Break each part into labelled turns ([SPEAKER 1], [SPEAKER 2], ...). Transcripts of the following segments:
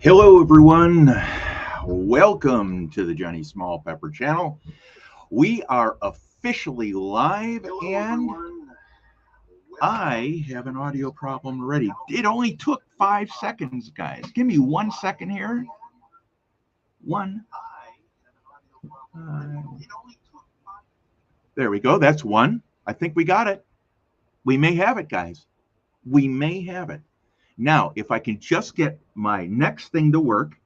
[SPEAKER 1] Hello everyone, welcome to the Johnny Small Pepper channel. We are officially live. Hello, and everyone. I have an audio problem already. It only took 5 seconds, guys. Give me 1 second here. There we go. That's one. I think we got it. We may have it, guys. We may have it. Now, if I can just get my next thing to work,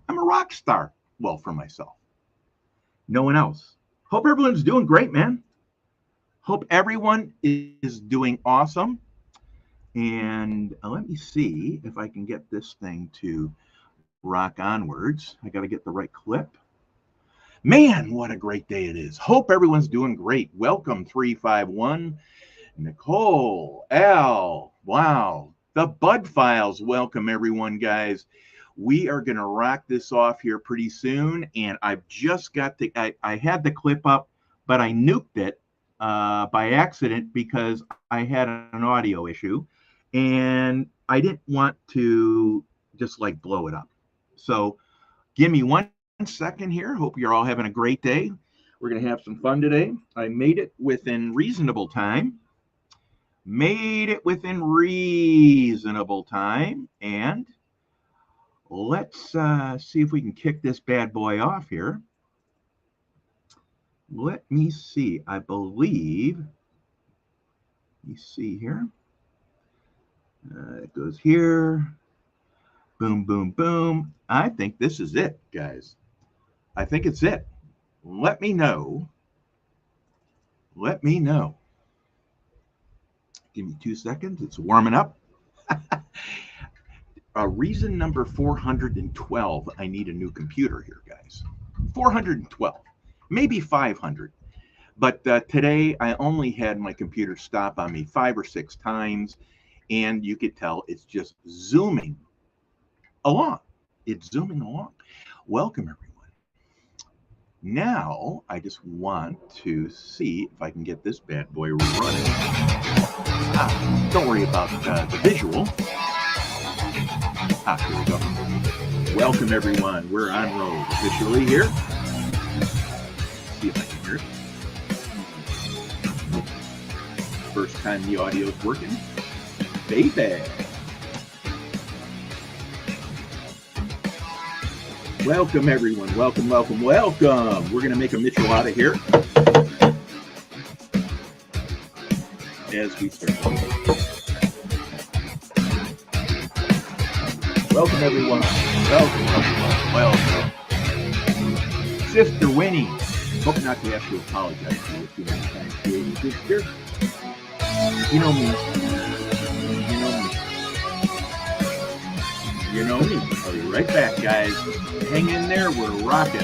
[SPEAKER 1] I'm a rock star. Well, for myself. No one else. Hope everyone's doing great, man. Hope everyone is doing awesome. And let me see if I can get this thing to rock onwards. I got to get the right clip. Man, what a great day it is. Hope everyone's doing great. Welcome, 351. Nicole, Al, wow. The Bud Files, welcome everyone, guys. We are going to rock this off here pretty soon, and I've just got the, I had the clip up, but I nuked it by accident because I had an audio issue, and I didn't want to just like blow it up. So give me 1 second here. Hope you're all having a great day. We're going to have some fun today. I made it within reasonable time. And let's see if we can kick this bad boy off here. Let me see. I believe, let me see here. It goes here. Boom, boom, boom. I think this is it, guys. I think it's it. Let me know. Let me know. Give me 2 seconds. It's warming up. Reason number 412. I need a new computer here, guys. 412, maybe 500. But today I only had my computer stop on me 5 or 6 times, and you could tell it's just zooming along. It's zooming along. Welcome, everyone. Now I just want to see if I can get this bad boy running. Don't worry about the visual. Here we go. Welcome everyone. We're on road officially here. See if I can hear it. First time the audio is working. Baby. Welcome everyone. Welcome, welcome, welcome. We're gonna make a Mitchell out of here as we start. Welcome everyone. Welcome, welcome, welcome. Sister Winnie. Hope not to have to apologize to you too many times, sister. You know me. You know me. You know me. I'll be right back, guys. Hang in there. We're rocking.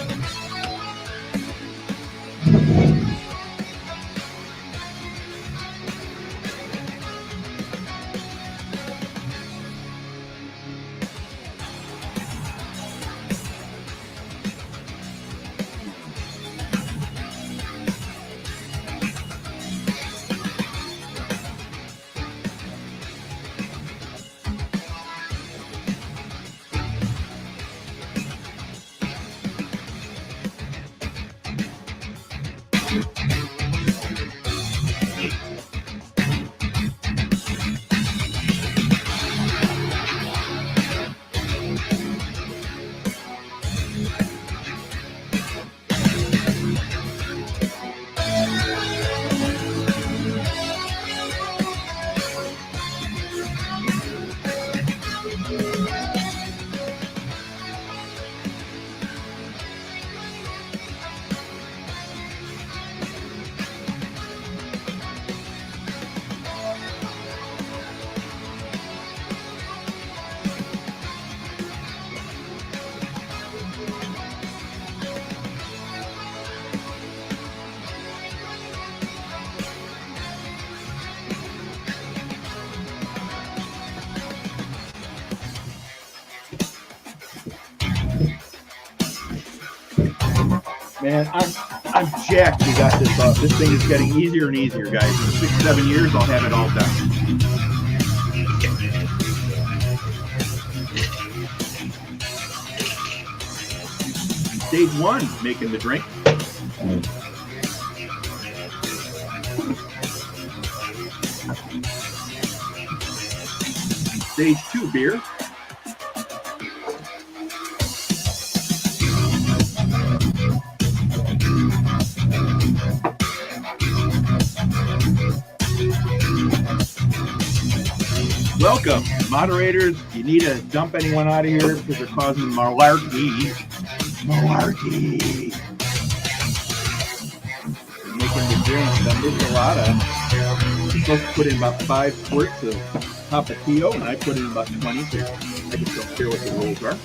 [SPEAKER 1] Man, I'm jacked we got this up. This thing is getting easier and easier, guys. In 6-7 years, I'll have it all done. Stage 1, making the drink. Stage 2, beer. Welcome, moderators. You need to dump anyone out of here because they're causing malarkey. Malarkey. Making the drink. There's a lot of. You're supposed to put in about 5 squirts of Tapatio, and I put in about 20. So I just don't care what the rules are.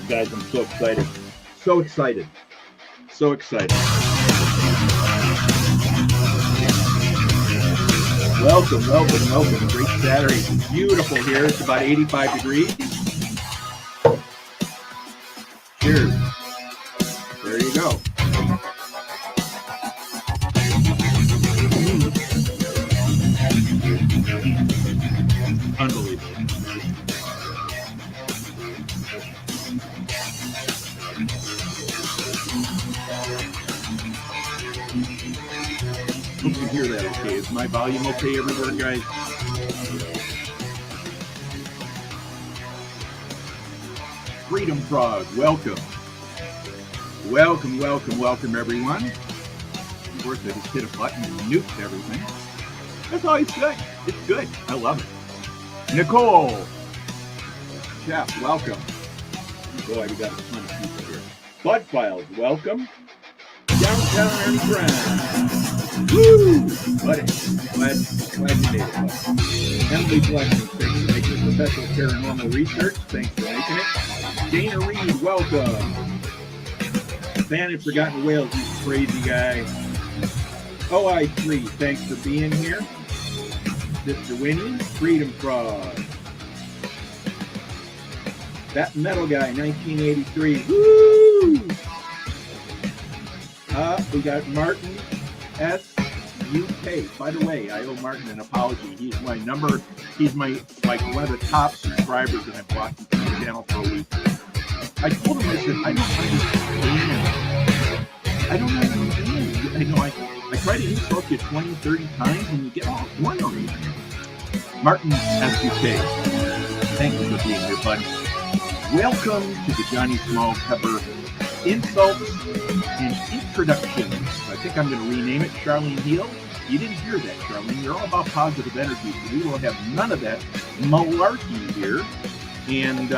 [SPEAKER 1] Guys, I'm so excited. So excited. So excited. Welcome, welcome, welcome. Great Saturday. Beautiful here. It's about 85 degrees. Cheers. There you go. Unbelievable. Hope you hear that okay. Is my volume okay everywhere, guys? Freedom Frog, welcome. Welcome, welcome, welcome, everyone. Of course, I just hit a button and nuked everything. That's always good. It's good. I love it. Nicole. Chef, welcome. Boy, we got a ton of people here. Bud Files, welcome. Downtown Ernie Brown. Woo! Buddy, glad you made it, buddy. Emily Blessing, thanks for making it. Professional Paranormal Research, thanks for making it. Dana Reed, welcome. Fan had Forgotten Whales, he's a crazy guy. OI3, thanks for being here. Mr. Winnie, Freedom Frog. That Metal Guy, 1983. Woo! We got Martin S. UK. By the way, I owe Martin an apology. He's my like one of the top subscribers, and I've watched his channel for a week. I told him, I said, I don't understand. I know I try to insult you 20, 30 times, and you get all one on me. Martin S. UK. Thank you for being here, bud. Welcome to the Johnny Small Pepper Insults and Introductions. I think I'm going to rename it Charlene Heal. You didn't hear that, Charlene. You're all about positive energy, so we will have none of that malarkey here. And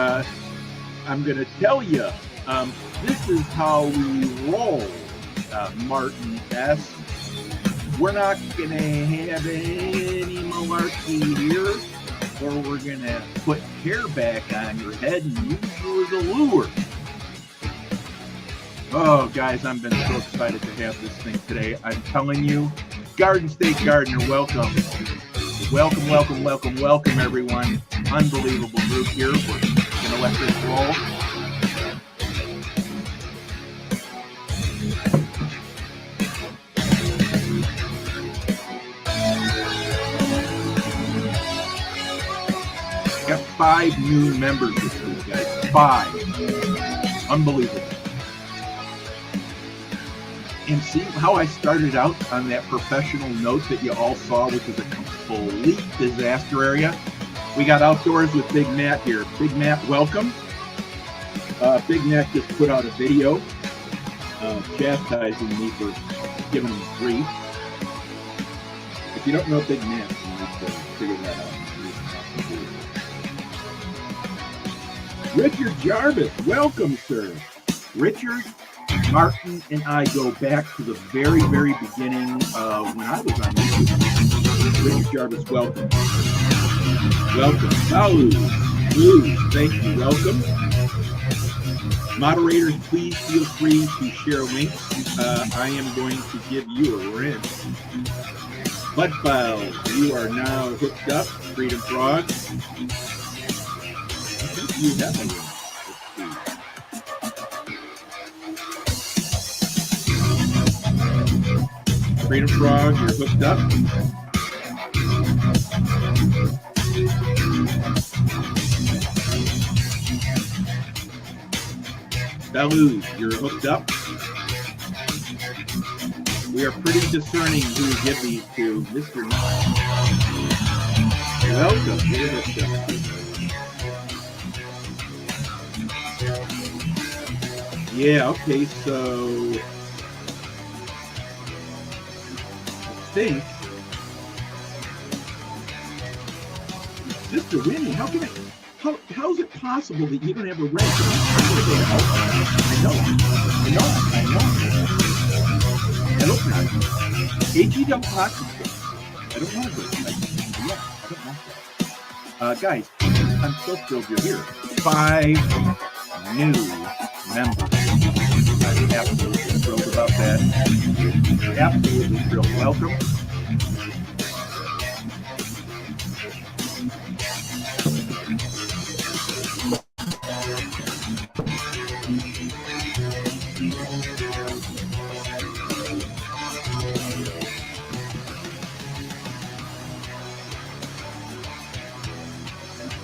[SPEAKER 1] I'm going to tell you, this is how we roll, Martin S. We're not going to have any malarkey here, or we're going to put hair back on your head and use you as a lure. Oh, guys, I've been so excited to have this thing today. I'm telling you, Garden State Gardener, welcome. Welcome, welcome, welcome, welcome, everyone. Unbelievable group here. We're going to let this roll. Got 5 new members this week, guys. 5. Unbelievable. And see how I started out on that professional note that you all saw, which is a complete disaster area. We got outdoors with Big Matt here. Big Matt, welcome. Big Matt just put out a video chastising me for giving him grief. If you don't know Big Matt, you need to figure that out. Richard Jarvis, welcome, sir. Richard, Martin and I go back to the very, very beginning when I was on YouTube. Richard Jarvis, welcome. Welcome. Salud. Thank you. Welcome. Moderators, please feel free to share links. I am going to give you a wrench. Bud Files, you are now hooked up. Freedom Frog. I think you have a wrench. Freedom Frog, you're hooked up. Bellu, you're hooked up. We are pretty discerning who we give these to. Mr. Welcome. You're hooked up. Yeah, okay, so I think Sister Winnie, how is it possible that you don't have a red? I don't know. AG don't talk to me. I don't want to go. I don't want that. Guys, I'm so thrilled you're here. 5 new members. I'm absolutely thrilled about that. Absolutely thrilled. Welcome.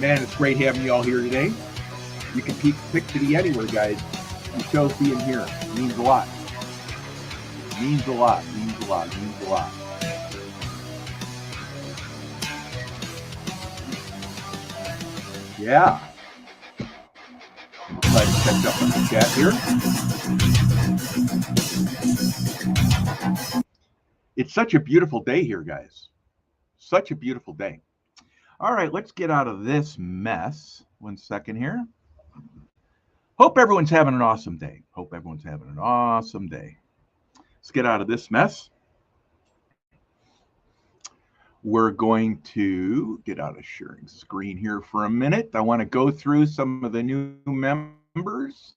[SPEAKER 1] Man, it's great having you all here today. You can pick to be anywhere, guys. You chose being here. It means a lot. It means a lot. It means a lot. It means a lot. Yeah. Try to catch up on the chat here. It's such a beautiful day here, guys. Such a beautiful day. All right, let's get out of this mess. 1 second here. Hope everyone's having an awesome day. Hope everyone's having an awesome day. Let's get out of this mess. We're going to get out of sharing screen here for a minute. I want to go through some of the new members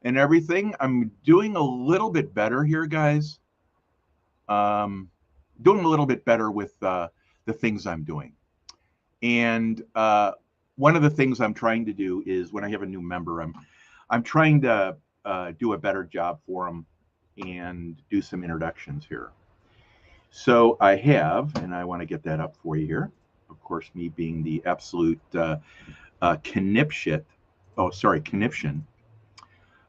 [SPEAKER 1] and everything. I'm doing a little bit better here, guys. Doing a little bit better with the things I'm doing. And one of the things I'm trying to do is when I have a new member, I'm trying to do a better job for them and do some introductions here. So I have, and I want to get that up for you here. Of course, me being the absolute conniption.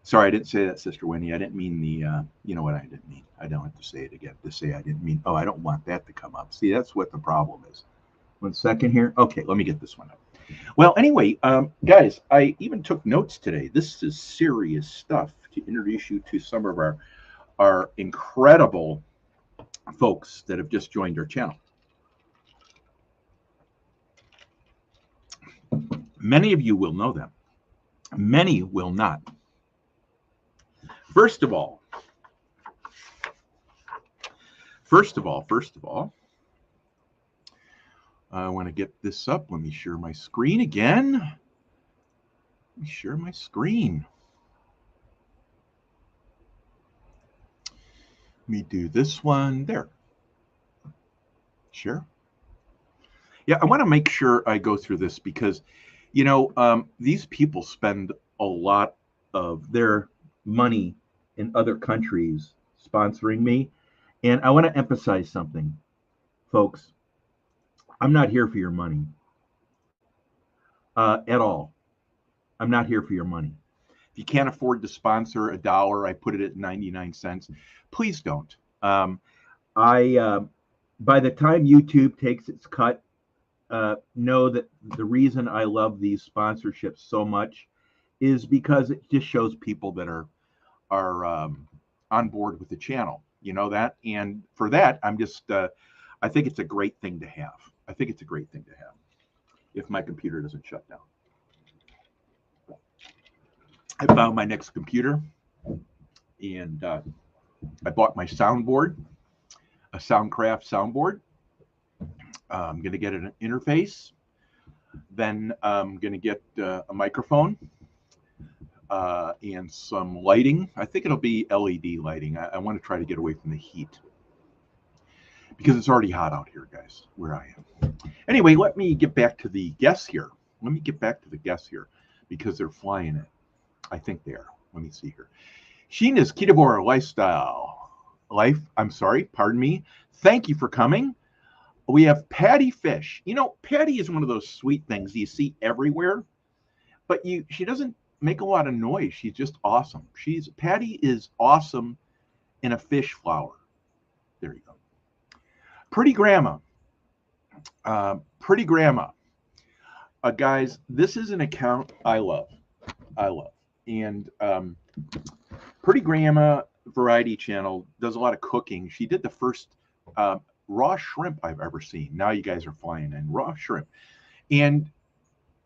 [SPEAKER 1] Sorry, I didn't say that, Sister Winnie. I didn't mean the, you know what I didn't mean. I don't have to say it again. To say I didn't mean, oh, I don't want that to come up. See, that's what the problem is. 1 second here. Okay, let me get this one up. Well, anyway, guys, I even took notes today. This is serious stuff to introduce you to some of our incredible folks that have just joined our channel. Many of you will know them. Many will not. First of all, I want to get this up. Let me share my screen again. Let me share my screen. Let me do this one there. Share. Yeah, I want to make sure I go through this because, you know, these people spend a lot of their money in other countries sponsoring me. And I want to emphasize something, folks. I'm not here for your money at all. I'm not here for your money. If you can't afford to sponsor $1, I put it at 99 cents. Please don't. By the time YouTube takes its cut, know that the reason I love these sponsorships so much is because it just shows people that are on board with the channel. You know that, and for that, I'm just. I think it's a great thing to have. I think it's a great thing to have. If my computer doesn't shut down, I found my next computer, and I bought my soundboard, a Soundcraft soundboard. I'm going to get an interface. Then I'm going to get a microphone and some lighting. I think it'll be LED lighting. I want to try to get away from the heat because it's already hot out here, guys, where I am. Anyway, let me get back to the guests here. Because they're flying it. I think they are. Let me see here. Sheena's Ketovora Lifestyle. Pardon me. Thank you for coming. We have Patty Fish. You know, Patty is one of those sweet things you see everywhere, but she doesn't make a lot of noise. She's just awesome. Patty is awesome in a fish flower. There you go. Pretty Grandma. Pretty Grandma. Guys, this is an account I love. And Pretty Grandma Variety Channel does a lot of cooking. She did the first raw shrimp I've ever seen. Now you guys are flying in raw shrimp. And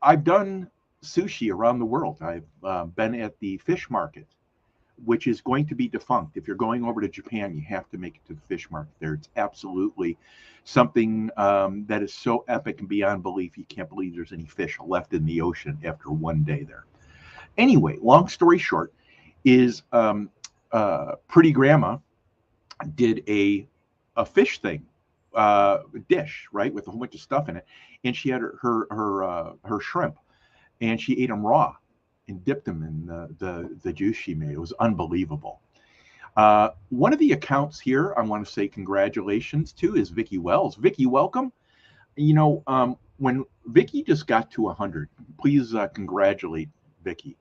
[SPEAKER 1] I've done sushi around the world. I've been at the fish market, which is going to be defunct. If you're going over to Japan, you have to make it to the fish market there. It's absolutely something that is so epic and beyond belief. You can't believe there's any fish left in the ocean after one day there. Anyway, long story short is Pretty Grandma did a fish thing, dish, right, with a whole bunch of stuff in it. And she had her shrimp, and she ate them raw and dipped them in the juice she made. It was unbelievable. One of the accounts here I want to say congratulations to is Vicki Wells. Vicki, welcome. You know, when Vicki just got to 100, please congratulate Vicki.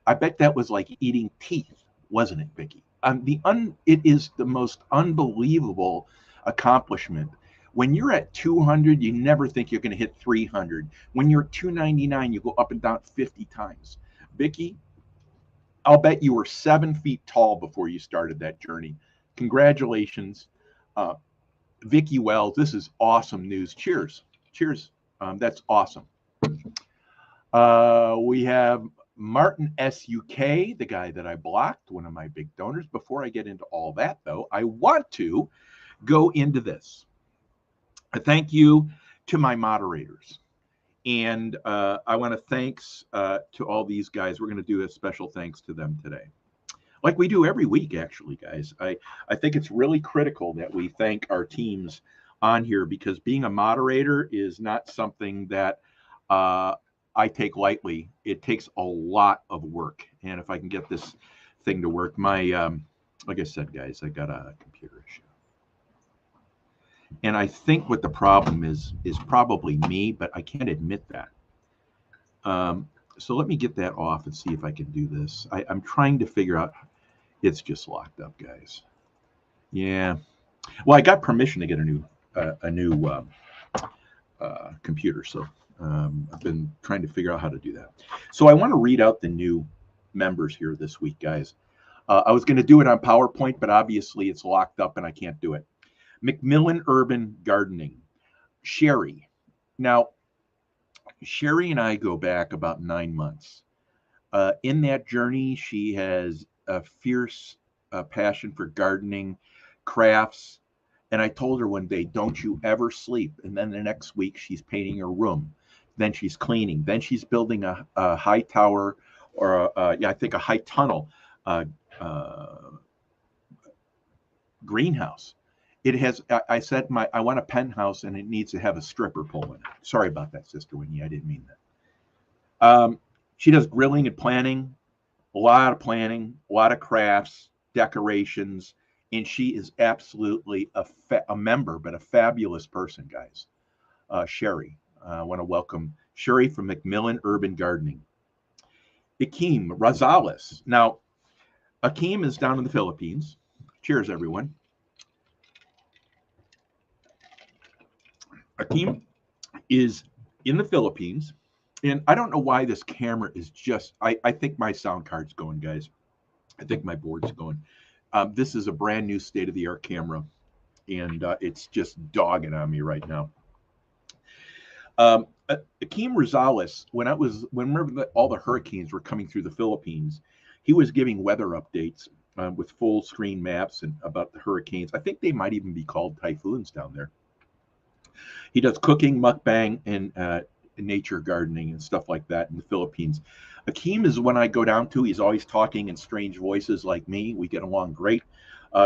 [SPEAKER 1] I bet that was like eating teeth, wasn't it, Vicki? It is the most unbelievable accomplishment. When you're at 200, you never think you're going to hit 300. When you're at 299, you go up and down 50 times. Vicki, I'll bet you were 7 feet tall before you started that journey. Congratulations. Vicki Wells, this is awesome news. Cheers. Cheers. That's awesome. We have Martin SUK, the guy that I blocked, one of my big donors. Before I get into all that, though, I want to go into this. A thank you to my moderators. And I want to thanks to all these guys. We're going to do a special thanks to them today. Like we do every week, actually, guys. I think it's really critical that we thank our teams on here, because being a moderator is not something that I take lightly. It takes a lot of work. And if I can get this thing to work, like I said, guys, I got a computer issue. And I think what the problem is probably me, but I can't admit that. So let me get that off and see if I can do this. I'm trying to figure out. It's just locked up, guys. Yeah. Well, I got permission to get a new computer, so I've been trying to figure out how to do that. So I want to read out the new members here this week, guys. I was going to do it on PowerPoint, but obviously it's locked up and I can't do it. Macmillan Urban Gardening, Sherry. Now, Sherry and I go back about 9 months. In that journey, she has a fierce passion for gardening, crafts. And I told her one day, don't you ever sleep. And then the next week, she's painting her room. Then she's cleaning. Then she's building a high tower, or I think a high tunnel greenhouse. It has, I said, I want a penthouse and it needs to have a stripper pole in it. Sorry about that, Sister Winnie. I didn't mean that. She does grilling and planning, a lot of crafts, decorations, and she is absolutely a member, but a fabulous person, guys. Sherry. I want to welcome Sherry from Macmillan Urban Gardening. Akeem Rosales. Now, Akeem is down in the Philippines. Cheers, everyone. Akeem is in the Philippines, and I don't know why this camera is just, I think my sound card's going, guys. I think my board's going. This is a brand new state-of-the-art camera, and it's just dogging on me right now. Akeem Rosales, whenever all the hurricanes were coming through the Philippines, he was giving weather updates with full screen maps and about the hurricanes. I think they might even be called typhoons down there. He does cooking, mukbang, and nature gardening and stuff like that in the Philippines. Akeem is one I go down to. He's always talking in strange voices like me. We get along great.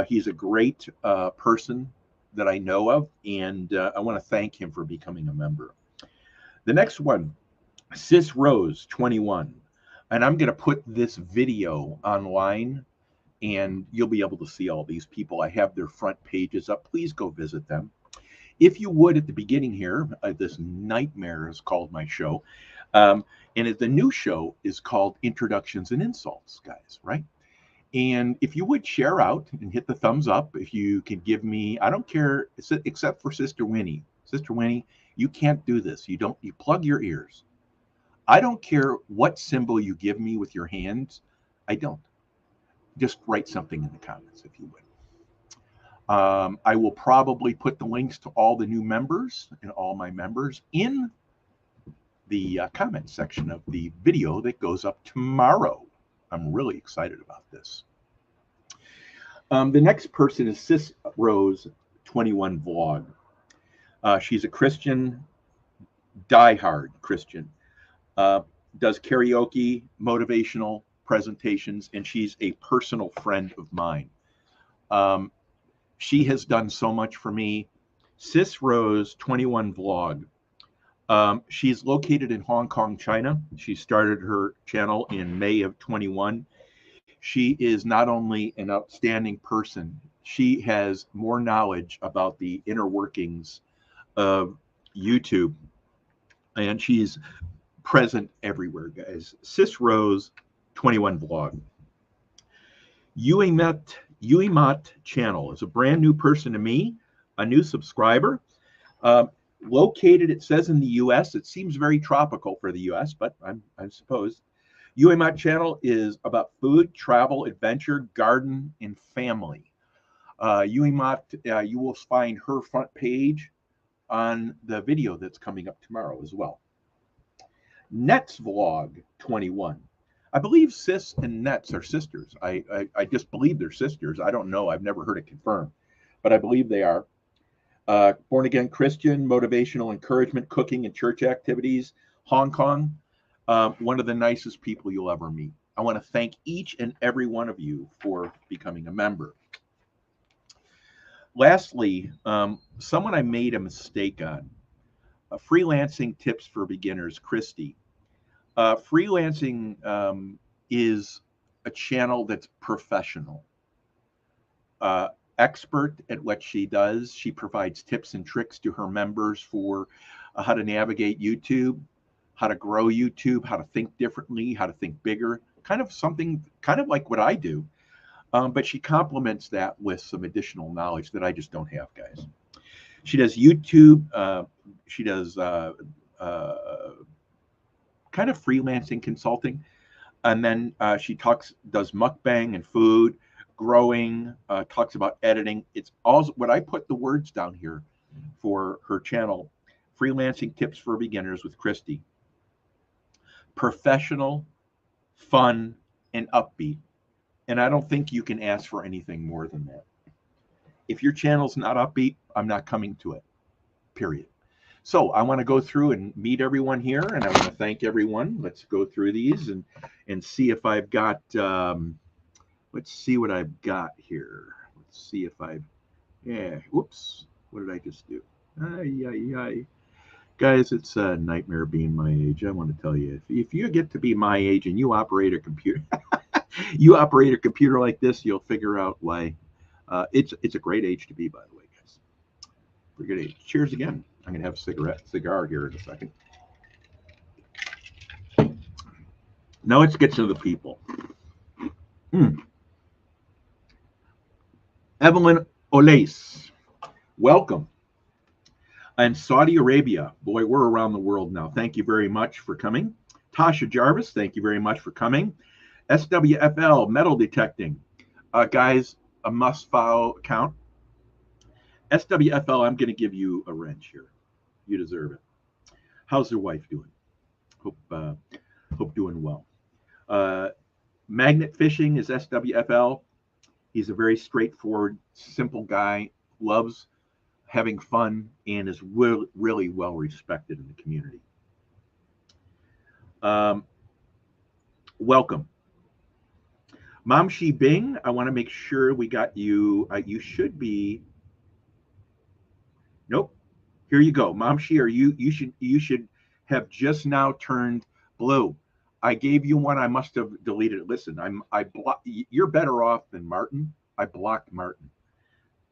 [SPEAKER 1] He's a great person that I know of, and I want to thank him for becoming a member. The next one, Sis Rose 21, and I'm going to put this video online, and you'll be able to see all these people. I have their front pages up. Please go visit them. if you would, at the beginning here, this nightmare is called my show. And the new show is called Introductions and Insults, guys, right? And if you would share out and hit the thumbs up, if you can give me, I don't care, except for Sister Winnie. Sister Winnie, you can't do this. You plug your ears. I don't care what symbol you give me with your hands. I don't. Just write something in the comments if you would. I will probably put the links to all the new members and all my members in the comment section of the video that goes up tomorrow. I'm really excited about this. The next person is Sis Rose 21 Vlog. She's a Christian, diehard Christian. Does karaoke, motivational presentations, and she's a personal friend of mine. She has done so much for me. Sis Rose 21 Vlog. She's located in Hong Kong, China. She started her channel in May of 21. She is not only an outstanding person, she has more knowledge about the inner workings of YouTube, and she's present everywhere, guys. Sis Rose 21 Vlog. Yuimat channel is a brand new person to me, a new subscriber. Located, it says, in the US. It seems very tropical for the US, but I suppose. Yuimat channel is about food, travel, adventure, garden, and family. Yuimat, you will find her front page on the video that's coming up tomorrow as well. Nets Vlog 21. I believe Sis and Nets are sisters. I just believe they're sisters. I don't know. I've never heard it confirmed, but I believe they are. Born again Christian, motivational encouragement, cooking and church activities, Hong Kong. One of the nicest people you'll ever meet. I want to thank each and every one of you for becoming a member. Lastly, someone I made a mistake on. Freelancing tips for beginners, Christy. Freelancing is a channel that's professional. Expert at what she does. She provides tips and tricks to her members for how to navigate YouTube, how to grow YouTube, how to think differently, how to think bigger, kind of like what I do. But she complements that with some additional knowledge that I just don't have, guys. She does YouTube. She does kind of freelancing consulting. And then she does mukbang and food, growing, talks about editing. It's all what I put the words down here for her channel, Freelancing Tips for Beginners with Christy. Professional, fun, and upbeat. And I don't think you can ask for anything more than that. If your channel's not upbeat, I'm not coming to it, period. So I want to go through and meet everyone here, and I want to thank everyone. Let's go through these and see if I've got, let's see what I've got here. Let's see if whoops, what did I just do? Guys, it's a nightmare being my age. I want to tell you, if you get to be my age and you operate a computer, you operate a computer like this, you'll figure out why. It's a great age to be, by the way, guys. Pretty good age. Cheers again. I'm going to have a cigar here in a second. Now let's get to the people. Evelyn Olais, welcome. And Saudi Arabia, boy, we're around the world now. Thank you very much for coming. Tasha Jarvis, thank you very much for coming. SWFL, metal detecting. Guys, a must-follow account. SWFL, I'm going to give you a wrench here. You deserve it. How's your wife doing? Hope doing well. Magnet Fishing is SWFL. He's a very straightforward, simple guy, loves having fun, and is really well respected in the community. Welcome. Mamshi Bing, I want to make sure we got you. You should be. Nope. Here you go. Mamshi, you should have just now turned blue. I gave you one. I must have deleted it. Listen, you're better off than Martin. I blocked Martin.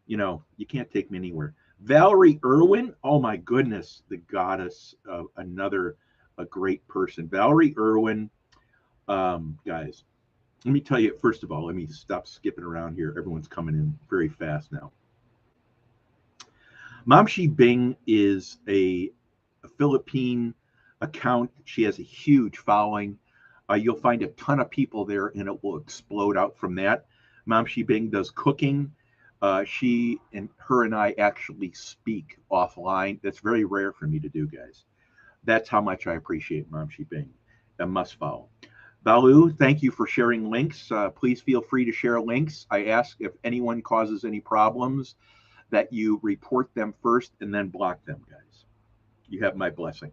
[SPEAKER 1] You know, you can't take me anywhere. Valerie Irwin, oh my goodness, the goddess, another a great person. Valerie Irwin, guys, let me tell you, first of all, let me stop skipping around here. Everyone's coming in very fast now. Mamshi Bing is a Philippine account. She has a huge following. You'll find a ton of people there, and it will explode out from that. Mamshi Bing does cooking. She and her and I actually speak offline. That's very rare for me to do, guys. That's how much I appreciate Mamshi Bing. A must follow. Balu, thank you for sharing links. Please feel free to share links. I ask if anyone causes any problems that you report them first and then block them, guys. You have my blessing.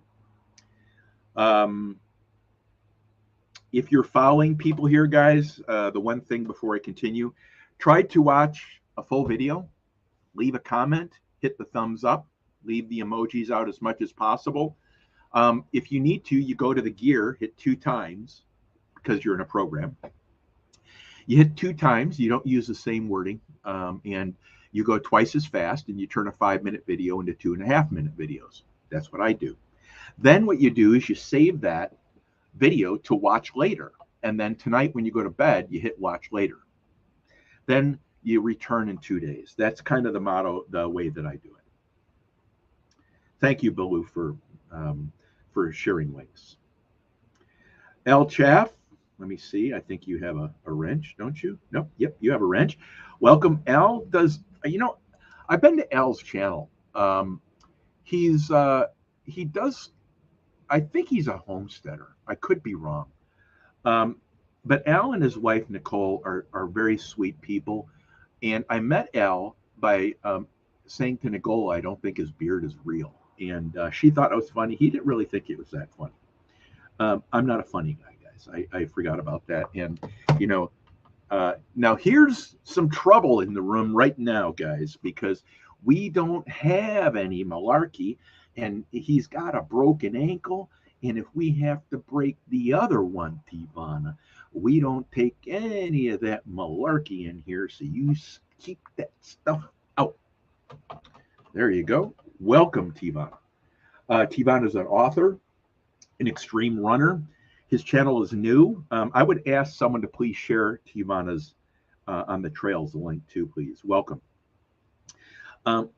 [SPEAKER 1] If you're following people here, guys, the one thing before I continue, try to watch a full video, leave a comment, hit the thumbs up, leave the emojis out as much as possible. If you need to, you go to the gear, hit 2 times because you're in a program. You hit 2 times, you don't use the same wording, and you go twice as fast, and you turn a 5-minute video into 2.5-minute videos. That's what I do. Then what you do is you save that video to watch later. And then tonight when you go to bed, you hit watch later. Then you return in 2 days. That's kind of the motto, the way that I do it. Thank you, Balu, for sharing links. El Chaff, let me see. I think you have a wrench, don't you? No, yep, you have a wrench. Welcome, El. I've been to El's channel. He does, I think he's a homesteader. I could be wrong. But Al and his wife, Nicole, are very sweet people. And I met Al by saying to Nicole, I don't think his beard is real. And she thought it was funny. He didn't really think it was that funny. I'm not a funny guy, guys. I forgot about that. And, now here's some trouble in the room right now, guys, because we don't have any malarkey. And he's got a broken ankle. And if we have to break the other one, Tivana, we don't take any of that malarkey in here. So you keep that stuff out. There you go. Welcome, Tivana. Tivana is an author, an extreme runner. His channel is new. I would ask someone to please share Tivana's on the trails, the link too, please. Welcome. Out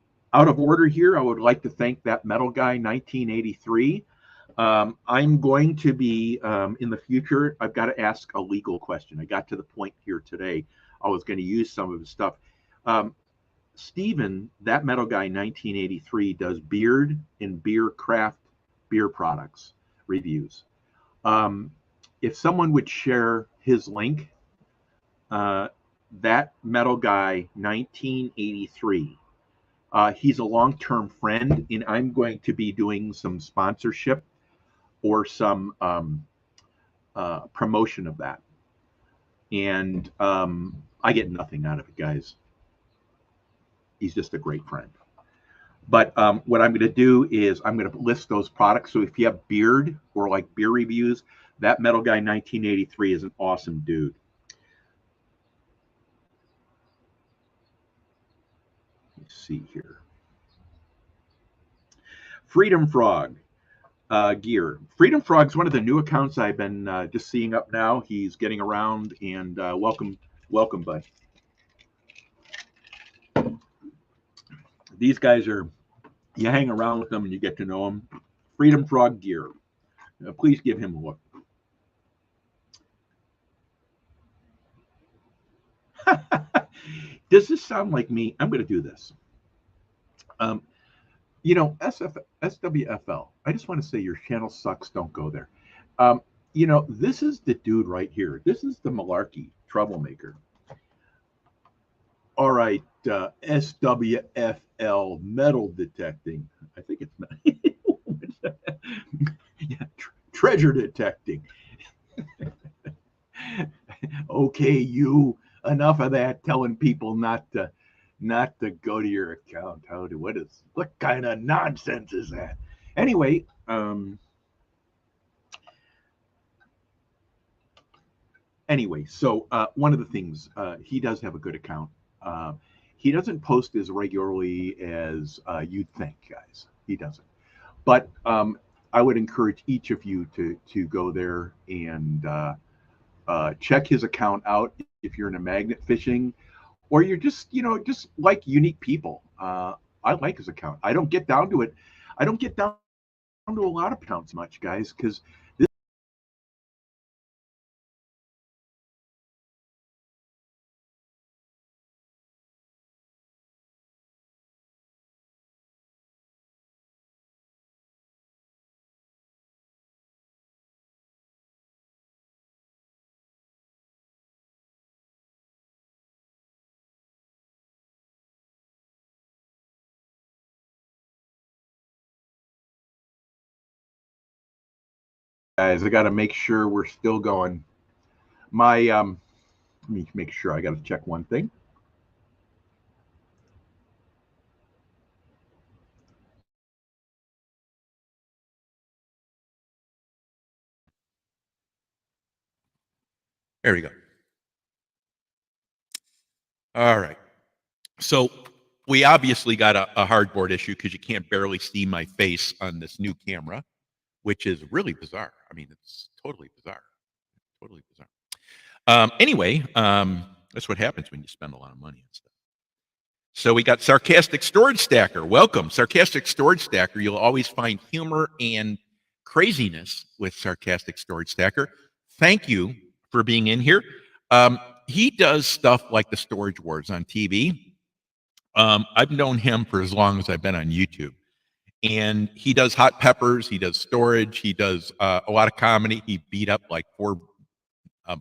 [SPEAKER 1] of order here, I would like to thank that metal guy, 1983. I'm going to be, in the future, I've got to ask a legal question. I got to the point here today, I was going to use some of his stuff. Steven, that metal guy, 1983, does beard and craft beer products reviews. If someone would share his link, that metal guy, 1983, he's a long-term friend, and I'm going to be doing some sponsorship or some promotion of that. And I get nothing out of it, guys. He's just a great friend. But what I'm going to do is I'm going to list those products. So if you have beard or like beer reviews, that metal guy 1983 is an awesome dude. Let's see here. Freedom Frog gear. Freedom Frog's one of the new accounts I've been just seeing up now. He's getting around, and welcome, bud. These guys are, you hang around with them and you get to know them. Freedom Frog gear. Please give him a look. Does this sound like me? I'm going to do this. SWFL, I just want to say your channel sucks. Don't go there. This is the dude right here. This is the malarkey troublemaker. All right, SWFL, metal detecting. I think it's yeah, treasure detecting. Okay, you, enough of that telling people not to go to your account. What kind of nonsense is that? Anyway, so one of the things, he does have a good account. He doesn't post as regularly as you'd think, guys. He doesn't. But I would encourage each of you to go there and check his account out if you're into magnet fishing, or you're just just like unique people. I like his account. I don't get down to it. I don't get down to a lot of accounts much, guys, because guys, I got to make sure we're still going. My let me make sure. I got to check one thing. There we go. All right. So we obviously got a hardboard issue because you can't barely see my face on this new camera, which is really bizarre. I mean, it's totally bizarre. Totally bizarre. Anyway, that's what happens when you spend a lot of money and stuff. So we got Sarcastic Storage Stacker. Welcome, Sarcastic Storage Stacker. You'll always find humor and craziness with Sarcastic Storage Stacker. Thank you for being in here. He does stuff like the Storage Wars on TV. I've known him for as long as I've been on YouTube. And he does hot peppers. He does storage. He does a lot of comedy. He beat up like 4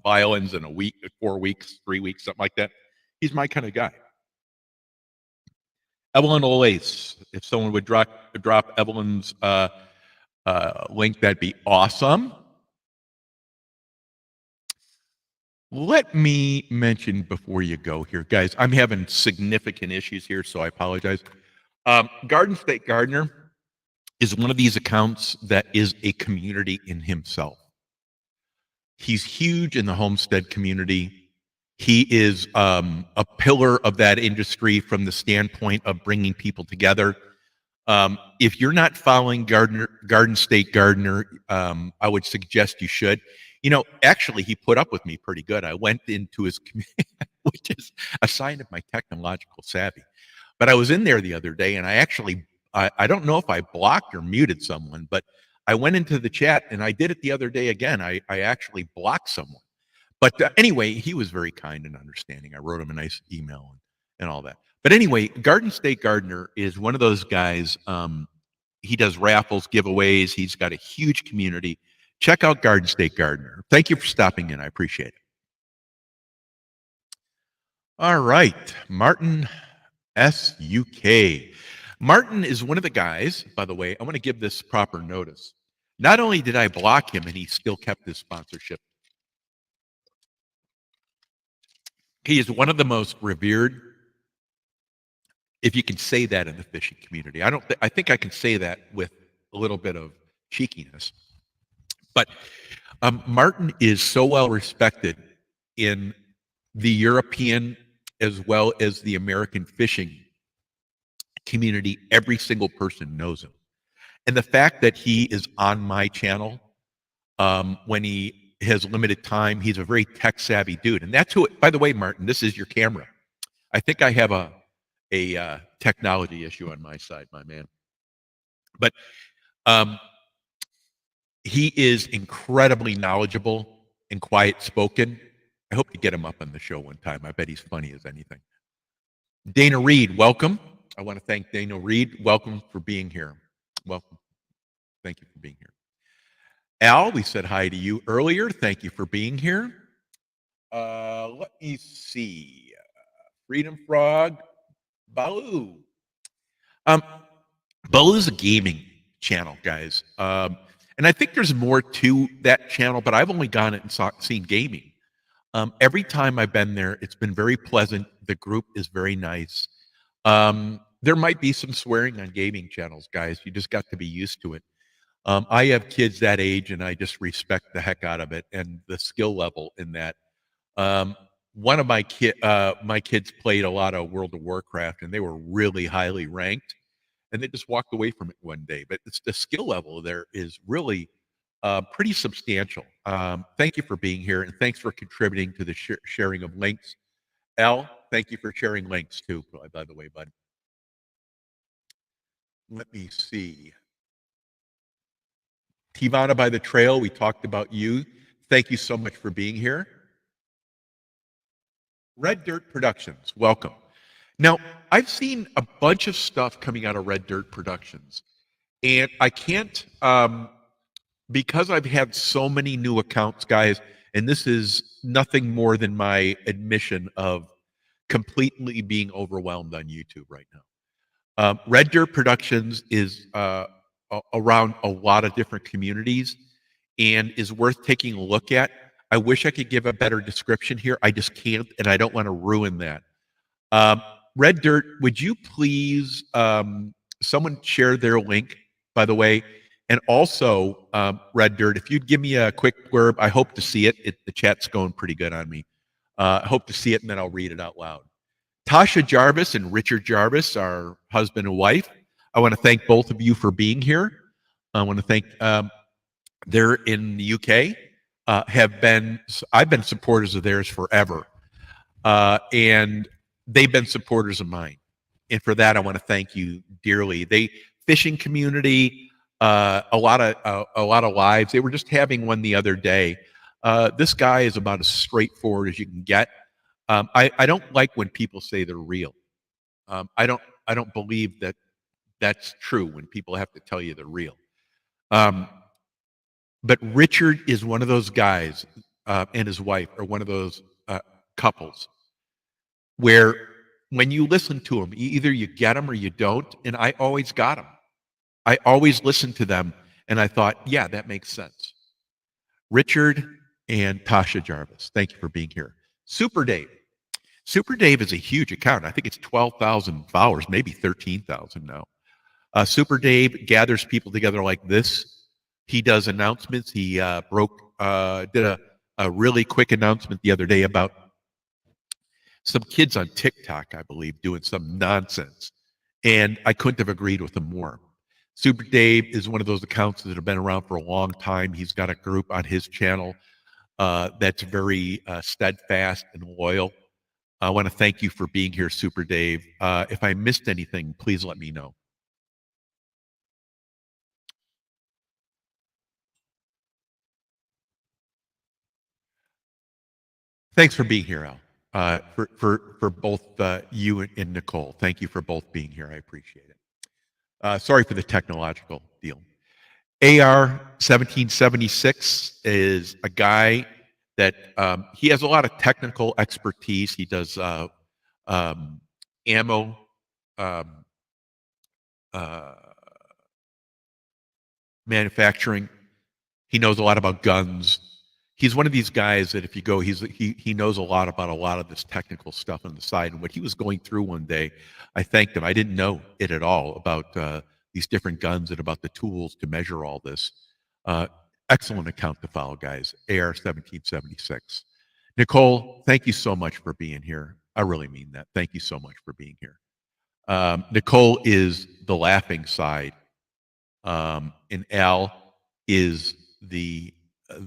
[SPEAKER 1] violins in a week, 4 weeks, 3 weeks, something like that. He's my kind of guy. Evelyn Olace. If someone would drop Evelyn's link, that'd be awesome. Let me mention before you go here, guys, I'm having significant issues here, so I apologize. Garden State Gardener is one of these accounts that is a community in himself. He's huge in the homestead community. He is a pillar of that industry from the standpoint of bringing people together. If you're not following Garden State Gardener, I would suggest you should. Actually, he put up with me pretty good. I went into his community, which is a sign of my technological savvy. But I was in there the other day, and I don't know if I blocked or muted someone, but I went into the chat, and I did it the other day again. I actually blocked someone. But anyway, he was very kind and understanding. I wrote him a nice email and all that. But anyway, Garden State Gardener is one of those guys. He does raffles, giveaways. He's got a huge community. Check out Garden State Gardener. Thank you for stopping in. I appreciate it. All right, Martin SUK. Martin is one of the guys, by the way, I want to give this proper notice. Not only did I block him and he still kept his sponsorship, he is one of the most revered, if you can say that in the fishing community. I think I can say that with a little bit of cheekiness. But Martin is so well respected in the European as well as the American fishing community. Every single person knows him. And the fact that he is on my channel when he has limited time, he's a very tech savvy dude. And that's who, by the way, Martin, this is your camera. I think I have a technology issue on my side, my man. But he is incredibly knowledgeable and quiet spoken. I hope to get him up on the show one time. I bet he's funny as anything. Dana Reed, welcome. I want to thank Dana Reed. Welcome for being here. Welcome. Thank you for being here. Al, we said hi to you earlier. Thank you for being here. Let me see. Freedom Frog, Balu. Balu is a gaming channel, guys. And I think there's more to that channel, but I've only gone and seen gaming. Every time I've been there, it's been very pleasant. The group is very nice. There might be some swearing on gaming channels, guys. You just got to be used to it. I have kids that age, and I just respect the heck out of it and the skill level in that.
[SPEAKER 2] one of my kids played a lot of World of Warcraft, and they were really highly ranked, and they just walked away from it one day. But the skill level there is really pretty substantial. Thank you for being here, and thanks for contributing to the sharing of links. Al, thank you for sharing links too, by the way, bud. Let me see. Tivana by the Trail, we talked about you. Thank you so much for being here. Red Dirt Productions, welcome. Now, I've seen a bunch of stuff coming out of Red Dirt Productions, and I can't, because I've had so many new accounts, guys, and this is nothing more than my admission of completely being overwhelmed on YouTube right now. Red Dirt Productions is around a lot of different communities and is worth taking a look at. I wish I could give a better description here. I just can't, and I don't want to ruin that. Red Dirt, would you please, someone share their link, by the way, and also, Red Dirt, if you'd give me a quick blurb, I hope to see it. The chat's going pretty good on me. I hope to see it, and then I'll read it out loud. Tasha Jarvis and Richard Jarvis, our husband and wife, I want to thank both of you for being here. I want to thank, they're in the UK, I've been supporters of theirs forever, and they've been supporters of mine. And for that, I want to thank you dearly. Fishing community, a lot of lives. They were just having one the other day. This guy is about as straightforward as you can get. I don't like when people say they're real. I don't believe that that's true when people have to tell you they're real. But Richard is one of those guys, and his wife are one of those couples where when you listen to them, either you get them or you don't. And I always got them. I always listened to them, and I thought, yeah, that makes sense. Richard and Tasha Jarvis, thank you for being here. Super Dave. Super Dave is a huge account. I think it's 12,000 followers, maybe 13,000 now. Super Dave gathers people together like this. He does announcements. He did a really quick announcement the other day about some kids on TikTok, I believe, doing some nonsense. And I couldn't have agreed with him more. Super Dave is one of those accounts that have been around for a long time. He's got a group on his channel that's very steadfast and loyal. I want to thank you for being here, Super Dave. If I missed anything, please let me know. Thanks for being here, Al. For both you and Nicole. Thank you for both being here. I appreciate it. Sorry for the technological deal. AR 1776 is a guy that he has a lot of technical expertise. He does ammo manufacturing. He knows a lot about guns. He's one of these guys that if you go, he knows a lot about a lot of this technical stuff on the side. And what he was going through one day, I thanked him. I didn't know it at all about these different guns and about the tools to measure all this. Excellent account to follow, guys. AR 1776. Nicole, thank you so much for being here. I really mean that. Thank you so much for being here. Nicole is the laughing side, and Al is the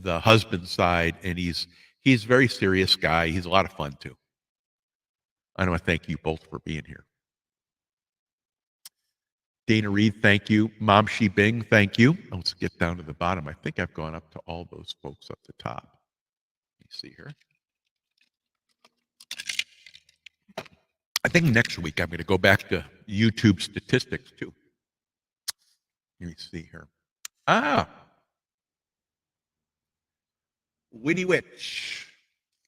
[SPEAKER 2] husband side, and he's a very serious guy. He's a lot of fun too. I want to thank you both for being here. Dana Reed, thank you. Mom Shi Bing, thank you. Let's get down to the bottom. I think I've gone up to all those folks up the top. Let me see here. I think next week I'm going to go back to YouTube statistics too. Let me see here. Winnie Witch.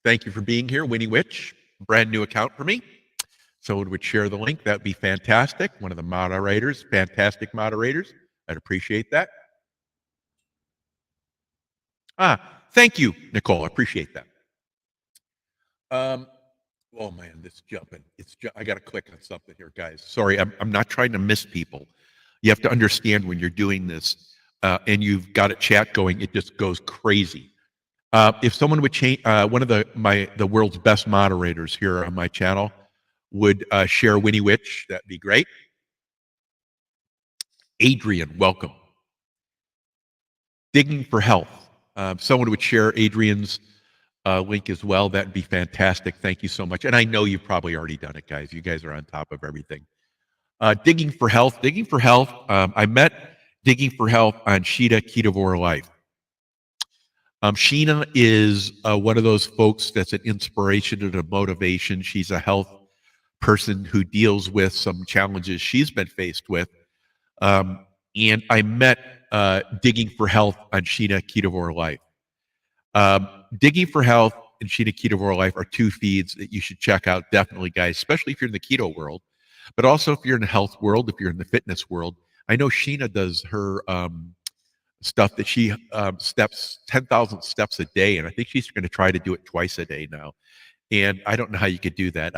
[SPEAKER 2] Thank you for being here, Winnie Witch. Brand new account for me. Someone would share the link. That would be fantastic. One of the moderators, fantastic moderators. I'd appreciate that. Thank you, Nicole. I appreciate that. Oh man, this jumping. I got to click on something here, guys. Sorry, I'm not trying to miss people. You have to understand when you're doing this and you've got a chat going, it just goes crazy. If someone would change, one of the world's best moderators here on my channel would share Winnie Witch, that'd be great. Adrian, welcome. Digging for Health. Someone would share Adrian's link as well. That'd be fantastic. Thank you so much. And I know you've probably already done it, guys. You guys are on top of everything. Digging for Health. Digging for Health. I met Digging for Health on Sheena Ketovore Life. Sheena is one of those folks that's an inspiration and a motivation. She's a health person who deals with some challenges she's been faced with. And I met Digging for Health on Sheena Ketovore Life. Digging for Health and Sheena Ketovore Life are two feeds that you should check out, definitely, guys, especially if you're in the keto world, but also if you're in the health world, if you're in the fitness world. I know Sheena does her stuff that she steps 10,000 steps a day, and I think she's going to try to do it twice a day now. And I don't know how you could do that.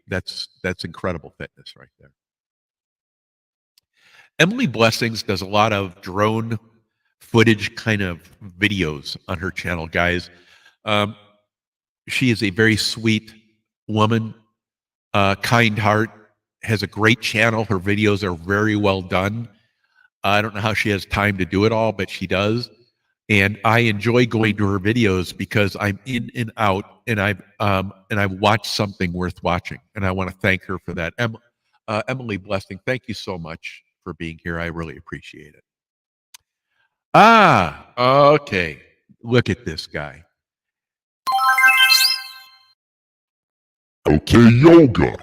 [SPEAKER 2] That's incredible fitness right there. Emily Blessings does a lot of drone footage kind of videos on her channel, guys. She is a very sweet woman, kind heart, has a great channel. Her videos are very well done. I don't know how she has time to do it all, but she does. And I enjoy going to her videos because I'm in and out, and I've watched something worth watching, and I want to thank her for that. Emily Blessing, thank you so much for being here. I really appreciate it. Okay. Look at this guy.
[SPEAKER 3] Okay, yoga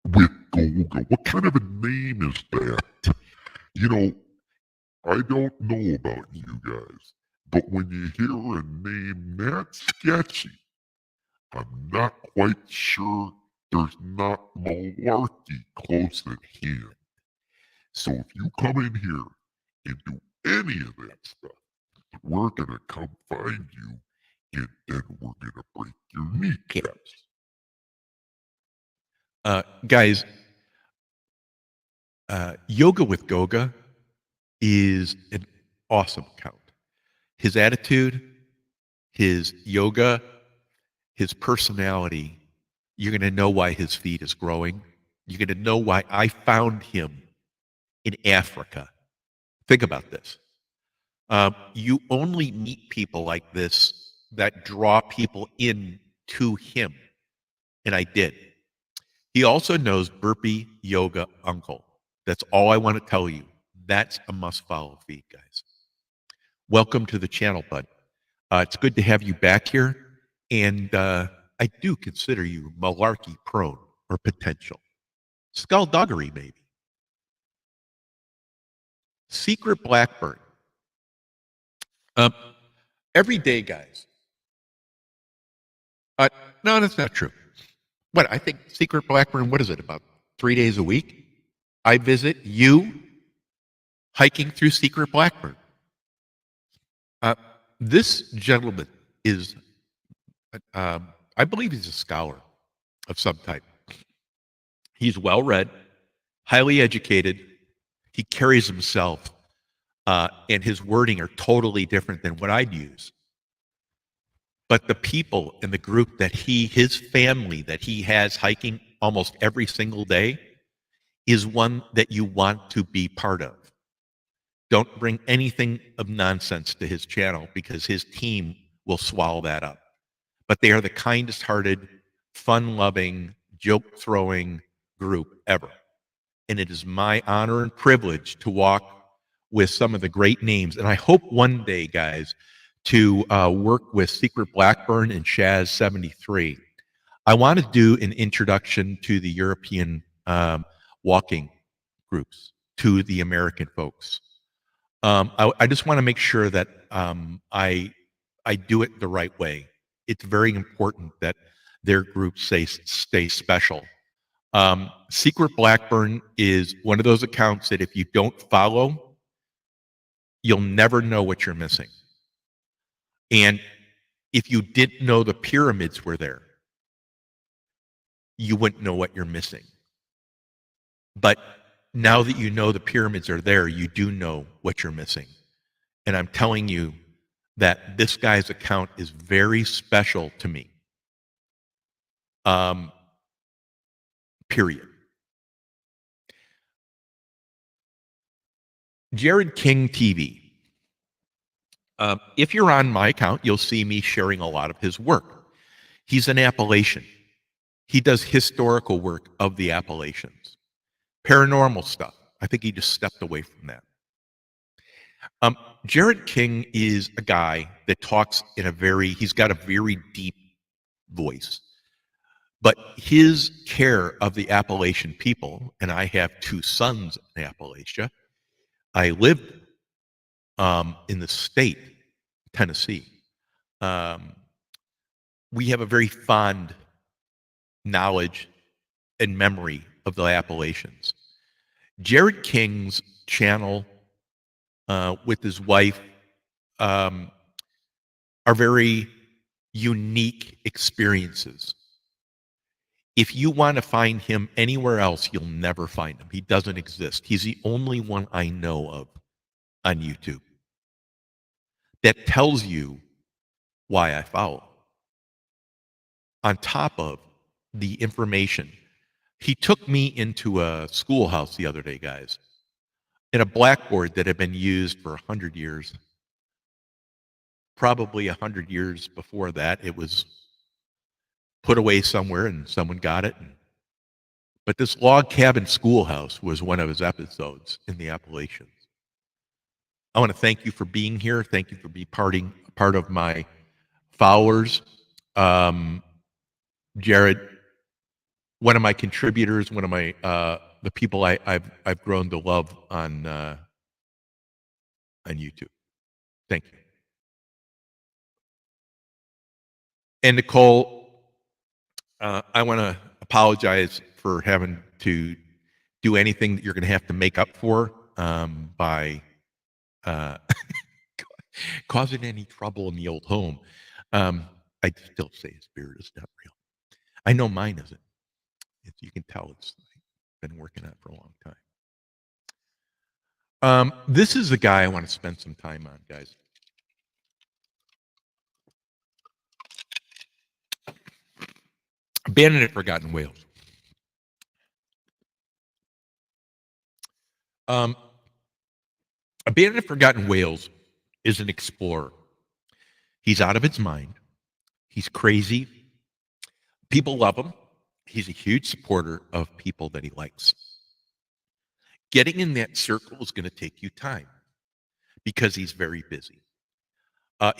[SPEAKER 3] with Goga. What kind of a name is that? You know, I don't know about you guys, but when you hear a name that sketchy, I'm not quite sure there's not malarkey close at hand. So if you come in here and do any of that stuff, we're gonna come find you, and then we're gonna break your kneecaps.
[SPEAKER 2] Guys, Yoga with Goga is an awesome account. His attitude, his yoga, his personality, you're going to know why his feed is growing. You're going to know why I found him in Africa. Think about this. You only meet people like this that draw people in to him. And I did. He also knows Burpee Yoga Uncle. That's all I want to tell you. That's a must-follow feed, guys. Welcome to the channel, bud. It's good to have you back here, and I do consider you malarkey prone or potential. Skullduggery, maybe. Secret Blackburn. Every day, guys. No, that's not true. What, I think Secret Blackburn, what is it, about 3 days a week? I visit you hiking through Secret Blackburn. This gentleman is, I believe he's a scholar of some type. He's well-read, highly educated. He carries himself, and his wording are totally different than what I'd use. But the people in the group that his family that he has hiking almost every single day is one that you want to be part of. Don't bring anything of nonsense to his channel because his team will swallow that up. But they are the kindest-hearted, fun-loving, joke-throwing group ever. And it is my honor and privilege to walk with some of the great names. And I hope one day, guys, to work with Secret Blackburn and Shaz73. I want to do an introduction to the European walking groups, to the American folks. I just want to make sure that I do it the right way. It's very important that their groups stay special. Secret Blackburn is one of those accounts that if you don't follow, you'll never know what you're missing. And if you didn't know the pyramids were there, you wouldn't know what you're missing. But now that you know the pyramids are there, you do know what you're missing. And I'm telling you, that this guy's account is very special to me. Period. Jared King TV. If you're on my account, you'll see me sharing a lot of his work. He's an Appalachian. He does historical work of the Appalachians. Paranormal stuff. I think he just stepped away from that. Jared King is a guy that talks he's got a very deep voice. But his care of the Appalachian people, and I have 2 sons in Appalachia. I lived in the state, Tennessee. We have a very fond knowledge and memory of the Appalachians. Jared King's channel with his wife are very unique experiences. If you want to find him anywhere else, you'll never find him. He doesn't exist. He's the only one I know of on YouTube that tells you why I follow. On top of the information, he took me into a schoolhouse the other day, guys, in a blackboard that had been used for 100 years. Probably 100 years before that, it was put away somewhere and someone got it. But this log cabin schoolhouse was one of his episodes in the Appalachians. I want to thank you for being here. Thank you for being part of my followers. Jared, one of my contributors, one of my the people I've grown to love on YouTube. Thank you. And Nicole, I want to apologize for having to do anything that you're going to have to make up for by causing any trouble in the old home. I still say his spirit is not real. I know mine isn't. You can tell it's been working on for a long time. This is the guy I want to spend some time on, guys. Abandoned and Forgotten Whales. Abandoned and Forgotten Whales is an explorer. He's out of his mind. He's crazy. People love him. He's a huge supporter of people that he likes. Getting in that circle is going to take you time because he's very busy.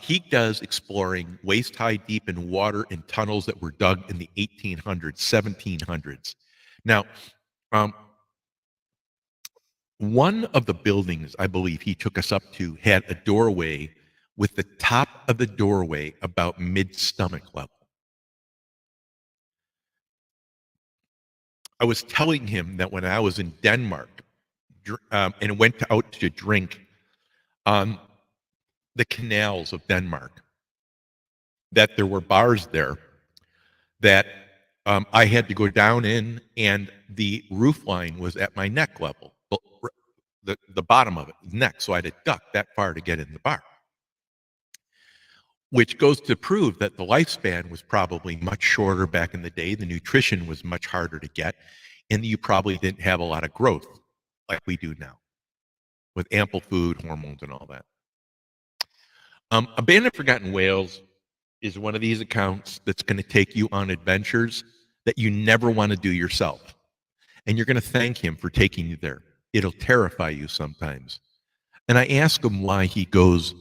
[SPEAKER 2] He does exploring waist-high deep in water in tunnels that were dug in the 1800s, 1700s. Now, one of the buildings I believe he took us up to had a doorway with the top of the doorway about mid-stomach level. I was telling him that when I was in Denmark and went out to drink on the canals of Denmark, that there were bars there that I had to go down in, and the roof line was at my neck level, the bottom of it, neck. So I had to duck that far to get in the bar, which goes to prove that the lifespan was probably much shorter back in the day. The nutrition was much harder to get, and you probably didn't have a lot of growth like we do now with ample food, hormones, and all that. Abandoned Forgotten Whales is one of these accounts that's going to take you on adventures that you never want to do yourself. And you're going to thank him for taking you there. It'll terrify you sometimes. And I asked him why he goes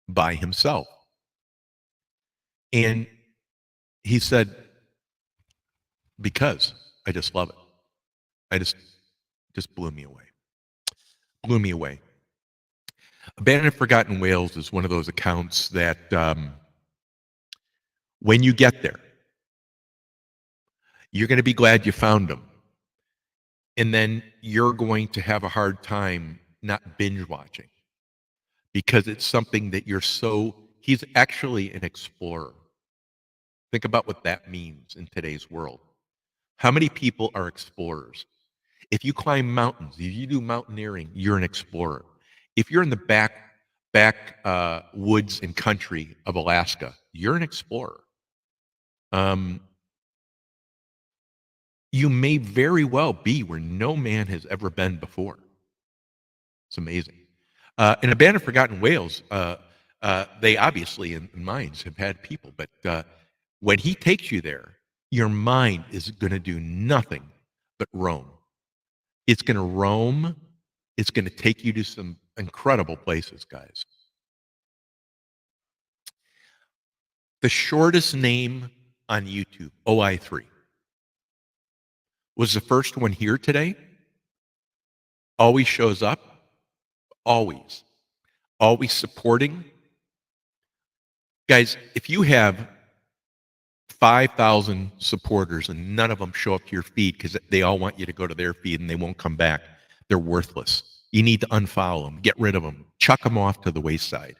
[SPEAKER 2] by himself. And he said, because I just love it. I just blew me away. Blew me away. Abandoned and Forgotten Whales is one of those accounts that when you get there, you're going to be glad you found them. And then you're going to have a hard time not binge watching because it's something that he's actually an explorer. Think about what that means in today's world. How many people are explorers? If you climb mountains, if you do mountaineering, you're an explorer. If you're in the back woods and country of Alaska, you're an explorer. You may very well be where no man has ever been before. It's amazing. In Abandoned Forgotten Whales, they obviously in mines have had people, but when he takes you there, your mind is going to do nothing but roam. It's going to roam. It's going to take you to some incredible places, guys. The shortest name on YouTube, OI3, was the first one here today. Always shows up. Always. Always supporting. Guys, if you have 5,000 supporters and none of them show up to your feed because they all want you to go to their feed and they won't come back, they're worthless. You need to unfollow them, get rid of them, chuck them off to the wayside.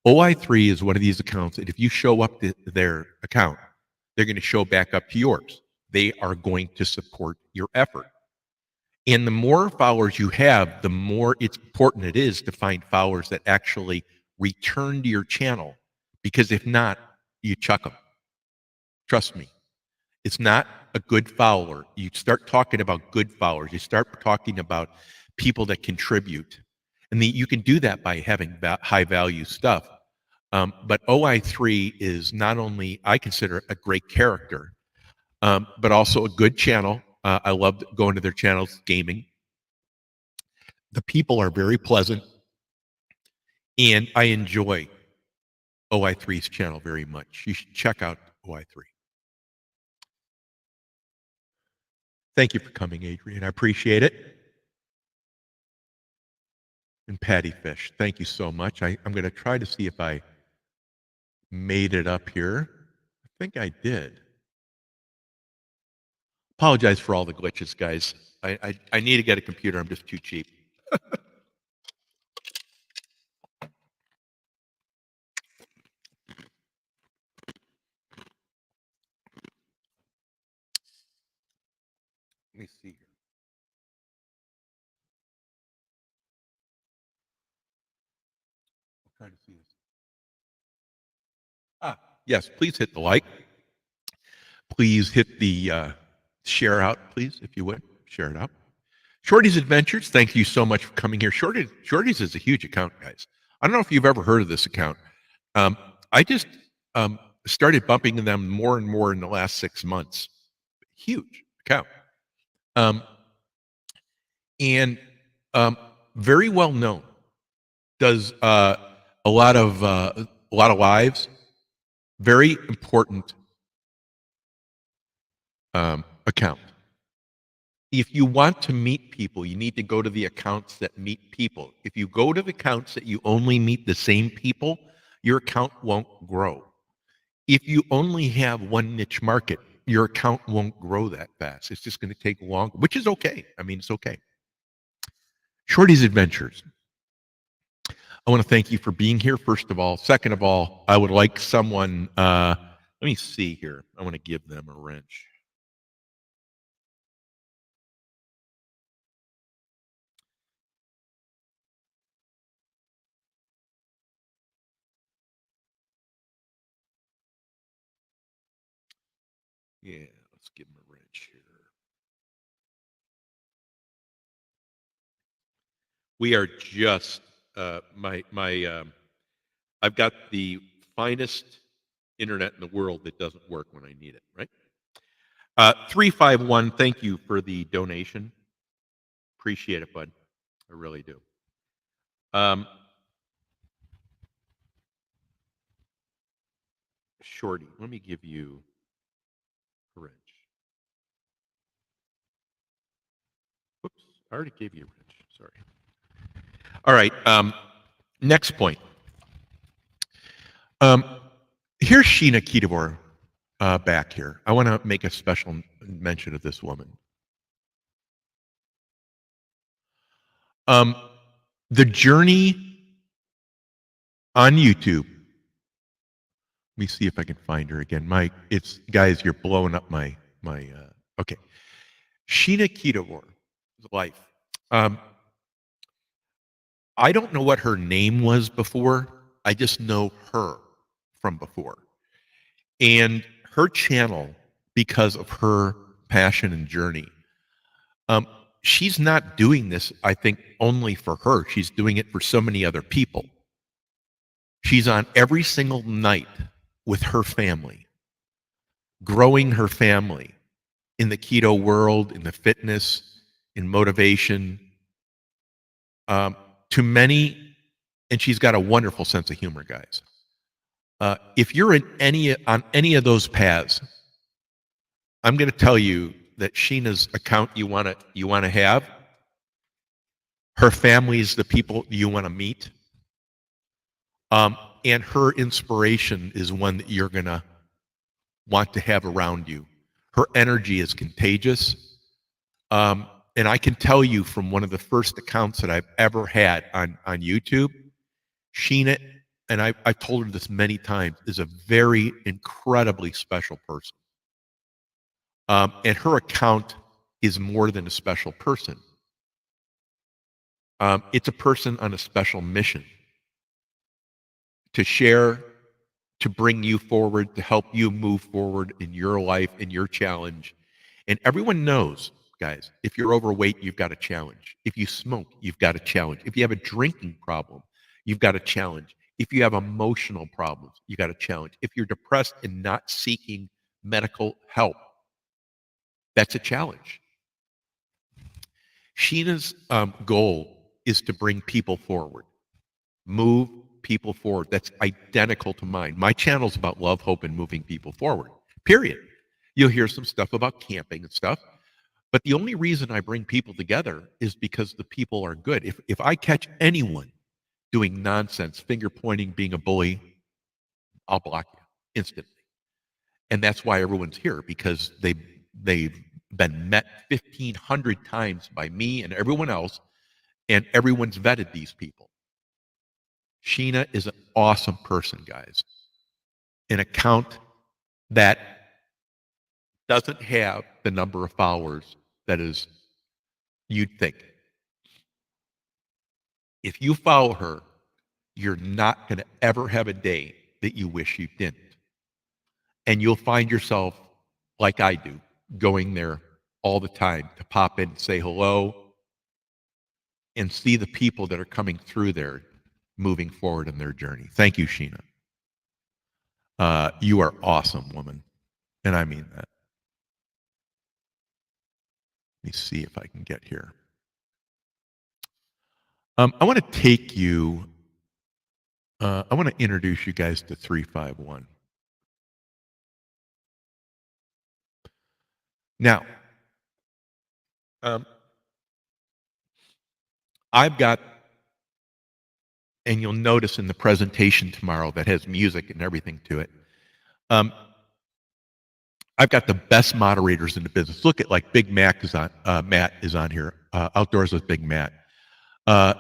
[SPEAKER 2] OI3 is one of these accounts that if you show up to their account, they're going to show back up to yours. They are going to support your effort. And the more followers you have, the more it's important it is to find followers that actually return to your channel. Because if not, you chuck them. Trust me. It's not a good follower. You start talking about good followers. You start talking about people that contribute. And you can do that by having high value stuff. But OI3 is not only, I consider, a great character, but also a good channel. I love going to their channels, gaming. The people are very pleasant, and I enjoy OI3's channel very much. You should check out OI3. Thank you for coming, Adrian. I appreciate it. And Patty Fish, thank you so much. I'm going to try to see if I made it up here. I think I did. Apologize for all the glitches, guys. I need to get a computer. I'm just too cheap. Let me see here. I'll try to see this. Yes, please hit the like. Please hit the share out, please, if you would. Share it out. Shorty's Adventures, thank you so much for coming here. Shorty's is a huge account, guys. I don't know if you've ever heard of this account. I just started bumping them more and more in the last 6 months. Huge account. And very well known. Does a lot of lives. Very important account. If you want to meet people, you need to go to the accounts that meet people. If you go to the accounts that you only meet the same people, your account won't grow. If you only have one niche market, your account won't grow that fast. It's just going to take longer, which is okay. I mean, it's okay. Shorty's Adventures. I want to thank you for being here, first of all. Second of all, I would like someone, let me see here. I want to give them a wrench. Yeah, let's give him a wrench here. We are just I've got the finest internet in the world that doesn't work when I need it, right? 351, thank you for the donation. Appreciate it, bud. I really do. Shorty, let me give you a wrench. Whoops, I already gave you a wrench. Sorry. All right. Next point. Here's Sheena Kitavor back here. I want to make a special mention of this woman. The journey on YouTube. Let me see if I can find her again. Guys, you're blowing up my okay. Sheena Kitavor's life. I don't know what her name was before. I just know her from before. And her channel, because of her passion and journey, she's not doing this, I think, only for her. She's doing it for so many other people. She's on every single night with her family, growing her family in the keto world, in the fitness, in motivation. To many, and she's got a wonderful sense of humor, guys. If you're on any of those paths, I'm going to tell you that Sheena's account you want to have. Her family is the people you want to meet, and her inspiration is one that you're going to want to have around you. Her energy is contagious, and I can tell you from one of the first accounts that I've ever had on YouTube, Sheena, and I've told her this many times, is a very incredibly special person. And her account is more than a special person. It's a person on a special mission to share, to bring you forward, to help you move forward in your life, in your challenge. And everyone knows, guys, if you're overweight, you've got a challenge. If you smoke, you've got a challenge. If you have a drinking problem, you've got a challenge. If you have emotional problems, you've got a challenge. If you're depressed and not seeking medical help, that's a challenge. Sheena's goal is to bring people forward, move people forward. That's identical to mine. My channel's about love, hope, and moving people forward, period. You'll hear some stuff about camping and stuff, but the only reason I bring people together is because the people are good. If I catch anyone doing nonsense, finger pointing, being a bully, I'll block you instantly. And that's why everyone's here, because they've been met 1,500 times by me and everyone else, and everyone's vetted these people. Sheena is an awesome person, guys. An account that doesn't have the number of followers that is you'd think. If you follow her, you're not going to ever have a day that you wish you didn't. And you'll find yourself, like I do, going there all the time to pop in and say hello and see the people that are coming through there moving forward in their journey. Thank you, Sheena. You are awesome, woman. And I mean that. Let me see if I can get here. I want to take you, I want to introduce you guys to 351. Now, I've got, and you'll notice in the presentation tomorrow that has music and everything to it, I've got the best moderators in the business. Look at, like, Big Mac is on, Matt is on here, Outdoors with Big Matt. I've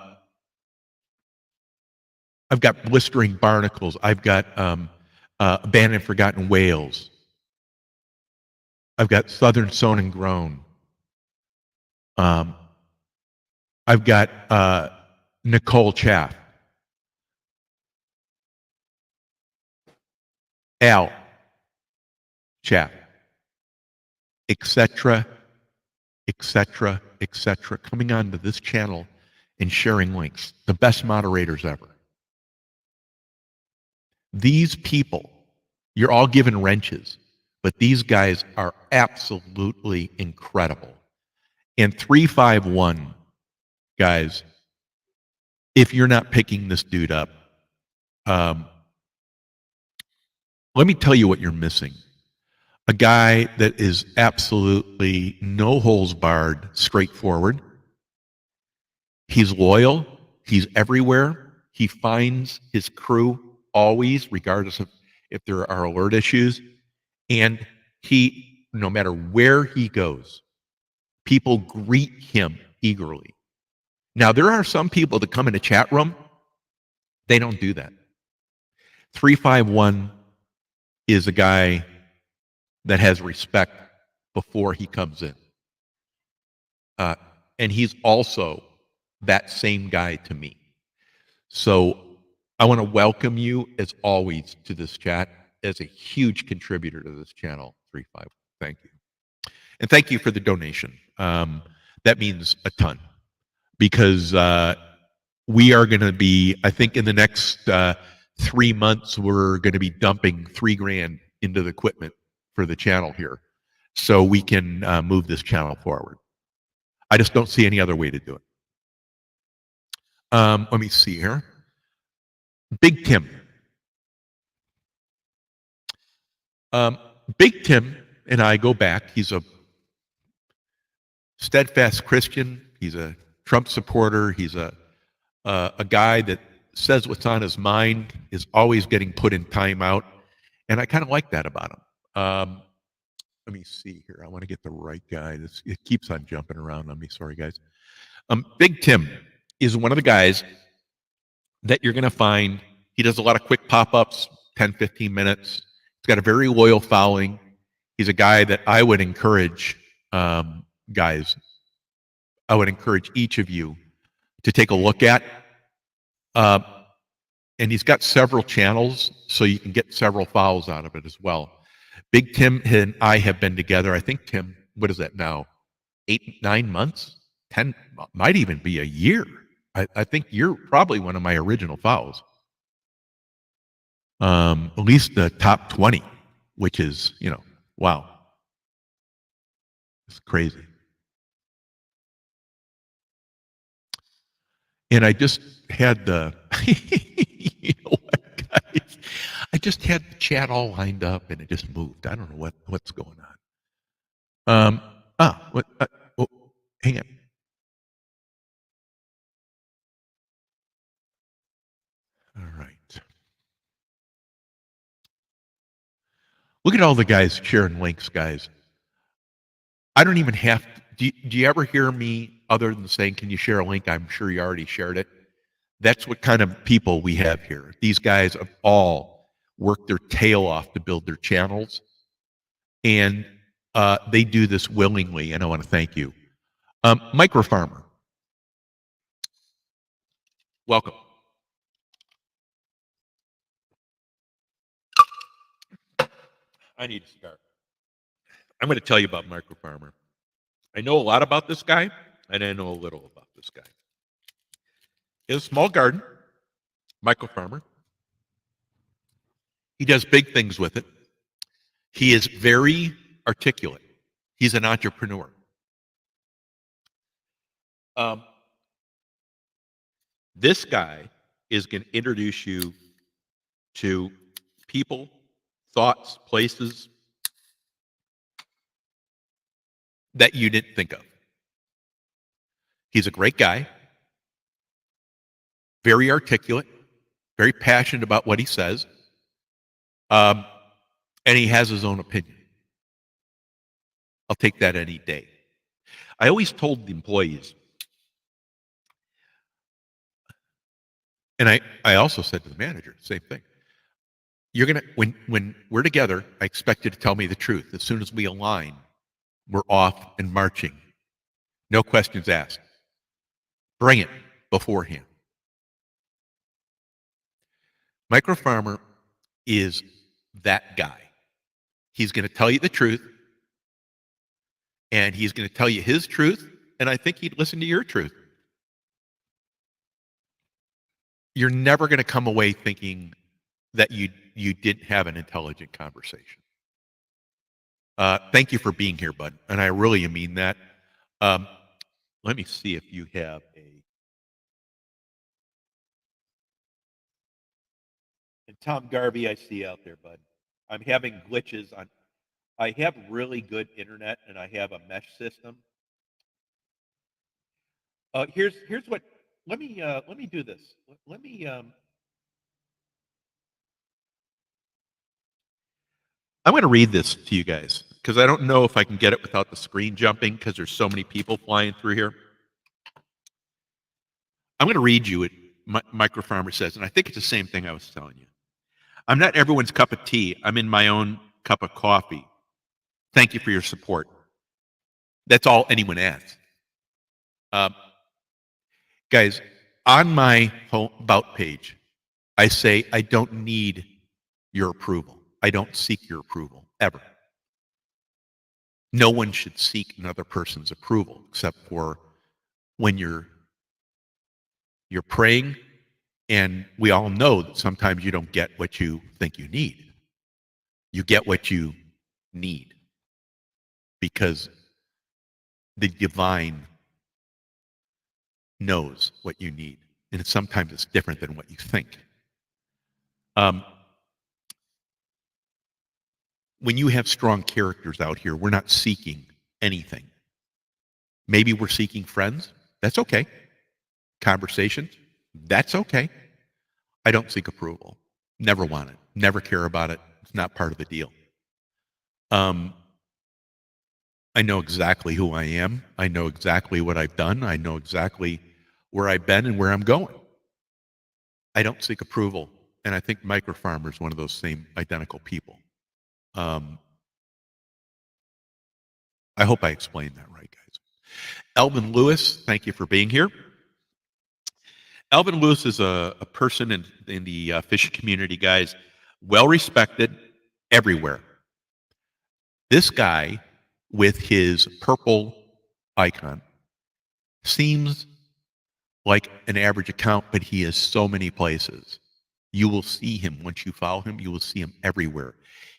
[SPEAKER 2] got Blistering Barnacles. I've got Abandoned Forgotten Whales. I've got Southern Sown and Grown. I've got Nicole Chaff. Al Chaff. Etc., etc., etc., coming onto this channel and sharing links. The best moderators ever. These people, you're all given wrenches, but these guys are absolutely incredible. And 351, guys, if you're not picking this dude up, let me tell you what you're missing. A guy that is absolutely no holes barred, straightforward. He's loyal. He's everywhere. He finds his crew always, regardless of if there are alert issues. And he, no matter where he goes, people greet him eagerly. Now, there are some people that come in a chat room, they don't do that. 351 is a guy that has respect before he comes in. And he's also that same guy to me. So I want to welcome you, as always, to this chat as a huge contributor to this channel, 351. Thank you. And thank you for the donation. That means a ton because we are going to be, I think in the next 3 months, we're going to be dumping $3,000 into the equipment for the channel here so we can move this channel forward. I just don't see any other way to do it. Let me see here. Big Tim. Big Tim and I go back. He's a steadfast Christian. He's a Trump supporter. He's a guy that says what's on his mind, is always getting put in timeout, and I kind of like that about him. Let me see here. I want to get the right guy. It keeps on jumping around on me. Sorry, guys. Big Tim is one of the guys that you're going to find. He does a lot of quick pop-ups, 10, 15 minutes. He's got a very loyal following. He's a guy that I would encourage, guys, I would encourage each of you to take a look at. And he's got several channels, so you can get several follows out of it as well. Big Tim and I have been together, I think, Tim, what is that now? 8, 9 months? 10, might even be a year. I think you're probably one of my original follows. At least the top 20, which is, wow. It's crazy. And I just had the, you know what, guys? I just had the chat all lined up and it just moved. I don't know what's going on. Hang on. All right. Look at all the guys sharing links, guys. I don't even have to, do you ever hear me other than saying, can you share a link? I'm sure you already shared it. That's what kind of people we have here. These guys have all worked their tail off to build their channels. And they do this willingly, and I want to thank you. Micro Farmer, welcome. I need a cigar. I'm going to tell you about Micro Farmer. I know a lot about this guy, and I know a little about this guy. He has a small garden, Micro Farmer. He does big things with it. He is very articulate. He's an entrepreneur. This guy is going to introduce you to people, thoughts, places that you didn't think of. He's a great guy, very articulate, very passionate about what he says, and he has his own opinion. I'll take that any day. I always told the employees, and I also said to the manager, same thing. You're gonna when we're together, I expect you to tell me the truth. As soon as we align, we're off and marching. No questions asked. Bring it beforehand. Micro Farmer is that guy. He's going to tell you the truth, and he's going to tell you his truth, and I think he'd listen to your truth. You're never going to come away thinking that you didn't have an intelligent conversation. Thank you for being here, bud, and I really mean that. Let me see if you have a... And Tom Garvey, I see out there, bud. I'm having glitches on... I have really good internet, and I have a mesh system. Here's what... Let me do this. Let me... I'm going to read this to you guys because I don't know if I can get it without the screen jumping because there's so many people flying through here. I'm going to read you what Micro Farmer says, and I think it's the same thing I was telling you. I'm not everyone's cup of tea. I'm in my own cup of coffee. Thank you for your support. That's all anyone asks. Guys, on my About page, I say I don't need your approval. I don't seek your approval, ever. No one should seek another person's approval except for when you're praying, and we all know that sometimes you don't get what you think you need. You get what you need because the divine knows what you need, and sometimes it's different than what you think. When you have strong characters out here, we're not seeking anything. Maybe we're seeking friends. That's okay. Conversations. That's okay. I don't seek approval. Never want it. Never care about it. It's not part of the deal. I know exactly who I am. I know exactly what I've done. I know exactly where I've been and where I'm going. I don't seek approval. And I think Microfarmer is one of those same identical people. I hope I explained that right, guys. Elvin Lewis, thank you for being here. Elvin Lewis is a person in the fishing community, guys, well respected everywhere. This guy with his purple icon seems like an average account, but he is so many places. You will see him once you follow him. You will see him everywhere.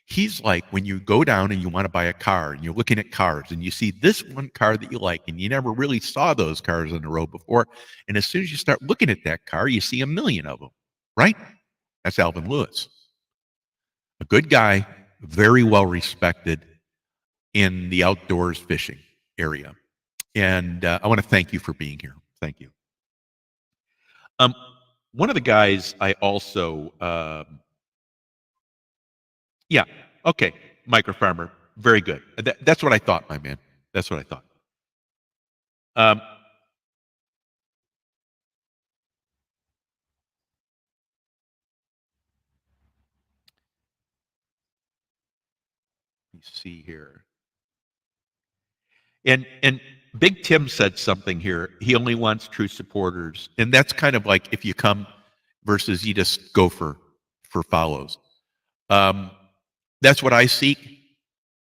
[SPEAKER 2] He's like when you go down and you want to buy a car and you're looking at cars and you see this one car that you like and you never really saw those cars on the road before. And as soon as you start looking at that car, you see a million of them, right? That's Alvin Lewis. A good guy, very well respected in the outdoors fishing area. And I want to thank you for being here. Thank you. One of the guys I also, yeah, okay, Microfarmer, very good. That's what I thought, my man. That's what I thought. Let me see here. And Big Tim said something here. He only wants true supporters. And that's kind of like if you come versus you just go for follows. That's what I seek,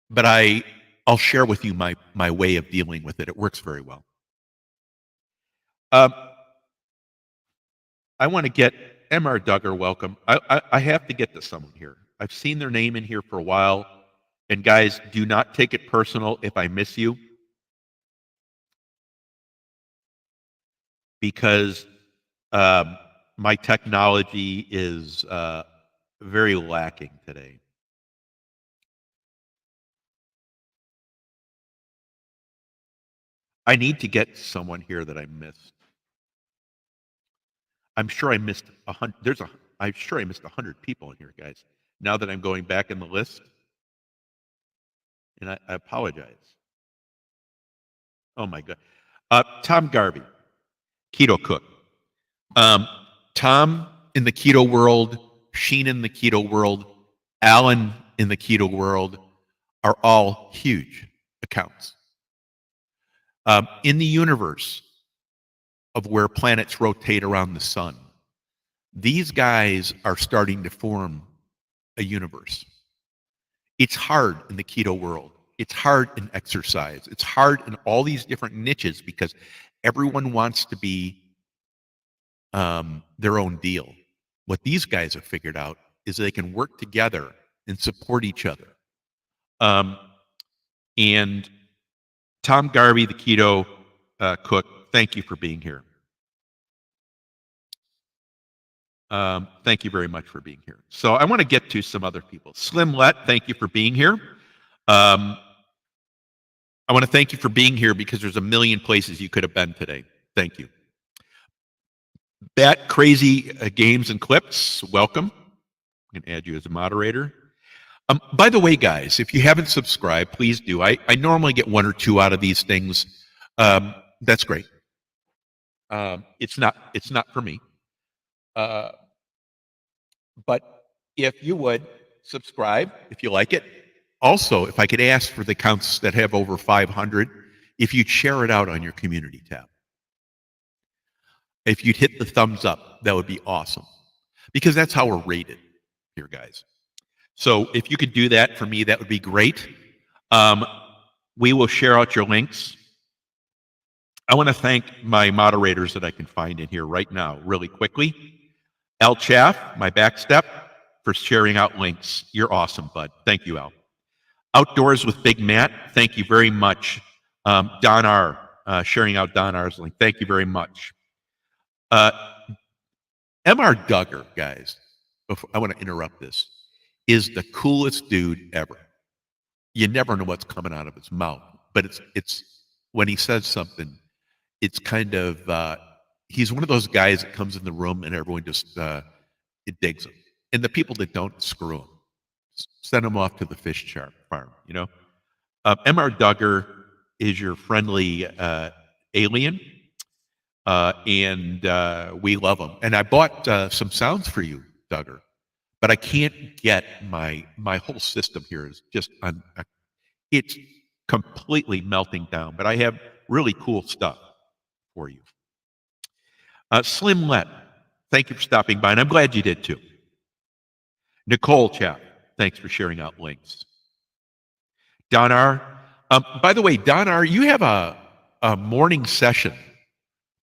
[SPEAKER 2] but I'll share with you my way of dealing with it. It works very well. I want to get MR Duggar, welcome. I have to get to someone here. I've seen their name in here for a while. And guys, do not take it personal if I miss you. Because my technology is very lacking today. I need to get someone here that I missed. I'm sure I missed 100. I'm sure I missed 100 people in here, guys. Now that I'm going back in the list, and I apologize. Oh my God, Tom Garvey, Keto Cook. Tom in the keto world, Sheen in the keto world, Alan in the keto world are all huge accounts. In the universe of where planets rotate around the sun, these guys are starting to form a universe. It's hard in the keto world. It's hard in exercise. It's hard in all these different niches because everyone wants to be their own deal. What these guys have figured out is they can work together and support each other. And Tom Garvey, the keto cook, thank you for being here. Thank you very much for being here. So I want to get to some other people. Slim Let, thank you for being here. I want to thank you for being here because there's a million places you could have been today. Thank you. Bat Crazy Games and Clips, welcome. I'm going to add you as a moderator. By the way, guys, if you haven't subscribed, please do. I normally get 1 or 2 out of these things. That's great. It's not for me. But if you would subscribe, if you like it. Also, if I could ask for the accounts that have over 500, if you'd share it out on your community tab. If you'd hit the thumbs up, that would be awesome. Because that's how we're rated here, guys. So if you could do that for me, that would be great. We will share out your links. I want to thank my moderators that I can find in here right now, really quickly. Al Chaff, my backstep, for sharing out links. You're awesome, bud. Thank you, Al. Outdoors with Big Matt, thank you very much. Don R, sharing out Don R's link. Thank you very much. M.R. Duggar, guys, I want to interrupt this, is the coolest dude ever. You never know what's coming out of his mouth, but it's when he says something, it's kind of, he's one of those guys that comes in the room and everyone just, it digs him. And the people that don't, screw him. Send him off to the fish farm, you know? M.R. Duggar is your friendly alien, and we love him. And I bought some sounds for you, Duggar, but I can't get my whole system here is just, it's completely melting down, but I have really cool stuff for you. Slim Let, thank you for stopping by, and I'm glad you did too. Nicole Chap, thanks for sharing out links. Don R. By the way, Don R., you have a morning session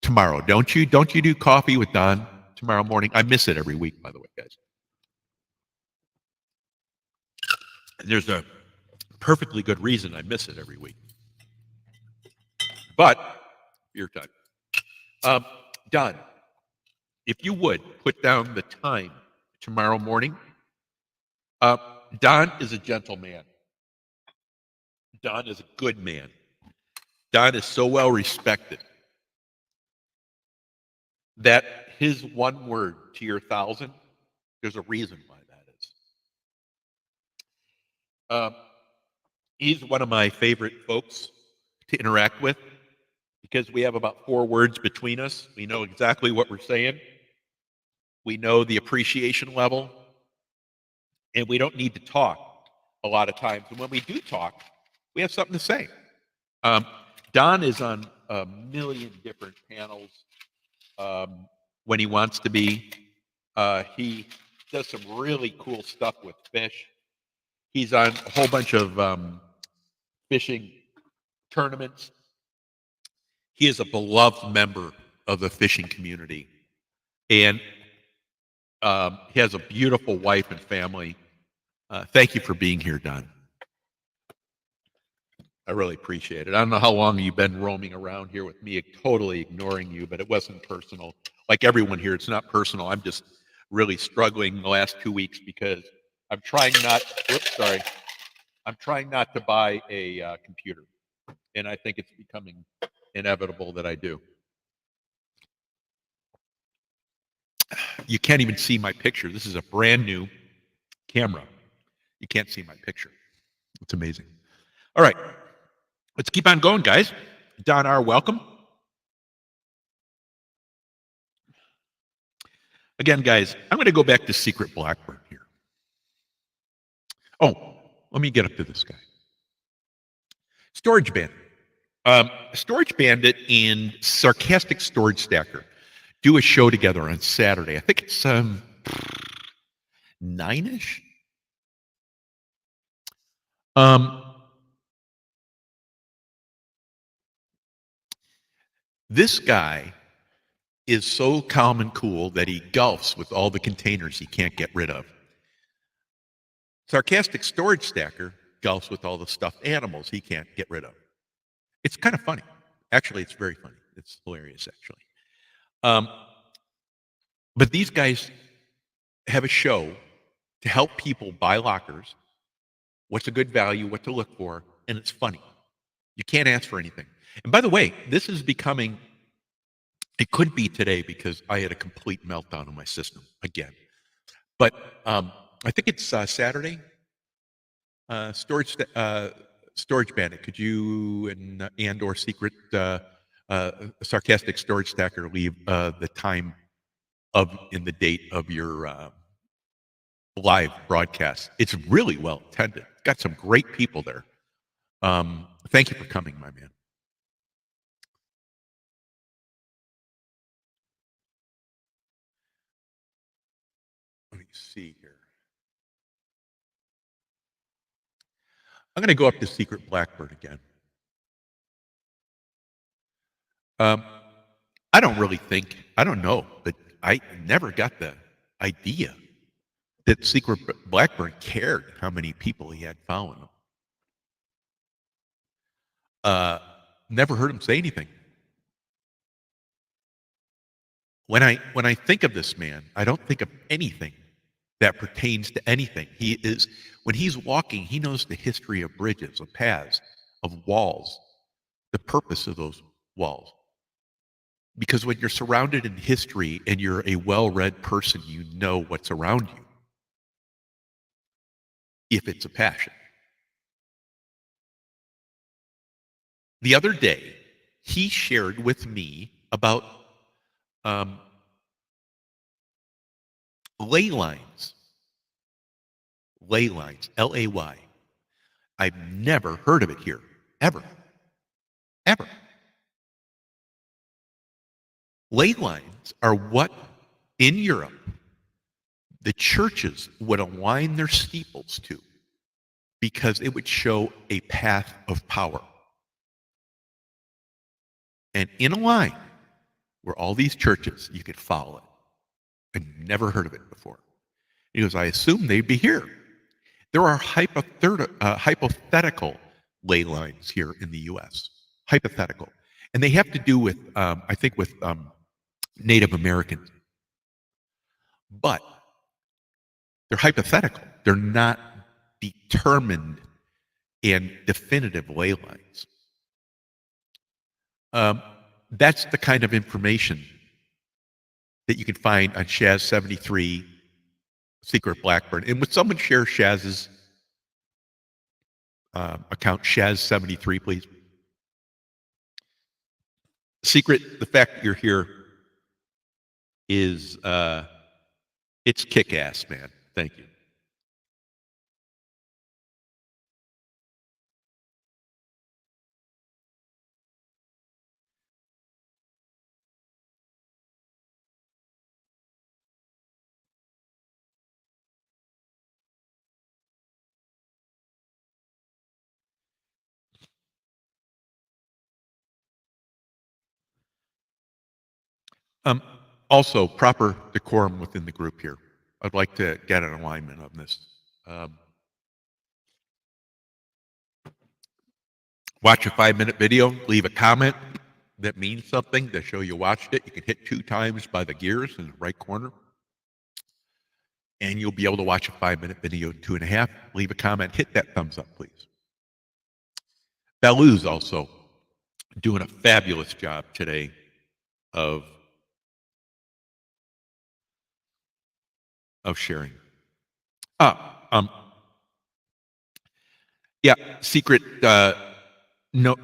[SPEAKER 2] tomorrow, don't you? Don't you do coffee with Don tomorrow morning? I miss it every week, by the way, guys. There's a perfectly good reason I miss it every week. But, your time. Don, if you would, put down the time tomorrow morning. Don is a gentleman. Don is a good man. Don is so well respected that his one word to your 1,000, there's a reason why that is. He's one of my favorite folks to interact with because we have about 4 words between us. We know exactly what we're saying. We know the appreciation level. And we don't need to talk a lot of times. And when we do talk, we have something to say. Don is on a million different panels when he wants to be. He does some really cool stuff with fish. He's on a whole bunch of fishing tournaments. He is a beloved member of the fishing community. And he has a beautiful wife and family. Thank you for being here, Don. I really appreciate it. I don't know how long you've been roaming around here with me, totally ignoring you, but it wasn't personal. Like everyone here, it's not personal. I'm just really struggling the last 2 weeks because I'm trying not, I'm trying not to buy a computer. And I think it's becoming inevitable that I do. You can't even see my picture. This is a brand new camera. You can't see my picture. It's amazing. All right. Let's keep on going, guys. Don R., welcome. Again, guys, I'm going to go back to Secret Blackbird here. Oh, let me get up to this guy. Storage Bandit. Storage Bandit and Sarcastic Storage Stacker do a show together on Saturday. I think it's 9-ish. This guy is so calm and cool that he gulfs with all the containers he can't get rid of. Sarcastic Storage Stacker gulfs with all the stuffed animals he can't get rid of. It's kind of funny. Actually, it's very funny. It's hilarious, actually. But these guys have a show to help people buy lockers, what's a good value, what to look for, and it's funny. You can't ask for anything. And by the way, this is becoming, it could be today because I had a complete meltdown on my system again. But I think it's Saturday. Storage Bandit, could you and or Secret Sarcastic Storage Stacker leave the time in the date of your live broadcast? It's really well attended. Got some great people there. Thank you for coming, my man. see here. I'm going to go up to Secret Blackbird again. I don't really think, I don't know, but I never got the idea that Secret Blackbird cared how many people he had following him. Never heard him say anything. When I think of this man, I don't think of anything that pertains to anything. When he's walking, he knows the history of bridges, of paths, of walls, the purpose of those walls. Because when you're surrounded in history and you're a well-read person, you know what's around you, if it's a passion. The other day, he shared with me about ley lines. Ley lines, L-A-Y. I've never heard of it here, ever. Ever. Ley lines are what, in Europe, the churches would align their steeples to because it would show a path of power. And in a line were all these churches, you could follow it. I'd never heard of it before. He goes, I assume they'd be here. There are hypothetical ley lines here in the U.S. Hypothetical. And they have to do with, I think, with Native Americans. But they're hypothetical. They're not determined and definitive ley lines. That's the kind of information that you can find on Shaz 73, Secret Blackbird. And would someone share Shaz's account, Shaz 73, please? Secret, the fact that you're here is, it's kick-ass, man. Thank you. Also, proper decorum within the group here. I'd like to get an alignment on this. Watch a 5-minute video, leave a comment that means something to show you watched it. You can hit 2 times by the gears in the right corner. And you'll be able to watch a 5-minute video in 2.5. Leave a comment, hit that thumbs up, please. Baloo's also doing a fabulous job today of sharing. Yeah, Secret, no,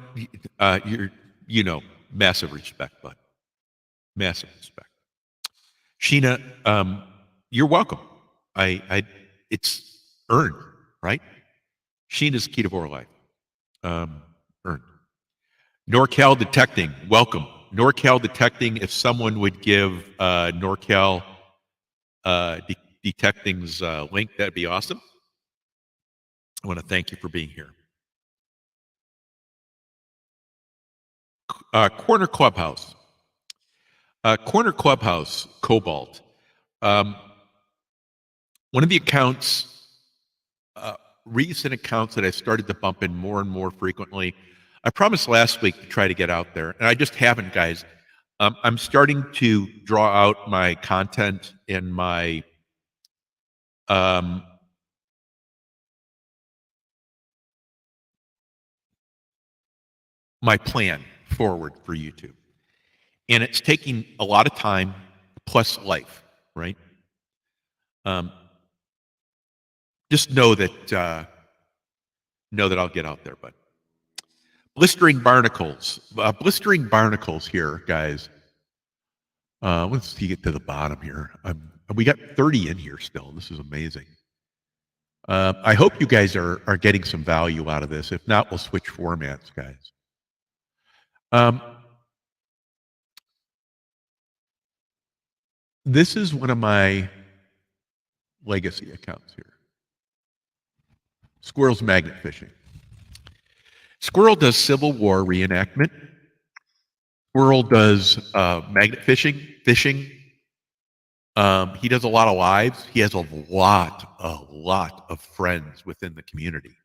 [SPEAKER 2] massive respect, bud. Massive respect. Sheena, you're welcome. It's earned, right? Sheena's key to our life. Earned. NorCal Detecting, welcome. NorCal Detecting, if someone would give NorCal Detecting's link, that'd be awesome. I want to thank you for being here. Corner Clubhouse. Corner Clubhouse, Cobalt. One of the accounts, recent accounts that I started to bump in more and more frequently. I promised last week to try to get out there, and I just haven't, guys. I'm starting to draw out my content and my my plan forward for YouTube. And it's taking a lot of time plus life, right? Just know that I'll get out there, bud. Blistering barnacles. Blistering barnacles here, guys. Let's see, get to the bottom here. We got 30 in here still. This is amazing. I hope you guys are getting some value out of this. If not, we'll switch formats, guys. This is one of my legacy accounts here. Squirrel's magnet fishing. Squirrel does Civil War reenactment. Squirrel does magnet fishing. He does a lot of lives. He has a lot of friends within the community.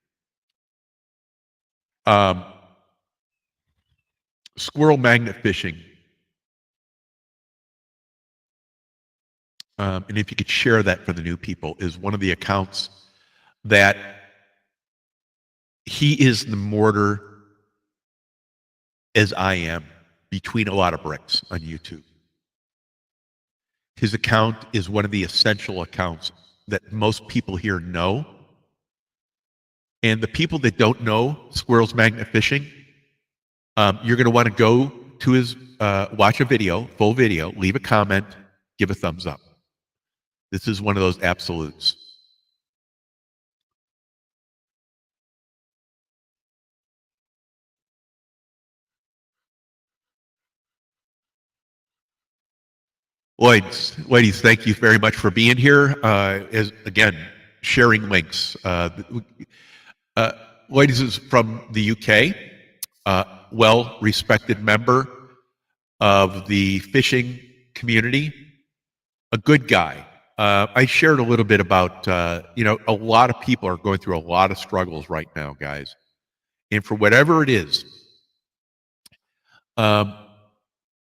[SPEAKER 2] Squirrel magnet fishing. And if you could share that for the new people, is one of the accounts that he is the mortar as I am between a lot of bricks on YouTube. His account is one of the essential accounts that most people here know. And the people that don't know Squirrel's Magnet Fishing, you're going to want to go to his, watch a video, full video, leave a comment, give a thumbs up. This is one of those absolutes. Ladies, thank you very much for being here. As again, sharing links. Ladies is from the UK, well-respected member of the fishing community, a good guy. I shared a little bit about, a lot of people are going through a lot of struggles right now, guys. And for whatever it is,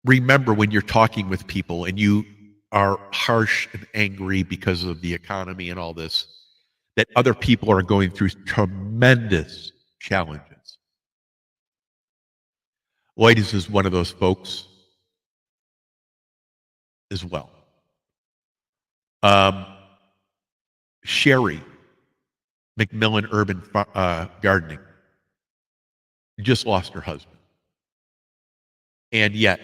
[SPEAKER 2] remember when you're talking with people and you are harsh and angry because of the economy and all this, that other people are going through tremendous challenges. Ladies is one of those folks as well. Sherry, McMillan Urban Gardening, just lost her husband. And yet,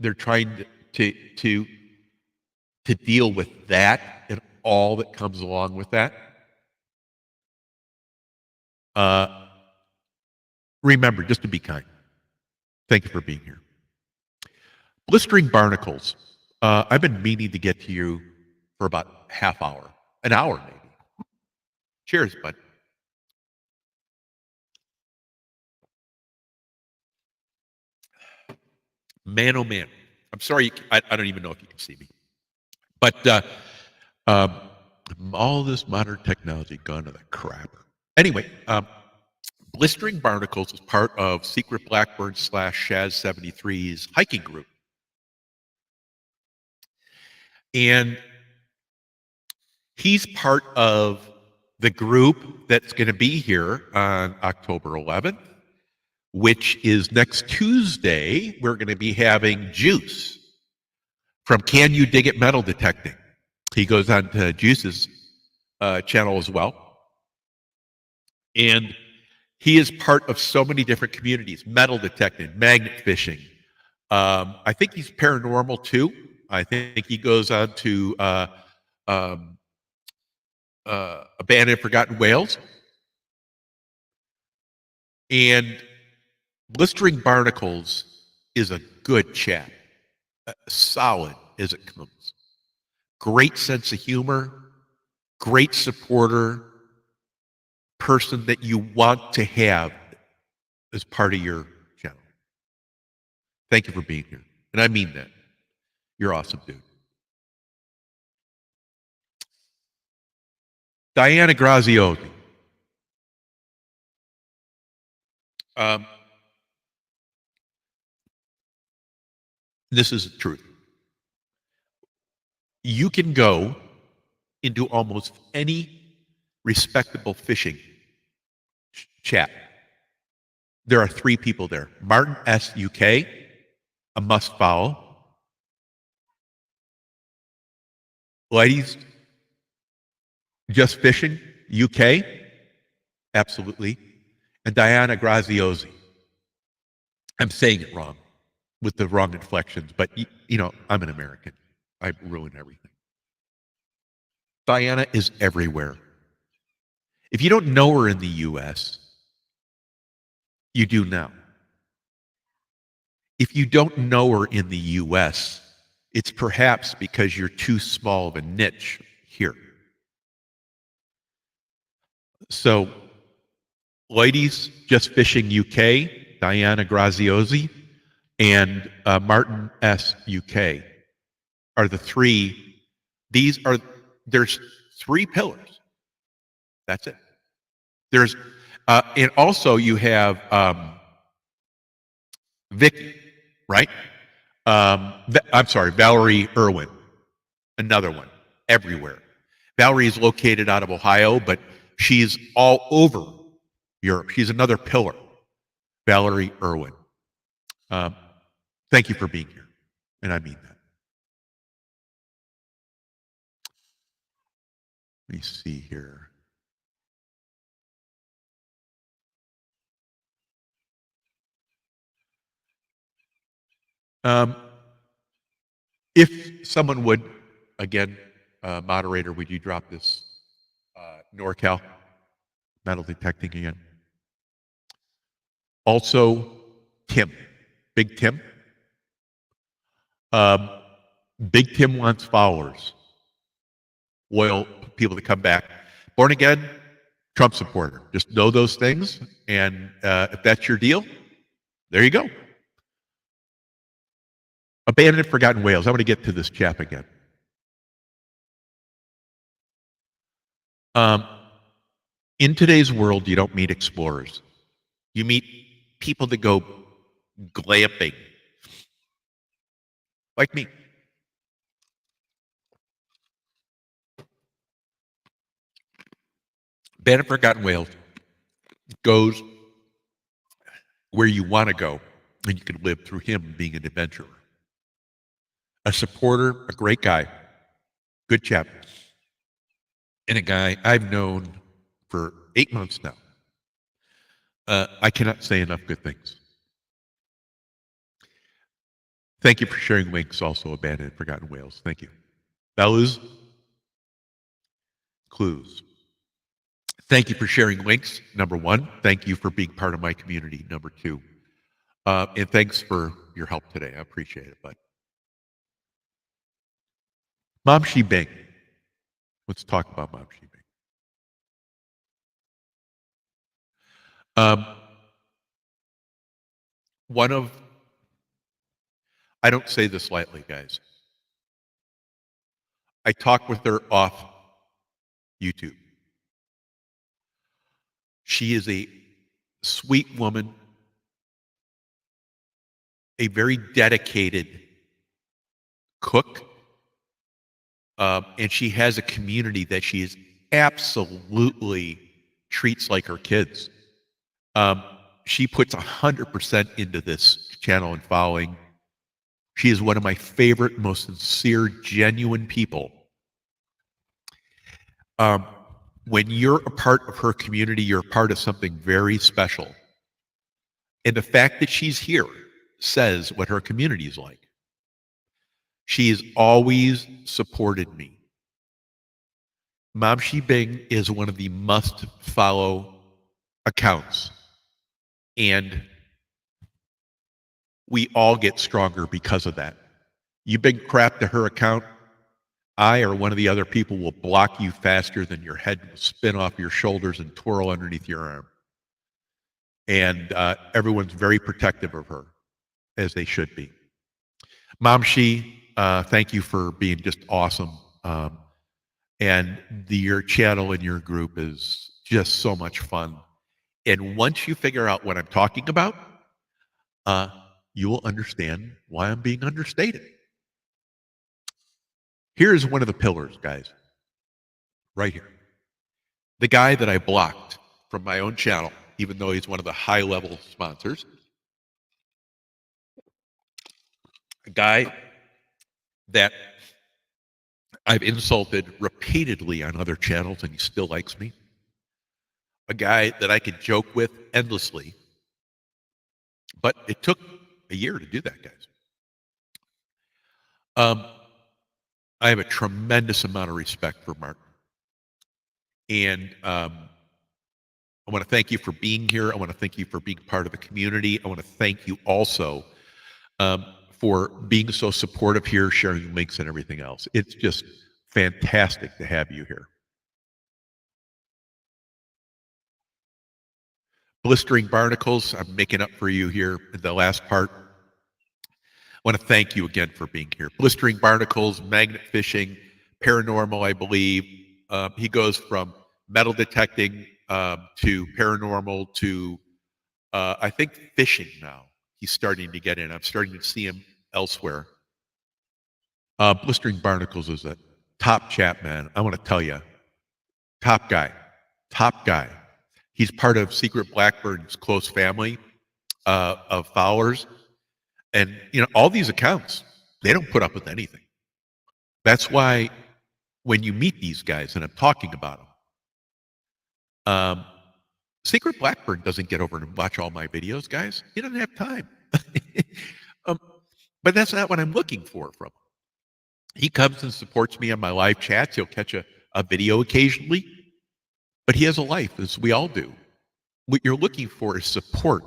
[SPEAKER 2] they're trying to deal with that and all that comes along with that. Remember, just to be kind. Thank you for being here. Blistering barnacles. I've been meaning to get to you for about half hour, an hour maybe. Cheers, bud. Man, oh man. I'm sorry, I don't even know if you can see me. But all this modern technology gone to the crapper. Anyway, Blistering Barnacles is part of Secret Blackbird / Shaz 73's hiking group. And he's part of the group that's going to be here on October 11th, which is next Tuesday. We're going to be having Juice from Can You Dig It Metal Detecting. He goes on to Juice's channel as well. And he is part of so many different communities, metal detecting, magnet fishing. I think he's paranormal too. I think he goes on to Abandoned Forgotten Whales. And Blistering Barnacles is a good chap, solid as it comes. Great sense of humor, great supporter, person that you want to have as part of your channel. Thank you for being here. And I mean that. You're awesome, dude. Diana Graziosi. This is the truth. You can go into almost any respectable fishing chat. There are 3 people there. Martin S. UK, a must follow. Ladies, Just Fishing, UK, absolutely. And Diana Graziosi. I'm saying it wrong with the wrong inflections, but I'm an American. I ruin everything. Diana is everywhere. If you don't know her in the U.S., you do now. If you don't know her in the U.S., it's perhaps because you're too small of a niche here. So, ladies just fishing UK, Diana Graziosi, and Martin S. UK are the three. There's three pillars. That's it. There's, and also you have Vicky, right? I'm sorry, Valerie Irwin, another one, everywhere. Valerie is located out of Ohio, but she's all over Europe. She's another pillar, Valerie Irwin. Thank you for being here, and I mean that. Let me see here. If someone would, again, moderator, would you drop this NorCal metal detecting again? Also, Tim, Big Tim. Big Tim wants followers, loyal people to come back. Born again, Trump supporter. Just know those things, and if that's your deal, there you go. Abandoned, forgotten whales. I want to get to this chap again. In today's world, you don't meet explorers. You meet people that go glamping, like me. Abandoned, forgotten whales goes where you want to go, and you can live through him being an adventurer. A supporter, a great guy, good chap, and a guy I've known for 8 months now. I cannot say enough good things. Thank you for sharing links, also Abandoned and Forgotten Whales. Thank you. Bellas, Clues. Thank you for sharing links, number one. Thank you for being part of my community, number two. And thanks for your help today. I appreciate it, bud. Mom Shi Bing. Let's talk about Mom Shi Bing. I don't say this lightly, guys. I talked with her off YouTube. She is a sweet woman, a very dedicated cook, and she has a community that she is absolutely treats like her kids. She puts 100% into this channel and following. She is one of my favorite, most sincere, genuine people. When you're a part of her community, you're a part of something very special. And the fact that she's here says what her community is like. She has always supported me. Mom Shi Bing is one of the must-follow accounts. And we all get stronger because of that. You bring crap to her account, I or one of the other people will block you faster than your head will spin off your shoulders and twirl underneath your arm. And everyone's very protective of her, as they should be. Mom Shi, thank you for being just awesome. And your channel and your group is just so much fun. And once you figure out what I'm talking about, you will understand why I'm being understated. Here's one of the pillars, guys, right here. The guy that I blocked from my own channel, even though he's one of the high-level sponsors. A guy that I've insulted repeatedly on other channels, and he still likes me. A guy that I could joke with endlessly. But it took a year to do that, guys. I have a tremendous amount of respect for Martin. And I want to thank you for being here. I want to thank you for being part of the community. I want to thank you also for being so supportive here, sharing links and everything else. It's just Fantastic to have you here. Blistering Barnacles, I'm making up for you here in the last part. I want to thank you again for being here. Blistering Barnacles, magnet fishing, paranormal, I believe. He goes from metal detecting to paranormal to, I think, fishing now. He's starting to get in. I'm starting to see him elsewhere. Blistering Barnacles is a top chap, man. I want to tell you, top guy. He's part of Secret Blackbird's close family of followers. And, all these accounts, they don't put up with anything. That's why when you meet these guys, and I'm talking about them, Secret Blackbird doesn't get over and watch all my videos, guys. He doesn't have time. But that's not what I'm looking for from him. He comes and supports me on my live chats. He'll catch a video occasionally. But he has a life, as we all do. What you're looking for is support.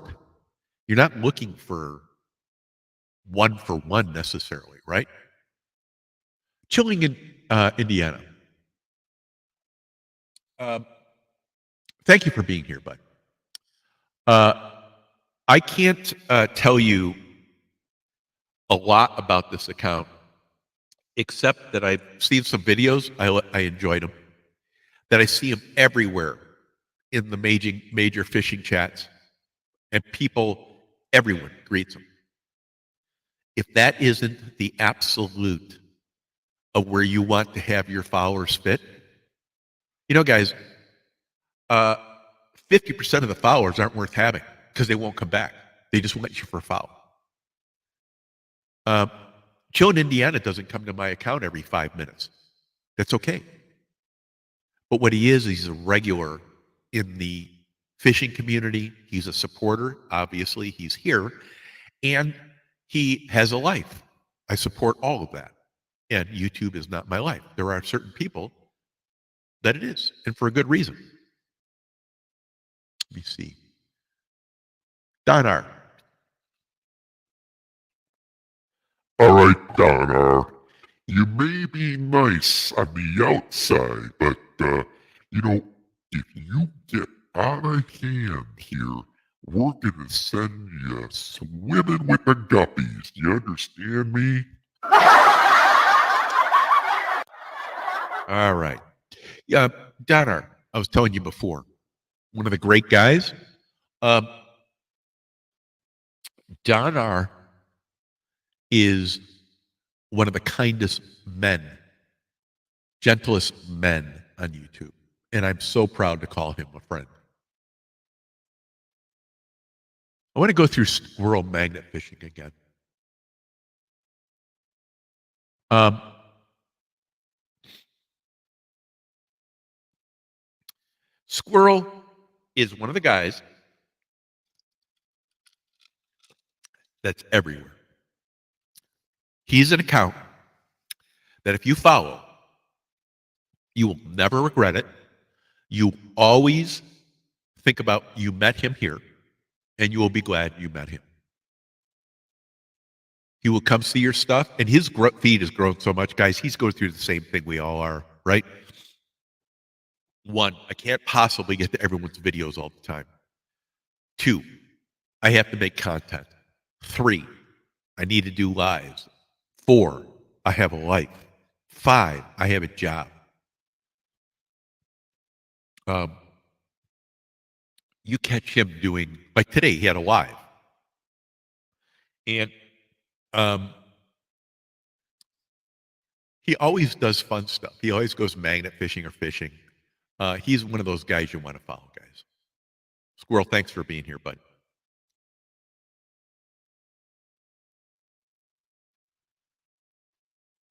[SPEAKER 2] You're not looking for one necessarily, right? Chilling in Indiana. Thank you for being here, bud. I can't tell you a lot about this account, except that I've seen some videos. I enjoyed them. That I see them everywhere in the major fishing chats, and everyone greets them. If that isn't the absolute of where you want to have your followers fit, guys, 50% of the followers aren't worth having because they won't come back. They just want you for a follow. Joe in Indiana doesn't come to my account every 5 minutes. That's okay. But what he is, he's a regular in the fishing community. He's a supporter. Obviously, he's here. And he has a life. I support all of that. And YouTube is not my life. There are certain people that it is, and for a good reason. Let me see. Donar.
[SPEAKER 3] All right, Donar. You may be nice on the outside, but, if you get out of hand here, we're going to send you swimming with the guppies. You understand me?
[SPEAKER 2] All right. Yeah, Donar, I was telling you before, one of the great guys. Donar is one of the kindest men, gentlest men on YouTube. And I'm so proud to call him a friend. I want to go through squirrel magnet fishing again. Squirrel is one of the guys that's everywhere. He's an account that if you follow, you will never regret it. You always think about you met him here, and you will be glad you met him. He will come see your stuff, and his feed has grown so much, guys. He's going through the same thing we all are, right? One, I can't possibly get to everyone's videos all the time. Two, I have to make content. Three, I need to do lives. Four, I have a life. Five, I have a job. You catch him doing, like today, he had a live. And he always does fun stuff. He always goes magnet fishing or fishing. He's one of those guys you want to follow, guys. Squirrel, thanks for being here, bud.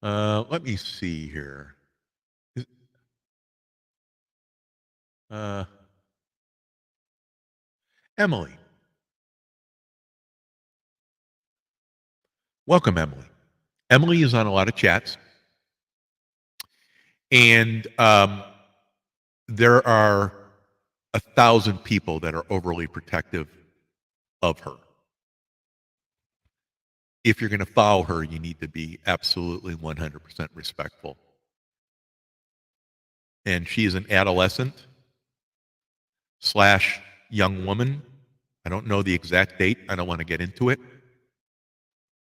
[SPEAKER 2] Let me see here. Emily. Welcome, Emily. Emily is on a lot of chats. And there are 1,000 people that are overly protective of her. If you're going to follow her, you need to be absolutely 100% respectful. and she is an adolescent / young woman. I don't know the exact date. I don't want to get into it.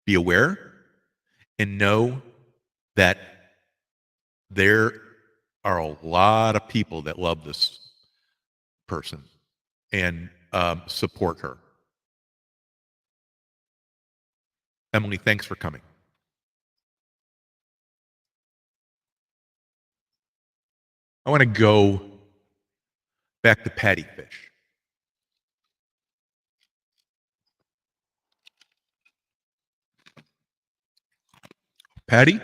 [SPEAKER 2] Be aware and know that there are a lot of people that love this person and support her. Emily, thanks for coming. I want to go back to Patty Fish. Patty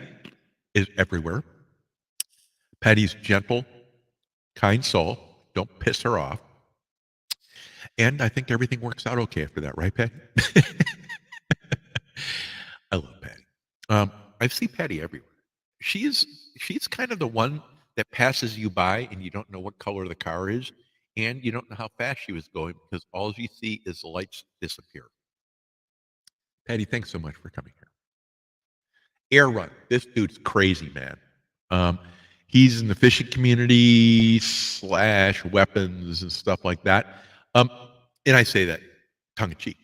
[SPEAKER 2] is everywhere. Patty's gentle, kind soul. Don't piss her off. And I think everything works out okay after that, right, Patty? I love Patty. I see Patty everywhere. She's kind of the one that passes you by and you don't know what color the car is, and you don't know how fast she was going because all you see is the lights disappear. Patty, thanks so much for coming here. Air Run. This dude's crazy, man. He's in the fishing community / weapons and stuff like that. And I say that tongue in cheek.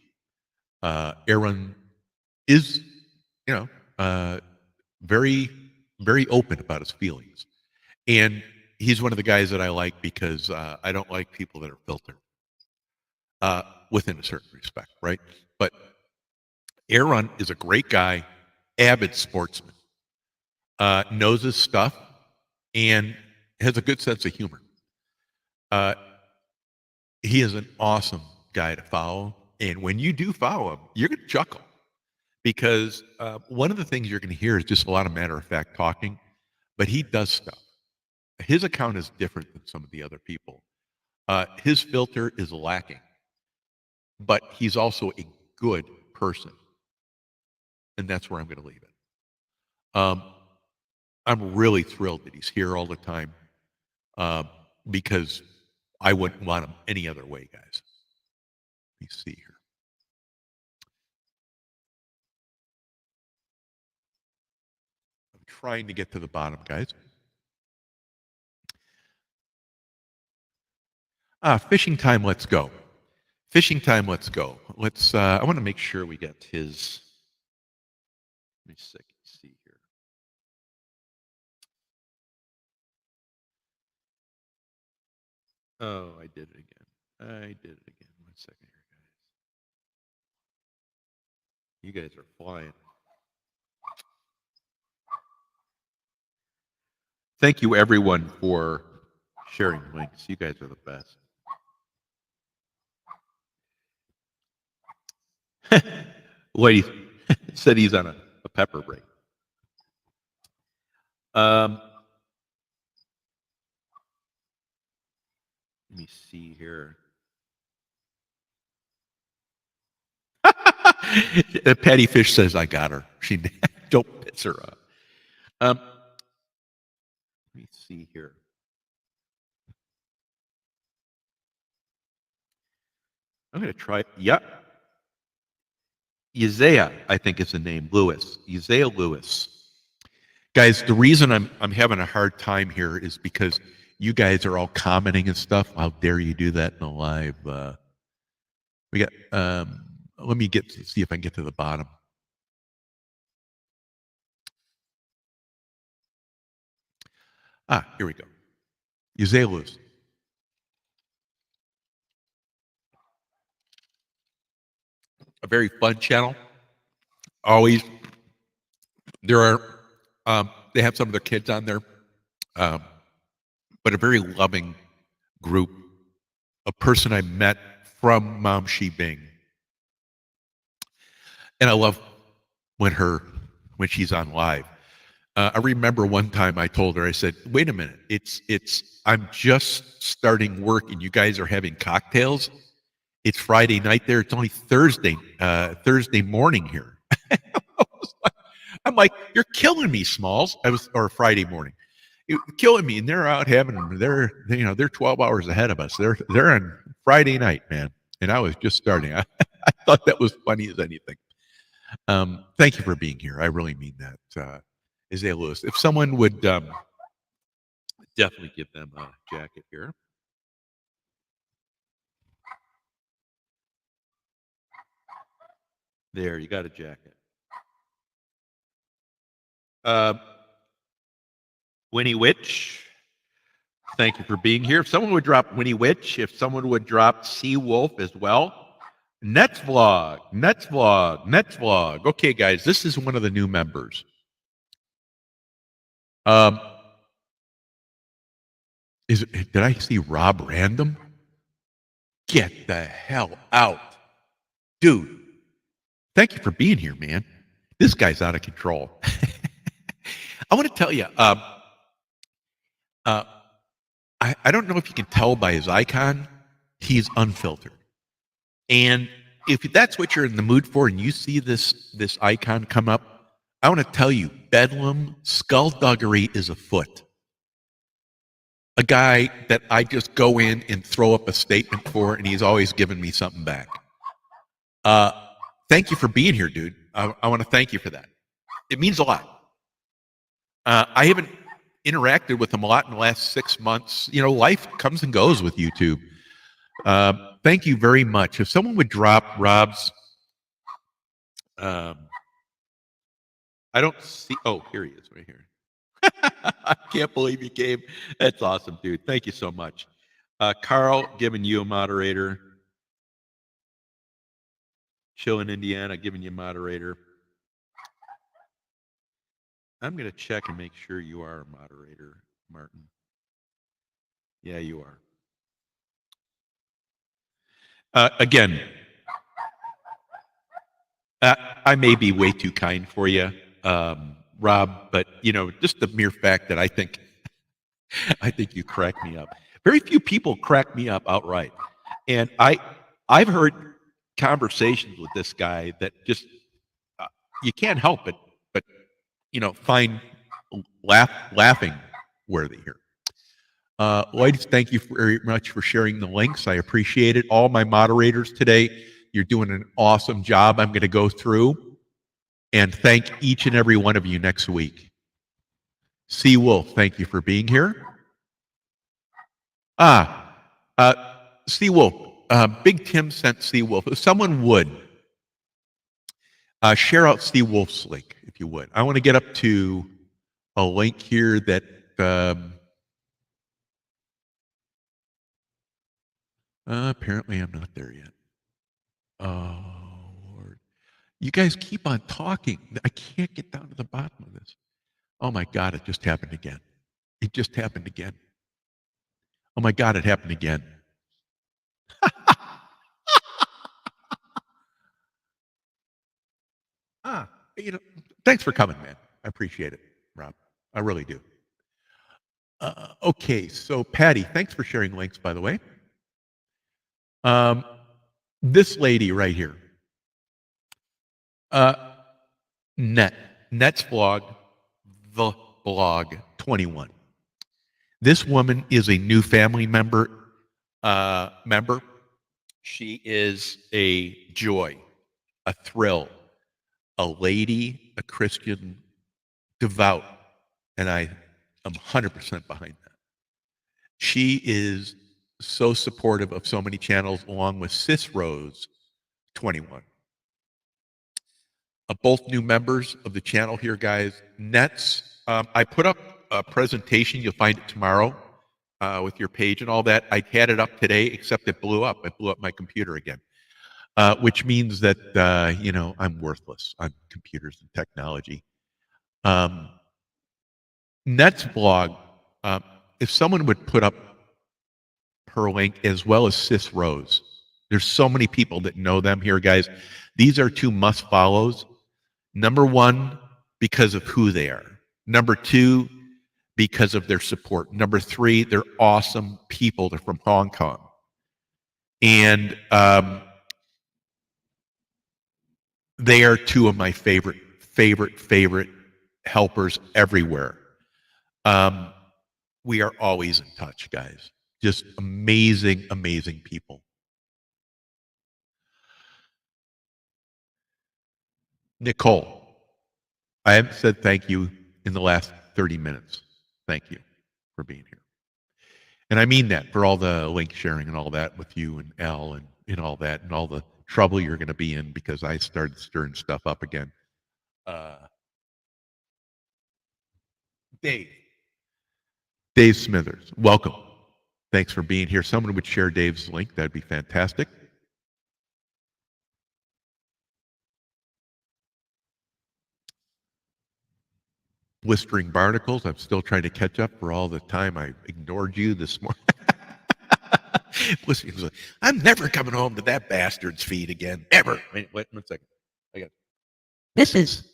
[SPEAKER 2] Air Run is, very, very open about his feelings. And he's one of the guys that I like because I don't like people that are filtered within a certain respect, right? But Air Run is a great guy, avid sportsman, knows his stuff, and has a good sense of humor. He is an awesome guy to follow. And when you do follow him, you're going to chuckle because one of the things you're going to hear is just a lot of matter-of-fact talking, but he does stuff. His account is different than some of the other people. His filter is lacking, but he's also a good person. And that's where I'm going to leave it. I'm really thrilled that he's here all the time because I wouldn't want him any other way, guys. Let me see here. I'm trying to get to the bottom, guys. Fishing time, let's go. Fishing time, let's go. Let's. I want to make sure we get his. Let me see here. Oh, I did it again. 1 second here, guys. You guys are flying. Thank you, everyone, for sharing links. You guys are the best. Lady said he's on a pepper break. Let me see here. Patty Fish says, I got her. She don't piss her off. Let me see here. I'm going to try. Yep. Isaiah, I think is the name. Lewis. Isaiah Lewis. Guys, the reason I'm having a hard time here is because you guys are all commenting and stuff. How dare you do that in a live? We got. Let me see if I can get to the bottom. Here we go. Isaiah Lewis. A very fun channel. Always. There are. They have some of their kids on there, but a very loving group. A person I met from Mom Shi Bing, and I love when she's on live. I remember one time I told her, I said, "Wait a minute, I'm just starting work, and you guys are having cocktails. It's Friday night there. It's only Thursday morning here." I'm like, "You're killing me, Smalls." Or Friday morning, you're killing me, and they're out they're 12 hours ahead of us. They're on Friday night, man, and I was just starting. I thought that was funny as anything. Thank you for being here. I really mean that. Isaiah Lewis, if someone would definitely give them a jacket here. There, you got a jacket. Winnie Witch, thank you for being here. If someone would drop Winnie Witch, if someone would drop Sea Wolf as well. Nets Vlog. Okay, guys, this is one of the new members. Did I see Rob Random? Get the hell out. Dude, thank you for being here, man. This guy's out of control. I want to tell you, I don't know if you can tell by his icon, he's unfiltered. And if that's what you're in the mood for and you see this icon come up, I want to tell you, Bedlam skullduggery is afoot. A guy that I just go in and throw up a statement for, and he's always giving me something back. Thank you for being here, dude. I want to thank you for that. It means a lot. I haven't interacted with him a lot in the last 6 months. You know, life comes and goes with YouTube. Thank you very much. If someone would drop Rob's, I don't see. Oh, here he is, right here. I can't believe you came. That's awesome, dude. Thank you so much. Carl, giving you a moderator. Chill in Indiana, giving you a moderator. I'm going to check and make sure you are a moderator, Martin. Yeah, you are. Again, I may be way too kind for you, Rob, but you know, just the mere fact that I think you crack me up. Very few people crack me up outright, and I've heard conversations with this guy that just you can't help it, but you know, find laughing worthy here. Ladies, thank you very much for sharing the links. I appreciate it. All my moderators today, you're doing an awesome job. I'm going to go through and thank each and every one of you next week. Sea Wolf, thank you for being here. Sea Wolf, Big Tim sent Sea Wolf. If someone would share out Sea Wolf's link, if you would. I want to get up to a link here that apparently I'm not there yet. Oh, Lord. You guys keep on talking. I can't get down to the bottom of this. Oh, my God, it just happened again. It just happened again. Oh, my God, it happened again. You know, thanks for coming, man. I appreciate it, Rob. I really do. Okay, so Patty, thanks for sharing links, by the way. This lady right here, Net's blog, the blog 21. This woman is a new family member. She is a joy, a thrill, a lady, a Christian, devout, and I am 100% behind that. She is so supportive of so many channels, along with Sis Rose 21. Both new members of the channel here, guys. Nets, I put up a presentation. You'll find it tomorrow with your page and all that. I had it up today, except it blew up. It blew up my computer again, which means that, you know, I'm worthless on computers and technology. Net's blog, if someone would put up her link, as well as Sis Rose. There's so many people that know them here, guys. These are two must-follows. Number one, because of who they are. Number two, because of their support. Number three, they're awesome people. They're from Hong Kong. And they are two of my favorite helpers everywhere. We are always in touch, guys. Just amazing, amazing people. Nicole, I haven't said thank you in the last 30 minutes. Thank you for being here. And I mean that for all the link sharing and all that with you and Al and all that and all the trouble you're going to be in because I started stirring stuff up again. Dave Smithers, welcome. Thanks for being here. Someone would share Dave's link. That'd be fantastic. Blistering Barnacles, I'm still trying to catch up for all the time I ignored you this morning. Blistering was like, I'm never coming home to that bastard's feed again, ever. Wait 1 second.
[SPEAKER 4] This is.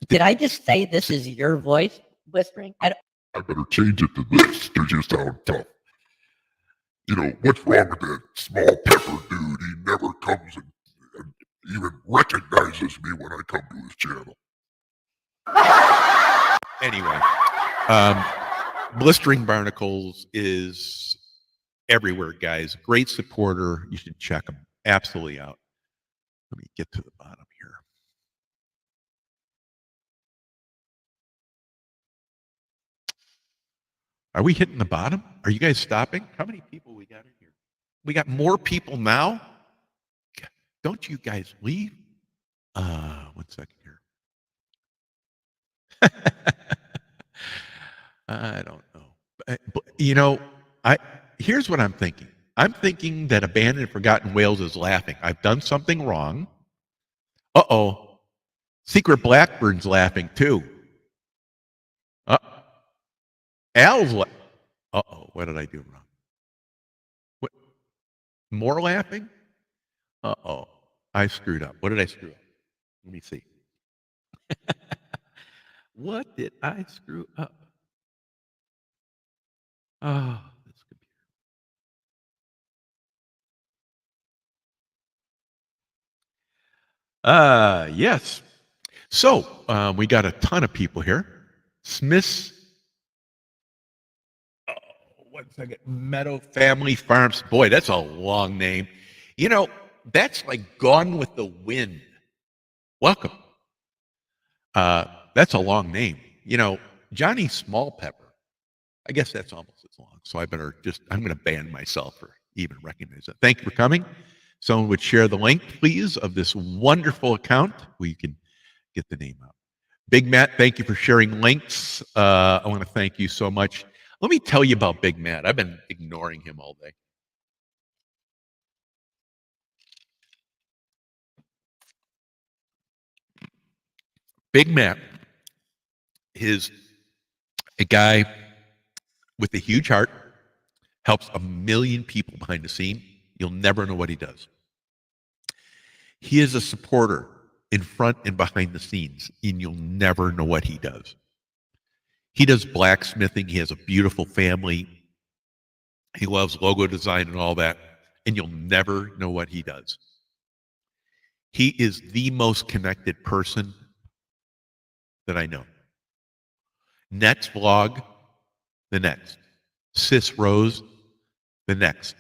[SPEAKER 4] Did I just say this is your voice whispering?
[SPEAKER 3] I better change it to this because you sound tough. You know, what's wrong with that small pepper dude? He never comes and even recognizes me when I come to his channel.
[SPEAKER 2] Anyway, Blistering Barnacles is everywhere, guys. Great supporter. You should check them absolutely out. Let me get to the bottom here. Are we hitting the bottom? Are you guys stopping? How many people we got in here? We got more people now? Don't you guys leave? 1 second here. I don't know. But, you know, here's what I'm thinking. I'm thinking that Abandoned and Forgotten Whales is laughing. I've done something wrong. Uh-oh. Secret Blackbird's laughing too. Al's uh-oh, what did I do wrong? What? More laughing? Uh-oh, I screwed up. What did I screw up? Let me see. What did I screw up? Oh, this computer. Yes. So we got a ton of people here. Smith's 1 second. Meadow Family Farms. Boy, that's a long name. You know, that's like Gone with the Wind. Welcome. That's a long name. You know, Johnny Small Pepper. I guess that's almost as long. So I better I'm going to ban myself for even recognizing it. Thank you for coming. Someone would share the link, please, of this wonderful account where you can get the name out. Big Matt, thank you for sharing links. I want to thank you so much. Let me tell you about Big Matt. I've been ignoring him all day. Big Matt is a guy with a huge heart, helps 1 million people behind the scene. You'll never know what he does. He is a supporter in front and behind the scenes, and you'll never know what he does. He does blacksmithing. He has a beautiful family. He loves logo design and all that, and you'll never know what he does. He is the most connected person that I know. Next vlog, the next. Sis Rose, the next.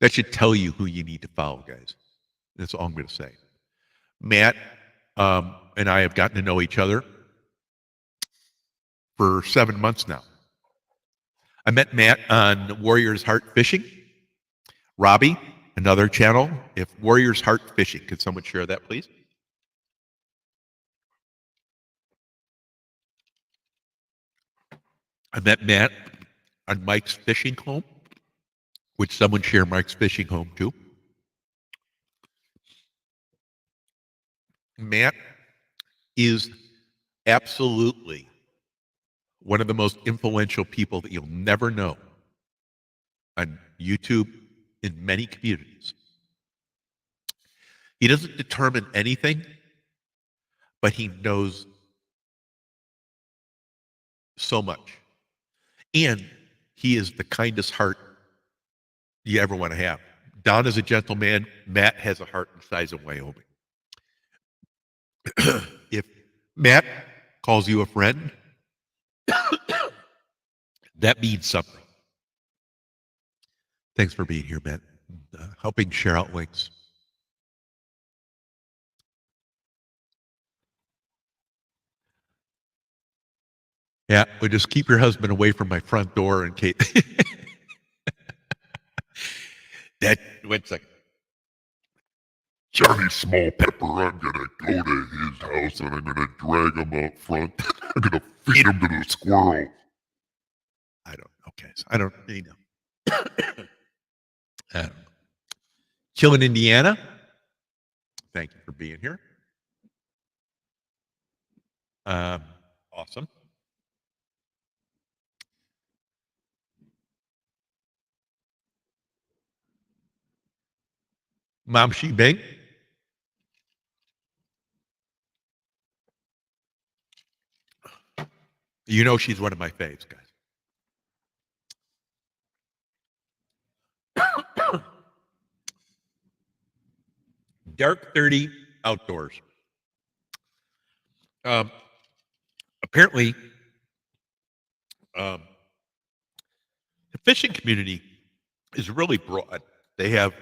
[SPEAKER 2] That should tell you who you need to follow, guys. That's all I'm going to say. Matt and I have gotten to know each other for 7 months now. I met Matt on Warrior's Heart Fishing. Robbie, another channel. If Warrior's Heart Fishing, could someone share that, please? I met Matt on Mike's Fishing Home. Would someone share Mike's Fishing Home too? Matt is absolutely one of the most influential people that you'll never know on YouTube in many communities. He doesn't determine anything, but he knows so much. And he is the kindest heart you ever want to have. Don is a gentleman. Matt has a heart the size of Wyoming. If Matt calls you a friend, that means something. Thanks for being here, Matt. Helping share out links. Yeah, well, just keep your husband away from my front door in case. That, wait a second.
[SPEAKER 3] Johnny Small Pepper, I'm gonna go to his house and I'm gonna drag him out front. I'm gonna feed him to the squirrel.
[SPEAKER 2] I don't know, guys. I don't, you know. I don't know. Chillin, Indiana. Thank you for being here. Awesome. Mom Shi Bing. You know she's one of my faves, guys. Dark 30 outdoors. Apparently, the fishing community is really broad. They have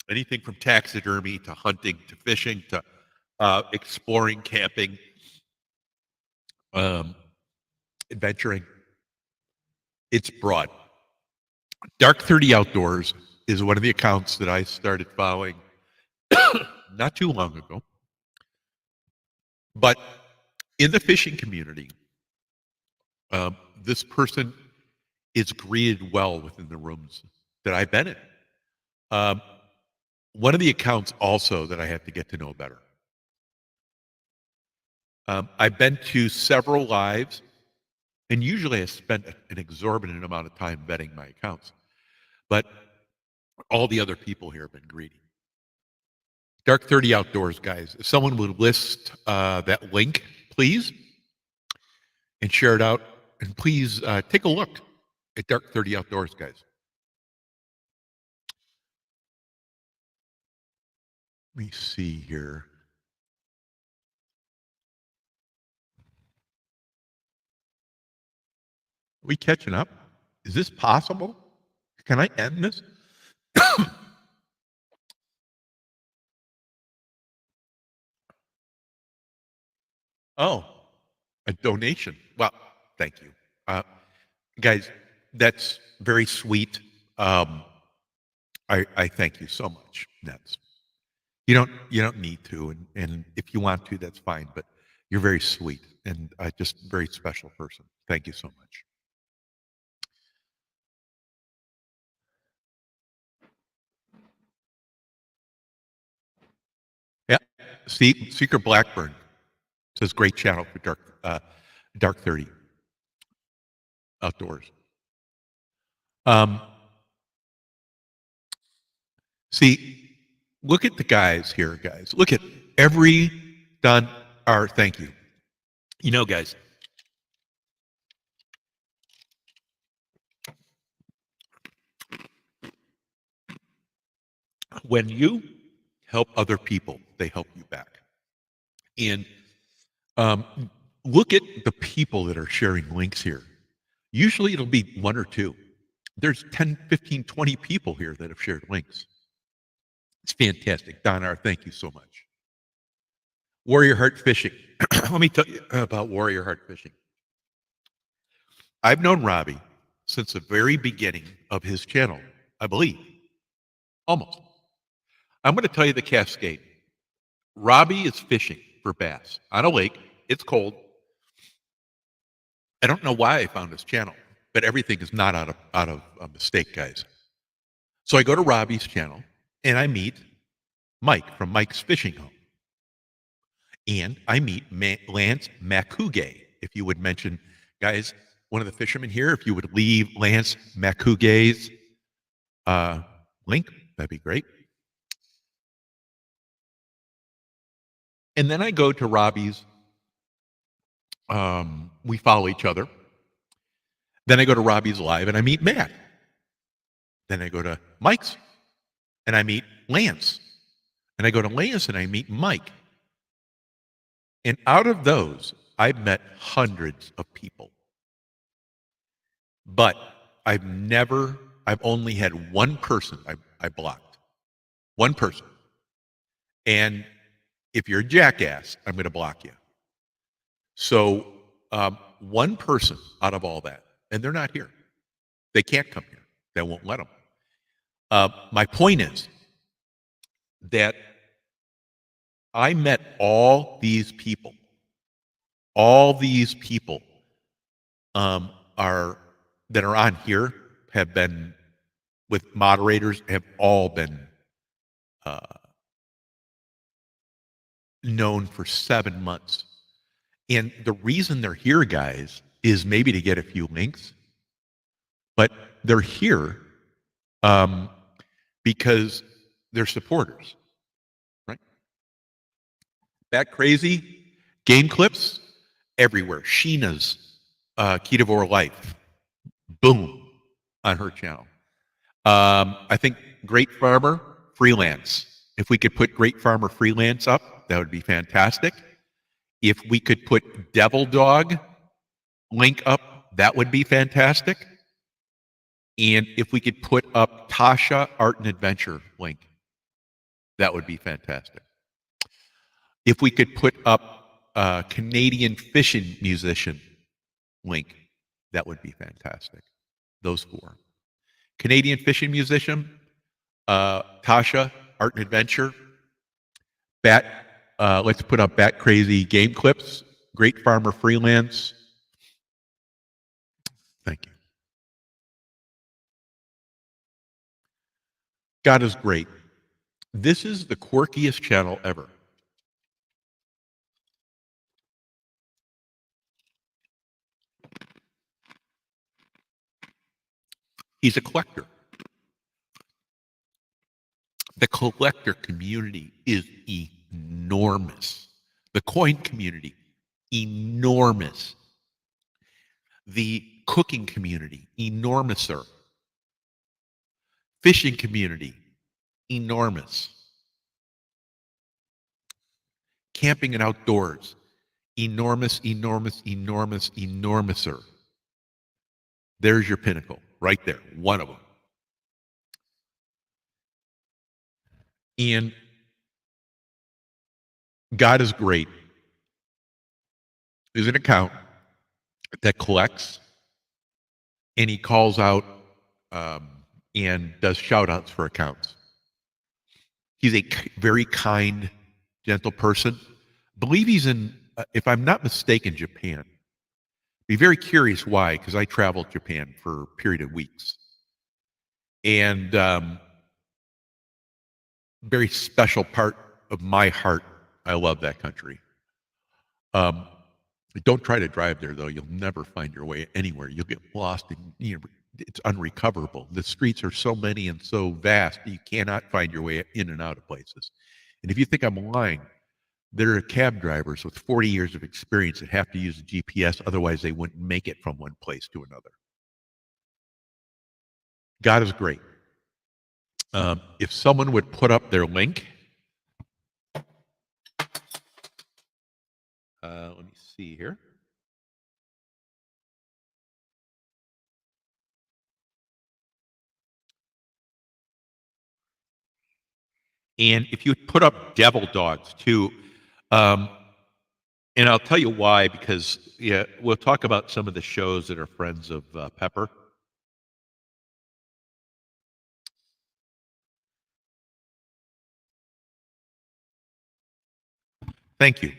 [SPEAKER 2] anything from taxidermy to hunting to fishing to exploring, camping, adventuring. It's broad. Dark 30 Outdoors is one of the accounts that I started following not too long ago. But in the fishing community, this person is greeted well within the rooms that I've been in. One of the accounts also that I have to get to know better. I've been to several lives, and usually I spend an exorbitant amount of time vetting my accounts. But all the other people here have been greedy. Dark 30 Outdoors, guys. If someone would list that link, please, and share it out. And please take a look at Dark 30 Outdoors, guys. Let me see here. Are we catching up? Is this possible? Can I end this? Oh, a donation. Well, thank you. Guys, that's very sweet. I thank you so much. That's you don't need to, and if you want to, that's fine. But you're very sweet and just a very special person. Thank you so much. Yeah, Seeker Blackburn says great channel for Dark 30 Outdoors. See, look at the guys here, guys. Look at every done. Or thank you. You know, guys. When you help other people, they help you back. And look at the people that are sharing links here. Usually it'll be one or two. There's 10, 15, 20 people here that have shared links. It's fantastic. Donar, thank you so much. Warrior Heart Fishing. Let me tell you about Warrior Heart Fishing. I've known Robbie since the very beginning of his channel, I believe. Almost. I'm going to tell you the cascade. Robbie is fishing for bass on a lake. It's cold. I don't know why I found his channel, but everything is not out of a mistake, guys. So I go to Robbie's channel and I meet Mike from Mike's Fishing Home. And I meet Lance Makuge. If you would mention, guys, one of the fishermen here, if you would leave Lance Makuge's link, that'd be great. And then I go to Robbie's. We follow each other. Then I go to Robbie's live and I meet Matt. Then I go to Mike's and I meet Lance. And I go to Lance and I meet Mike. And out of those, I've met hundreds of people. But I've only had one person I blocked. One person. And if you're a jackass, I'm going to block you. So one person out of all that, and they're not here. They can't come here. They won't let them. My point is that I met all these people. All these people are that are on here have been with moderators, have all been known for 7 months. And the reason they're here, guys, is maybe to get a few links, but they're here because they're supporters, right? That crazy game clips everywhere. Sheena's Ketovore Life, boom, on her channel. I think Great Farmer Freelance. If we could put Great Farmer Freelance up, that would be fantastic. If we could put Devil Dog link up, that would be fantastic. And if we could put up Tasha Art and Adventure link, that would be fantastic. If we could put up Canadian Fishing Musician link, that would be fantastic. Those four. Canadian Fishing Musician, Tasha Art and Adventure, let's put up Bat Crazy Game Clips, Great Farmer Freelance. Thank you. God is great. This is the quirkiest channel ever. He's a collector. The collector community is enormous. The coin community, enormous. The cooking community, enormouser. Fishing community, enormous. Camping and outdoors, enormous, enormous, enormous, enormouser. There's your pinnacle, right there, one of them. And God is great. There's an account that collects, and he calls out and does shout-outs for accounts. He's a very kind, gentle person. I believe he's in, if I'm not mistaken, Japan. Be very curious why, because I traveled Japan for a period of weeks. And very special part of my heart. I love that country. Don't try to drive there, though. You'll never find your way anywhere. You'll get lost, and it's unrecoverable. The streets are so many and so vast, you cannot find your way in and out of places. And if you think I'm lying, there are cab drivers with 40 years of experience that have to use a GPS, otherwise they wouldn't make it from one place to another. God is great. If someone would put up their link, let me see here. And if you put up Devil Dogs too, and I'll tell you why, because we'll talk about some of the shows that are friends of Pepper. Thank you.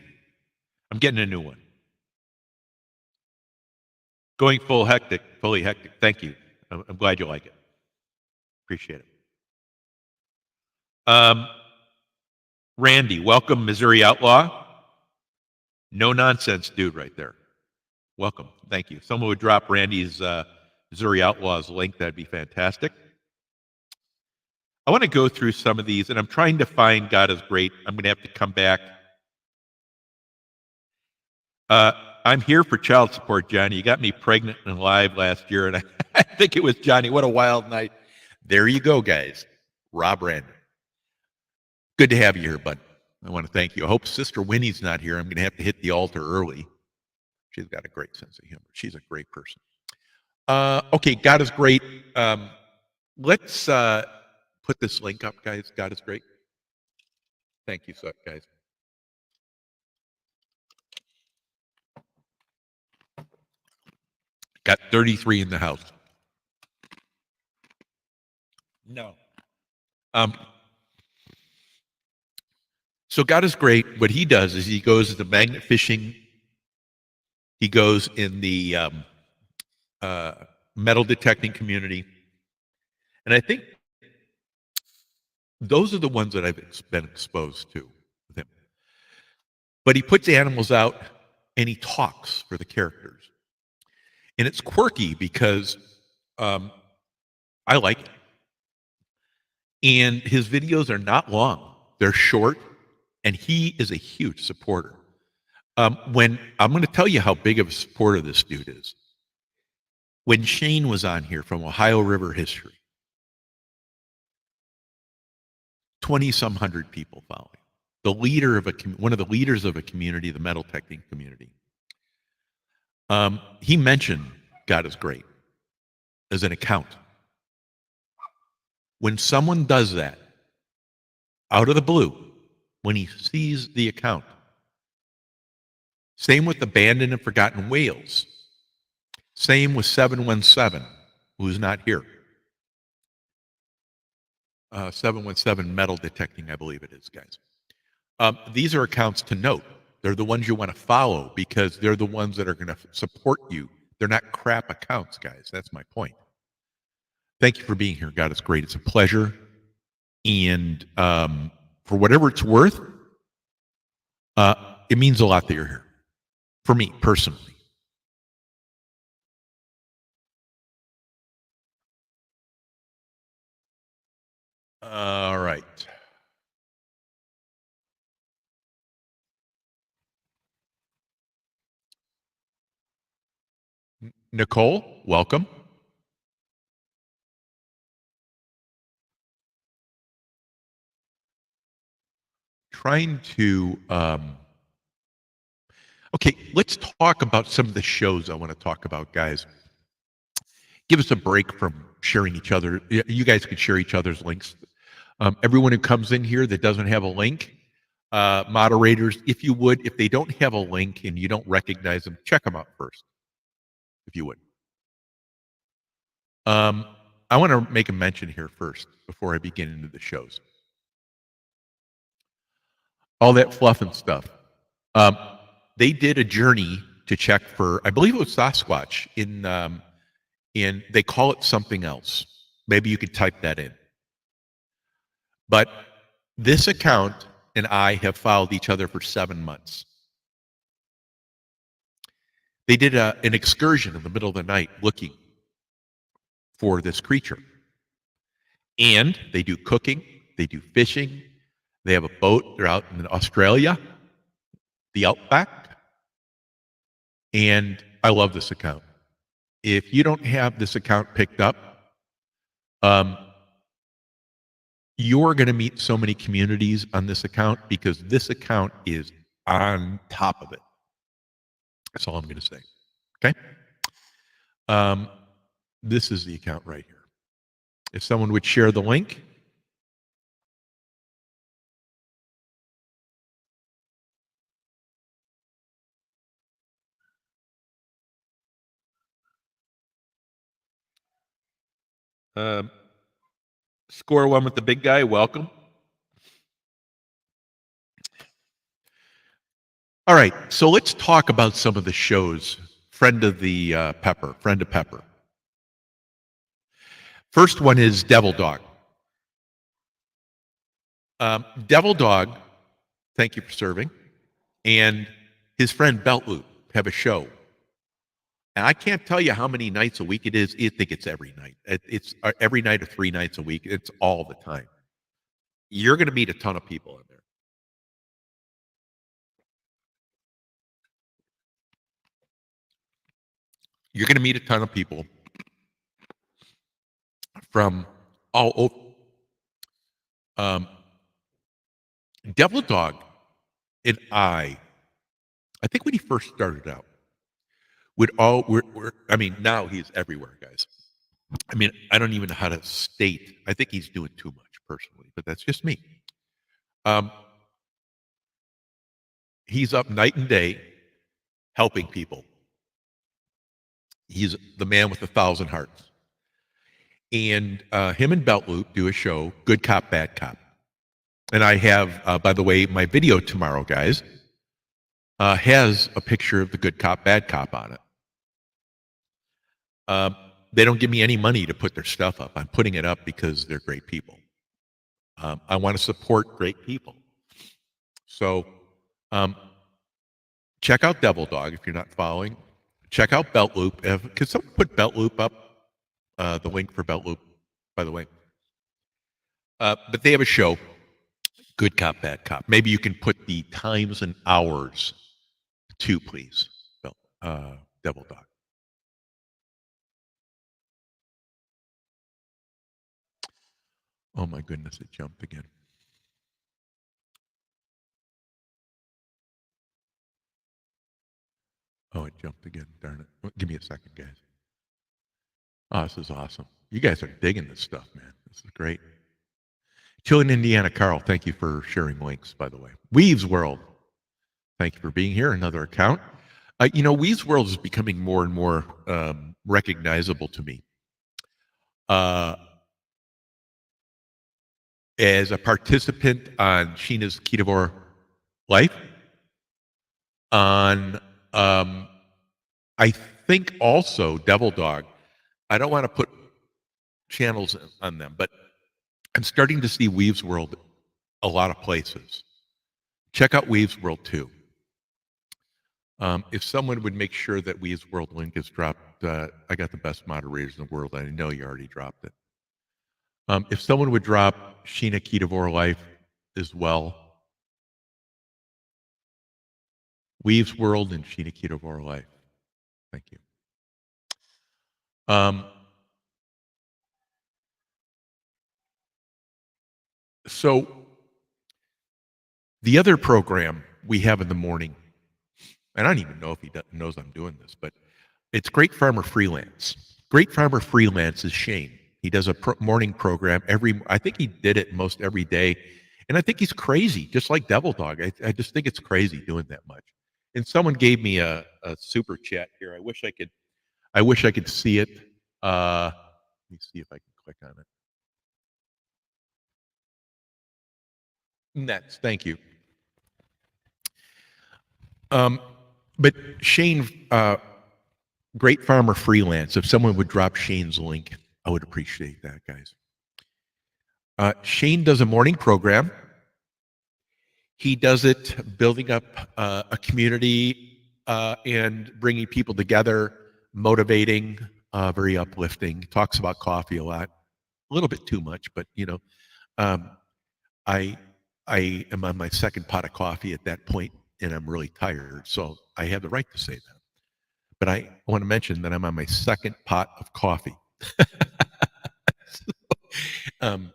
[SPEAKER 2] I'm getting a new one. Going fully hectic. Thank you. I'm glad you like it. Appreciate it. Randy, welcome, Missouri Outlaw. No nonsense dude right there. Welcome. Thank you. Someone would drop Randy's Missouri Outlaws link. That'd be fantastic. I want to go through some of these, and I'm trying to find God is Great. I'm going to have to come back. I'm here for child support, Johnny. You got me pregnant and alive last year, and I think it was Johnny. What a wild night. There you go, guys. Rob Randall. Good to have you here, bud. I want to thank you. I hope Sister Winnie's not here. I'm going to have to hit the altar early. She's got a great sense of humor. She's a great person. Okay, God is Great. Let's put this link up, guys. God is Great. Thank you, guys. Got 33 in the house. No. So God is great. What he does is he goes into magnet fishing. He goes in the metal detecting community. And I think those are the ones that I've been exposed to with him. But he puts animals out and he talks for the characters. And it's quirky because I like it. And his videos are not long. They're short, and he is a huge supporter. When I'm going to tell you how big of a supporter this dude is. When Shane was on here from Ohio River History, 20-some hundred people following. The leader of one of the leaders of a community, the metal detecting community. He mentioned God is great as an account. When someone does that, out of the blue, when he sees the account, same with Abandoned and Forgotten Whales, same with 717, who's not here. 717 metal detecting, I believe it is, guys. These are accounts to note. They're the ones you want to follow because they're the ones that are going to support you. They're not crap accounts, guys. That's my point. Thank you for being here. God, it's great. It's a pleasure. And for whatever it's worth, it means a lot that you're here. For me, personally. All right. Nicole, welcome. Trying to okay, let's talk about some of the shows I want to talk about, guys. Give us a break from sharing each other. You guys can share each other's links. Everyone who comes in here that doesn't have a link, moderators, if you would, if they don't have a link and you don't recognize them, check them out first, if you would. I want to make a mention here first before I begin into the shows. All that fluff and stuff. They did a journey to check for, I believe it was Sasquatch in they call it something else. Maybe you could type that in. But this account and I have followed each other for 7 months. They did an excursion in the middle of the night looking for this creature. And they do cooking, they do fishing, they have a boat, they're out in Australia, the outback. And I love this account. If you don't have this account picked up, you're going to meet so many communities on this account because this account is on top of it. That's all I'm going to say. Okay? This is the account right here. If someone would share the link. Score one with the big guy. Welcome. All right, so let's talk about some of the shows. Friend of Pepper. First one is Devil Dog. Devil Dog, thank you for serving, and his friend Beltloop have a show. And I can't tell you how many nights a week it is. I think it's every night. It's every night or 3 nights a week. It's all the time. You're going to meet a ton of people in there. You're going to meet a ton of people from all over. Devil Dog and I think when he first started out, I mean, now he's everywhere, guys. I mean, I don't even know how to state. I think he's doing too much personally, but that's just me. He's up night and day helping people. He's the man with 1,000 hearts. And him and Belt Loop do a show, Good Cop, Bad Cop. And I have, by the way, my video tomorrow, guys, has a picture of the Good Cop, Bad Cop on it. They don't give me any money to put their stuff up. I'm putting it up because they're great people. I want to support great people. So check out Devil Dog if you're not following. Check out Belt Loop. Could someone put Belt Loop up? The link for Belt Loop, by the way. But they have a show, Good Cop, Bad Cop. Maybe you can put the times and hours too, please. Devil Dog. Oh my goodness, it jumped again. Oh, it jumped again. Darn it. Give me a second, guys. Oh, this is awesome. You guys are digging this stuff, man. This is great. Chilling, Indiana. Carl, thank you for sharing links, by the way. Weaves World, thank you for being here. Another account. Weaves World is becoming more and more recognizable to me. As a participant on Sheena's Ketovore Life, on I think also Devil Dog. I don't want to put channels on them, but I'm starting to see Weaves World a lot of places. Check out Weaves World too. If someone would make sure that Weaves World link is dropped, I got the best moderators in the world. I know you already dropped it. If someone would drop Sheena Ketovore Life as well, Weaves World and Sheena Ketovore Life. Thank you. So the other program we have in the morning, and I don't even know if he knows I'm doing this, but it's Great Farmer Freelance. Great Farmer Freelance is Shane. He does a morning program I think he did it most every day. And I think he's crazy, just like Devil Dog. I just think it's crazy doing that much. And someone gave me a super chat here. I wish I could see it. Let me see if I can click on it. Next, thank you. But Shane, Great Farmer Freelance, if someone would drop Shane's link, I would appreciate that, guys. Shane does a morning program. He does it building up a community and bringing people together, motivating, very uplifting. Talks about coffee a lot, a little bit too much, but I am on my second pot of coffee at that point, and I'm really tired, so I have the right to say that. But I want to mention that I'm on my second pot of coffee. I'm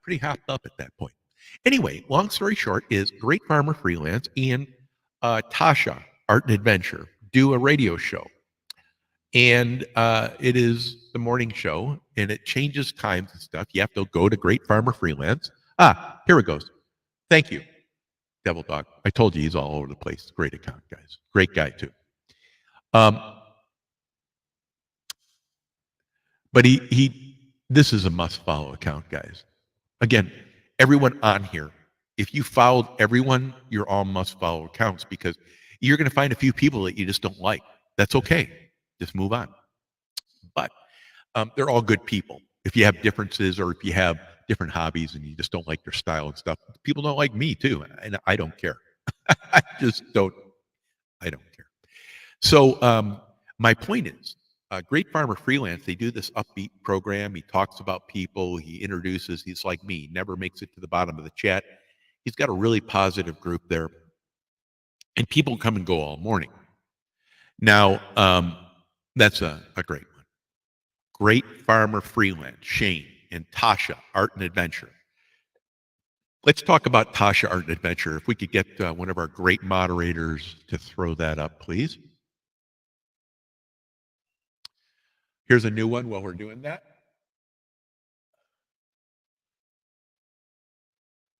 [SPEAKER 2] pretty hopped up at that point. Anyway, long story short is Great Farmer Freelance and Tasha, Art and Adventure, do a radio show. And it is the morning show, and it changes times and stuff. You have to go to Great Farmer Freelance. Here it goes. Thank you, Devil Dog. I told you he's all over the place. Great account, guys. Great guy, too. But this is a must-follow account, guys. Again, everyone on here, if you followed everyone, you're all must-follow accounts because you're going to find a few people that you just don't like. That's okay. Just move on. But they're all good people. If you have differences or if you have different hobbies and you just don't like their style and stuff, people don't like me too, and I don't care. I don't care. So my point is, Great Farmer Freelance, they do this upbeat program. He talks about people. He introduces. He's like me, never makes it to the bottom of the chat. He's got a really positive group there. And people come and go all morning. Now, that's a great one. Great Farmer Freelance, Shane, and Tasha, Art and Adventure. Let's talk about Tasha, Art and Adventure. If we could get one of our great moderators to throw that up, please. Here's a new one while we're doing that.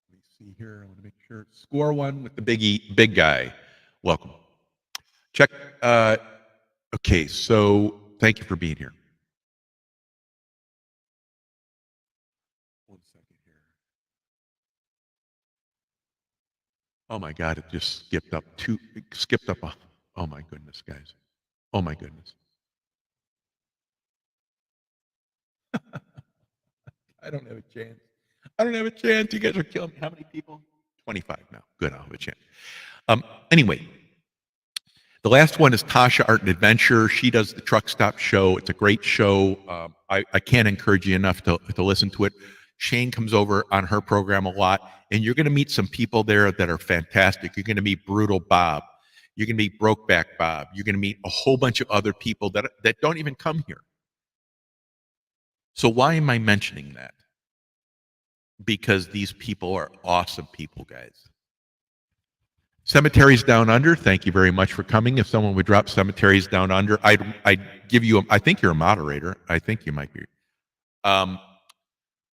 [SPEAKER 2] Let me see here. I want to make sure. Score one with the big guy. Welcome. Check. Okay, so thank you for being here. One second here. Oh my God, it just skipped up oh my goodness, guys. Oh my goodness. I don't have a chance. I don't have a chance. You guys are killing me. How many people? 25 now. Good, I'll have a chance. Anyway, the last one is Tasha Art and Adventure. She does the Truck Stop Show. It's a great show. I can't encourage you enough to listen to it. Shane comes over on her program a lot, and you're going to meet some people there that are fantastic. You're going to meet Brutal Bob. You're going to meet Brokeback Bob. You're going to meet a whole bunch of other people that don't even come here. So why am I mentioning that? Because these people are awesome people, guys. Cemeteries Down Under, thank you very much for coming. If someone would drop Cemeteries Down Under, I'd give you, I think you're a moderator. I think you might be.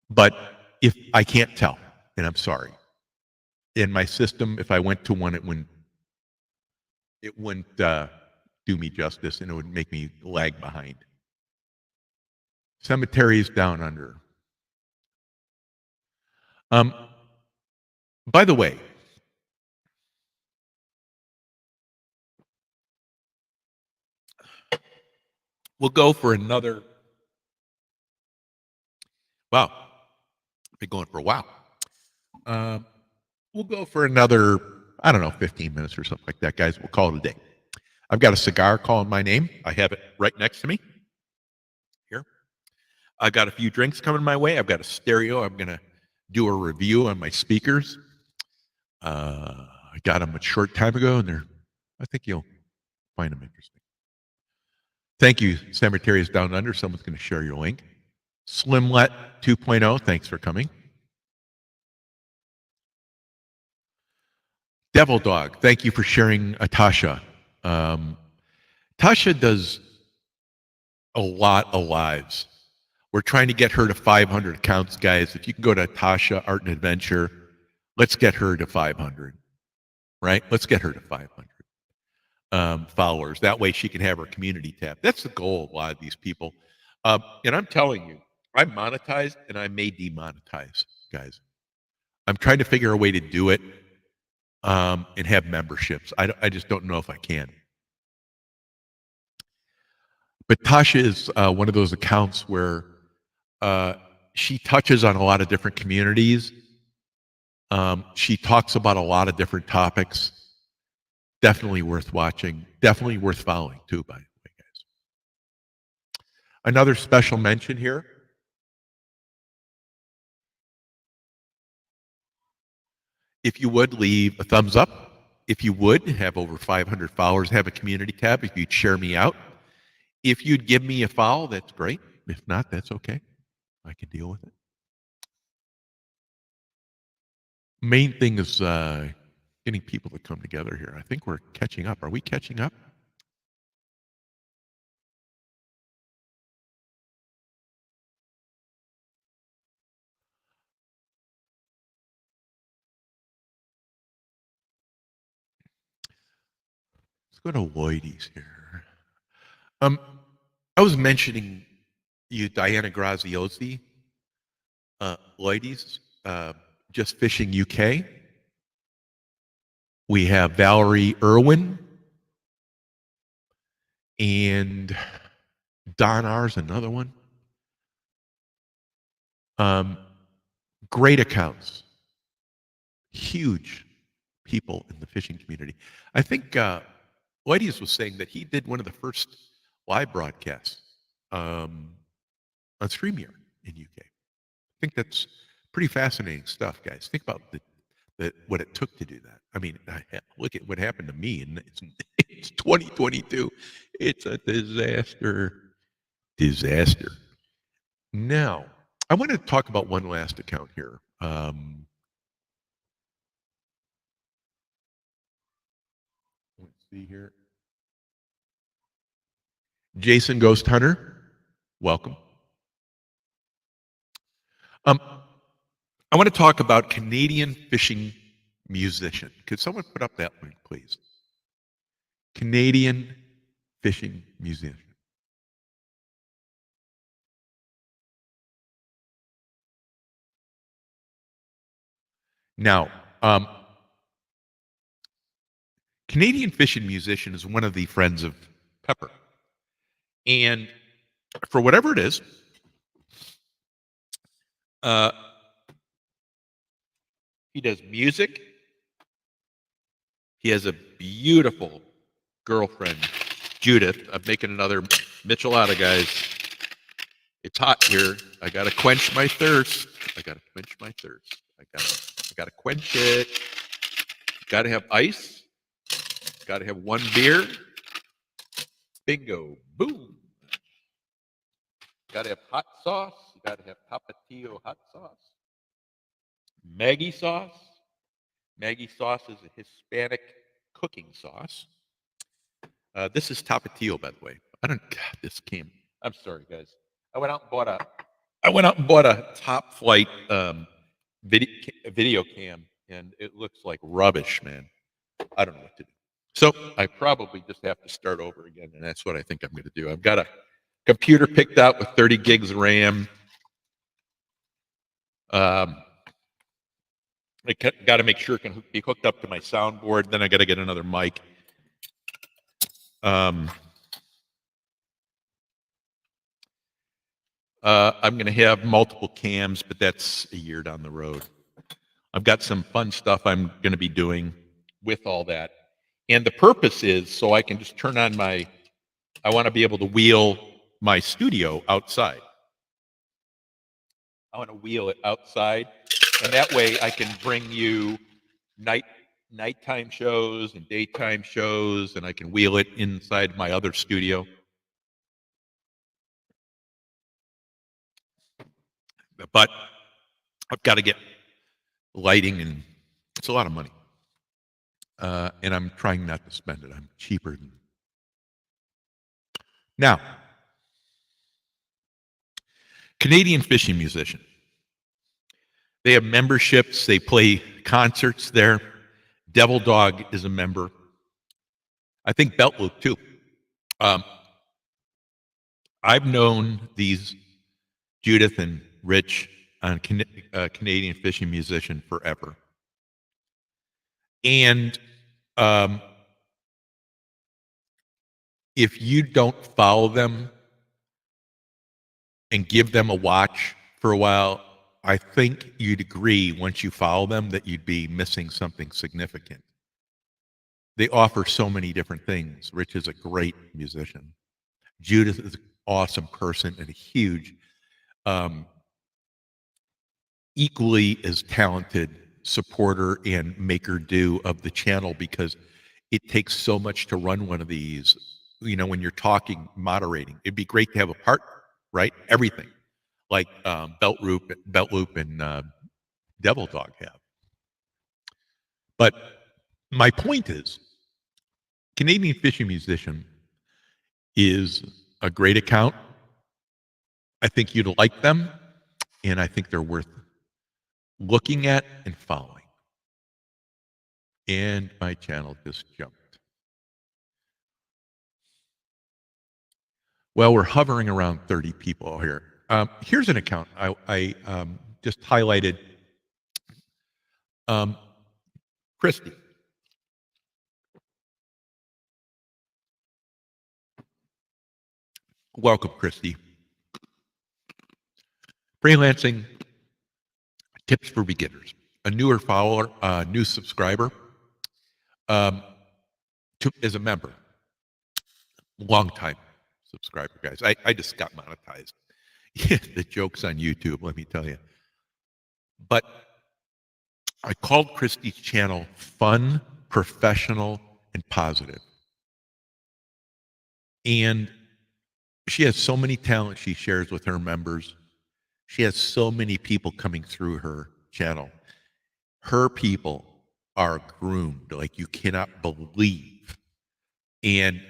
[SPEAKER 2] But if I can't tell, and I'm sorry, in my system, if I went to one, it wouldn't do me justice, and it would make me lag behind. Cemeteries Down Under. By the way, we'll go for another. Wow, been going for a while. We'll go for another, I don't know, 15 minutes or something like that, guys. We'll call it a day. I've got a cigar calling my name. I have it right next to me. Here. I've got a few drinks coming my way. I've got a stereo. I'm going to do a review on my speakers. I got them a short time ago, and I think you'll find them interesting. Thank you, Cemeteries Down Under. Someone's going to share your link. Slimlet 2.0, thanks for coming. Devil Dog, thank you for sharing Tasha. Tasha does a lot of lives. We're trying to get her to 500 accounts, guys. If you can go to Tasha Art and Adventure, let's get her to 500, right? Let's get her to 500 followers. That way she can have her community tab. That's the goal of a lot of these people. And I'm telling you, I'm monetized and I may demonetize, guys. I'm trying to figure a way to do it and have memberships. I just don't know if I can. But Tasha is one of those accounts where she touches on a lot of different communities. She talks about a lot of different topics. Definitely worth watching. Definitely worth following too, by the way, guys. Another special mention here. If you would leave a thumbs up, if you would have over 500 followers, have a community tab, if you'd share me out. If you'd give me a follow, that's great. If not, that's okay. I can deal with it. Main thing is getting people to come together here. I think we're catching up. Are we catching up? Let's go to Lloydie's here. I was mentioning you, Diana Graziosi, Lloydie's, Just Fishing UK. We have Valerie Irwin and Don R's another one. Great accounts. Huge people in the fishing community. I think Lloydie's was saying that he did one of the first live broadcasts on StreamYard in UK. I think that's pretty fascinating stuff, guys. Think about what it took to do that. I mean, look at what happened to me, and it's 2022. It's a disaster. Now, I want to talk about one last account here. Let's see here. Jason Ghost Hunter, welcome. I want to talk about Canadian fishing musician. Could someone put up that link, please? Canadian fishing musician. Now, Canadian Fishing Musician is one of the friends of Pepper. And for whatever it is, he does music. He has a beautiful girlfriend, Judith. I'm making another michelada, guys. It's hot here. I gotta quench my thirst. I gotta quench it. Gotta have ice. Gotta have one beer. Bingo. Boom. Gotta have hot sauce. You gotta have Tapatio hot sauce. Maggie sauce. Maggie sauce is a Hispanic cooking sauce. This is Tapatio, by the way. God, this came. I'm sorry, guys. I went out and bought a top flight video cam, and it looks like rubbish, man. I don't know what to do. So I probably just have to start over again, and that's what I think I'm going to do. I've got a computer picked out with 30 gigs of RAM. I got to make sure it can be hooked up to my soundboard. Then I got to get another mic. I'm going to have multiple cams, but that's a year down the road. I've got some fun stuff I'm going to be doing with all that. And the purpose is so I can just turn on I want to be able to wheel my studio outside. I want to wheel it outside. And that way I can bring you nighttime shows and daytime shows, and I can wheel it inside my other studio. But I've got to get lighting, and it's a lot of money. And I'm trying not to spend it. I'm cheaper than. Now, Canadian Fishing Musician. They have memberships. They play concerts there. Devil Dog is a member. I think Belt Loop too. I've known these Judith and Rich on Canadian Fishing Musician forever. And if you don't follow them and give them a watch for a while, I think you'd agree once you follow them that you'd be missing something significant. They offer so many different things. Rich is a great musician. Judith is an awesome person and a huge, equally as talented supporter and maker do of the channel, because it takes so much to run one of these. You know, when you're talking, moderating, it'd be great to have a partner, right? Everything like Belt Loop and Devil Dog have. But my point is, Canadian Fishing Musician is a great account. I think you'd like them, and I think they're worth looking at and following. And my channel just jumped. Well, we're hovering around 30 people here. Here's an account I just highlighted. Christy. Welcome, Christy. Freelancing tips for beginners. A newer follower, new subscriber, as a member. Long time subscriber, guys. I just got monetized. The joke's on YouTube, let me tell you. But I called Christy's channel fun, professional, and positive. And she has so many talents she shares with her members. She has so many people coming through her channel. Her people are groomed like you cannot believe. And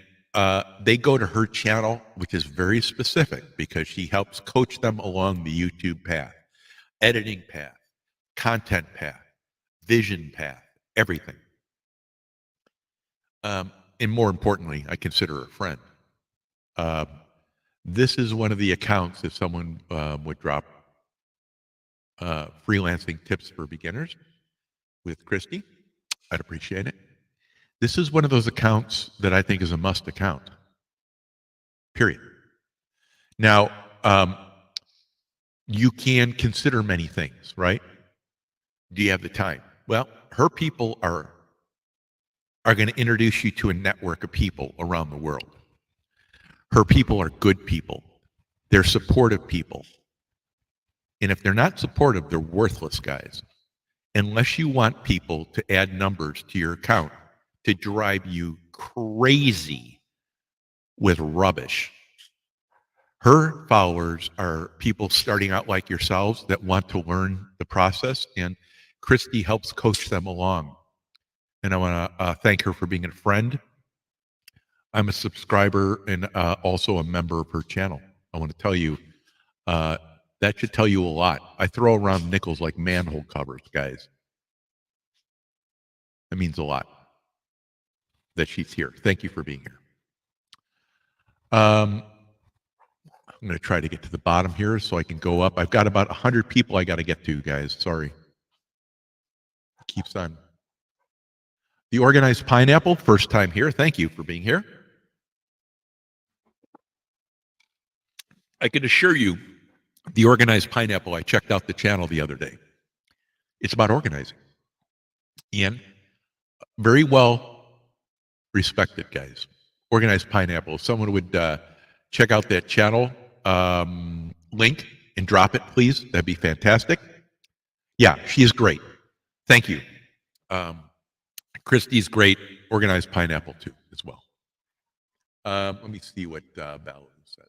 [SPEAKER 2] they go to her channel, which is very specific because she helps coach them along the YouTube path, editing path, content path, vision path, everything. And more importantly, I consider her a friend. This is one of the accounts if someone would drop freelancing tips for beginners. with Christy. I'd appreciate it. This is one of those accounts that I think is a must account. Period. Now, you can consider many things, right? Do you have the time? Well, her people are going to introduce you to a network of people around the world. Her people are good people. They're supportive people. And if they're not supportive, they're worthless guys. Unless you want people to add numbers to your account to drive you crazy with rubbish. Her followers are people starting out like yourselves that want to learn the process, and Christy helps coach them along. And I want to thank her for being a friend. I'm a subscriber and also a member of her channel. I want to tell you, that should tell you a lot. I throw around nickels like manhole covers, guys. That means a lot that she's here. Thank you for being here. I'm going to try to get to the bottom here so I can go up. I've got about 100 people I got to get to, guys. Sorry. It keeps on. The Organized Pineapple, first time here. Thank you for being here. I can assure you, the Organized Pineapple, I checked out the channel the other day. It's about organizing. And very well respected, guys. Organized Pineapple. If someone would check out that channel link and drop it, please, that'd be fantastic. Yeah, she is great. Thank you. Christy's great. Organized Pineapple, too, as well. Let me see what Ballard says.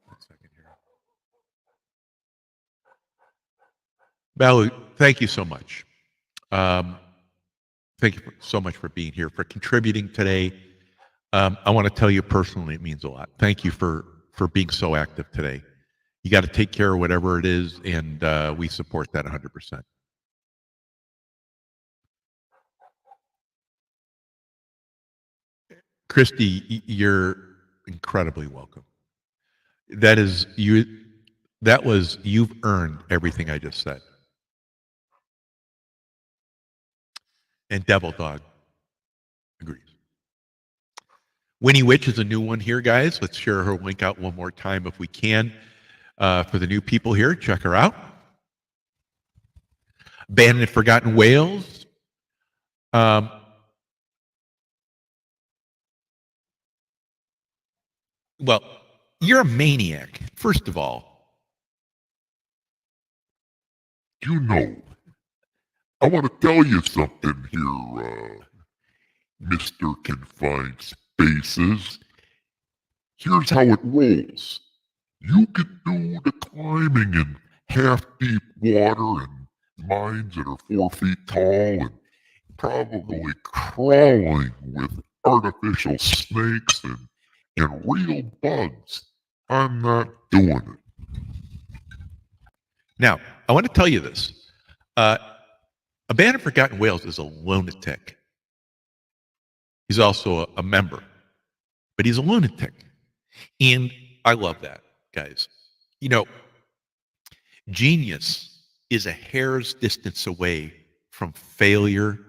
[SPEAKER 2] One second here. Ballard, thank you so much. Thank you so much for being here, for contributing today. I want to tell you personally, it means a lot. Thank you for being so active today. You got to take care of whatever it is, and we support that 100%. Christy, you're incredibly welcome. You've earned everything I just said. And Devil Dog agrees. Winnie Witch is a new one here, guys. Let's share her link out one more time if we can. For the new people here, check her out. Abandoned and Forgotten Whales. Well, you're a maniac, first of all.
[SPEAKER 3] You know, I want to tell you something here, Mr. Confined Spaces. Here's how it rolls. You can do the climbing in half-deep water and mines that are 4 feet tall and probably crawling with artificial snakes and real bugs. I'm not doing it.
[SPEAKER 2] Now, I want to tell you this. Abandoned and Forgotten Whales is a lunatic. He's also a member, but he's a lunatic. And I love that, guys. You know, genius is a hair's distance away from failure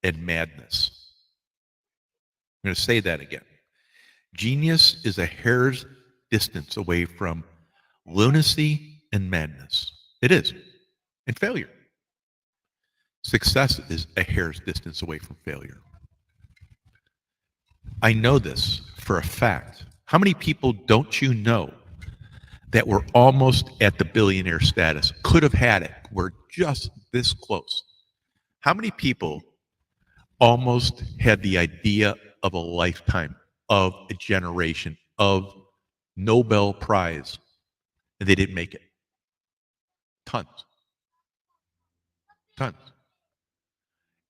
[SPEAKER 2] and madness. I'm going to say that again. Genius is a hair's distance away from lunacy and madness. It is. And failure. Success is a hair's distance away from failure. I know this for a fact. How many people don't you know that were almost at the billionaire status, could have had it, were just this close? How many people almost had the idea of a lifetime, of a generation, of Nobel Prize, and they didn't make it? Tons. Tons.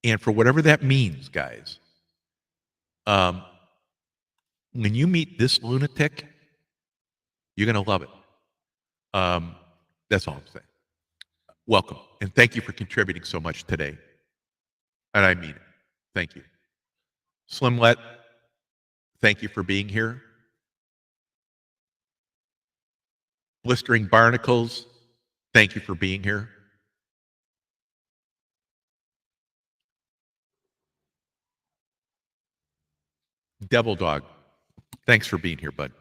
[SPEAKER 2] And for whatever that means, guys, when you meet this lunatic, you're going to love it. That's all I'm saying. Welcome, and thank you for contributing so much today. And I mean it. Thank you. Slimlet, thank you for being here. Blistering Barnacles, thank you for being here. Devil Dog, thanks for being here, bud.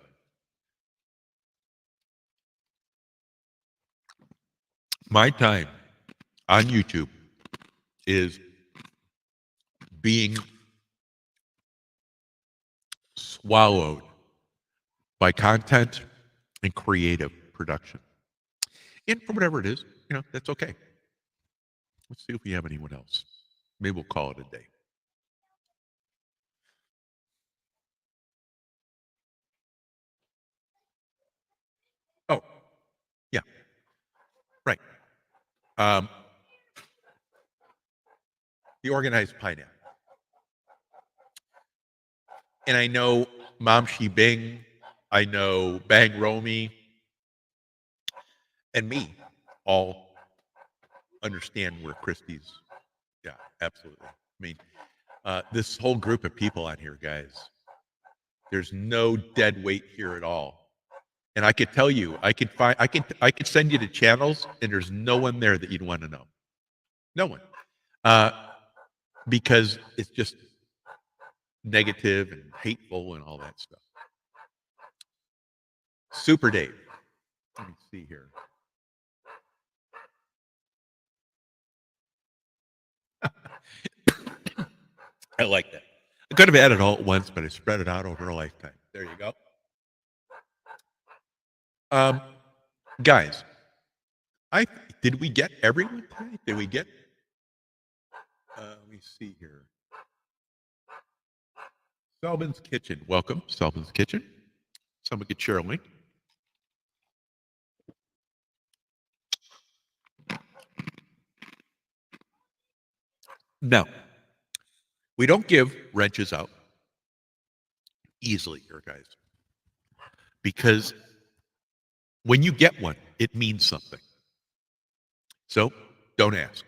[SPEAKER 2] My time on YouTube is being swallowed by content and creative production. And for whatever it is, that's okay. Let's see if we have anyone else. Maybe we'll call it a day. Oh, yeah, right. The organized pineapple. And I know Mom Shi Bing, I know Bang Romy, and me all understand where Christie's, yeah, absolutely. I mean, this whole group of people on here, guys, there's no dead weight here at all. And I could tell you, I could send you to channels, and there's no one there that you'd want to know. No one. Because it's just negative and hateful and all that stuff. Super Dave. Let me see here. I like that. I could have added all at once, but I spread it out over a lifetime. There you go. Guys, did we get everyone today? Did we get? Let me see here. Selbin's Kitchen. Welcome, Selbin's Kitchen. Someone could share a link. Now, we don't give wrenches out easily here, guys, because when you get one, it means something. So don't ask.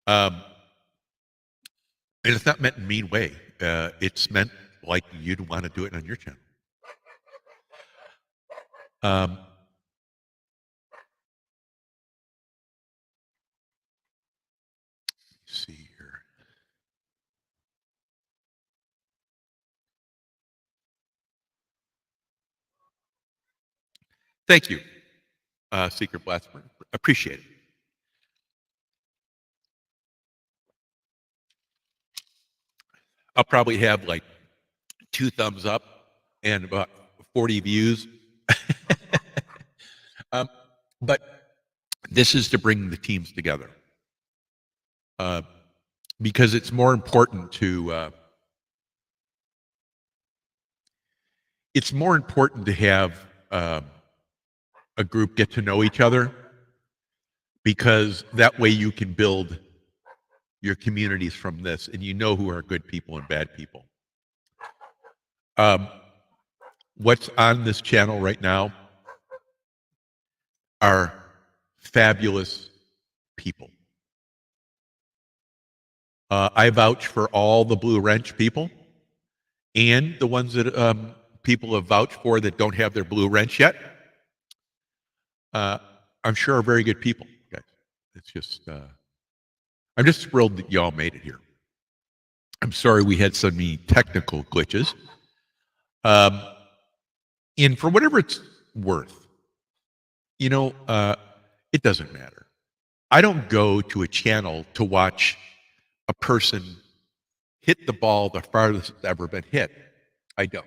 [SPEAKER 2] And it's not meant in a mean way. It's meant like you'd want to do it on your channel. Let's see here. Thank you, Secret Blaster. Appreciate it. I'll probably have like 2 thumbs up and about 40 views. But this is to bring the teams together. Because it's more important to have a group get to know each other, because that way you can build your communities from this, and you know who are good people and bad people. What's on this channel right now are fabulous people. I vouch for all the Blue Wrench people, and the ones that people have vouched for that don't have their Blue Wrench yet. I'm sure are very good people, guys. It's just, I'm just thrilled that y'all made it here. I'm sorry we had so many technical glitches. And for whatever it's worth, it doesn't matter. I don't go to a channel to watch a person hit the ball the farthest it's ever been hit. I don't.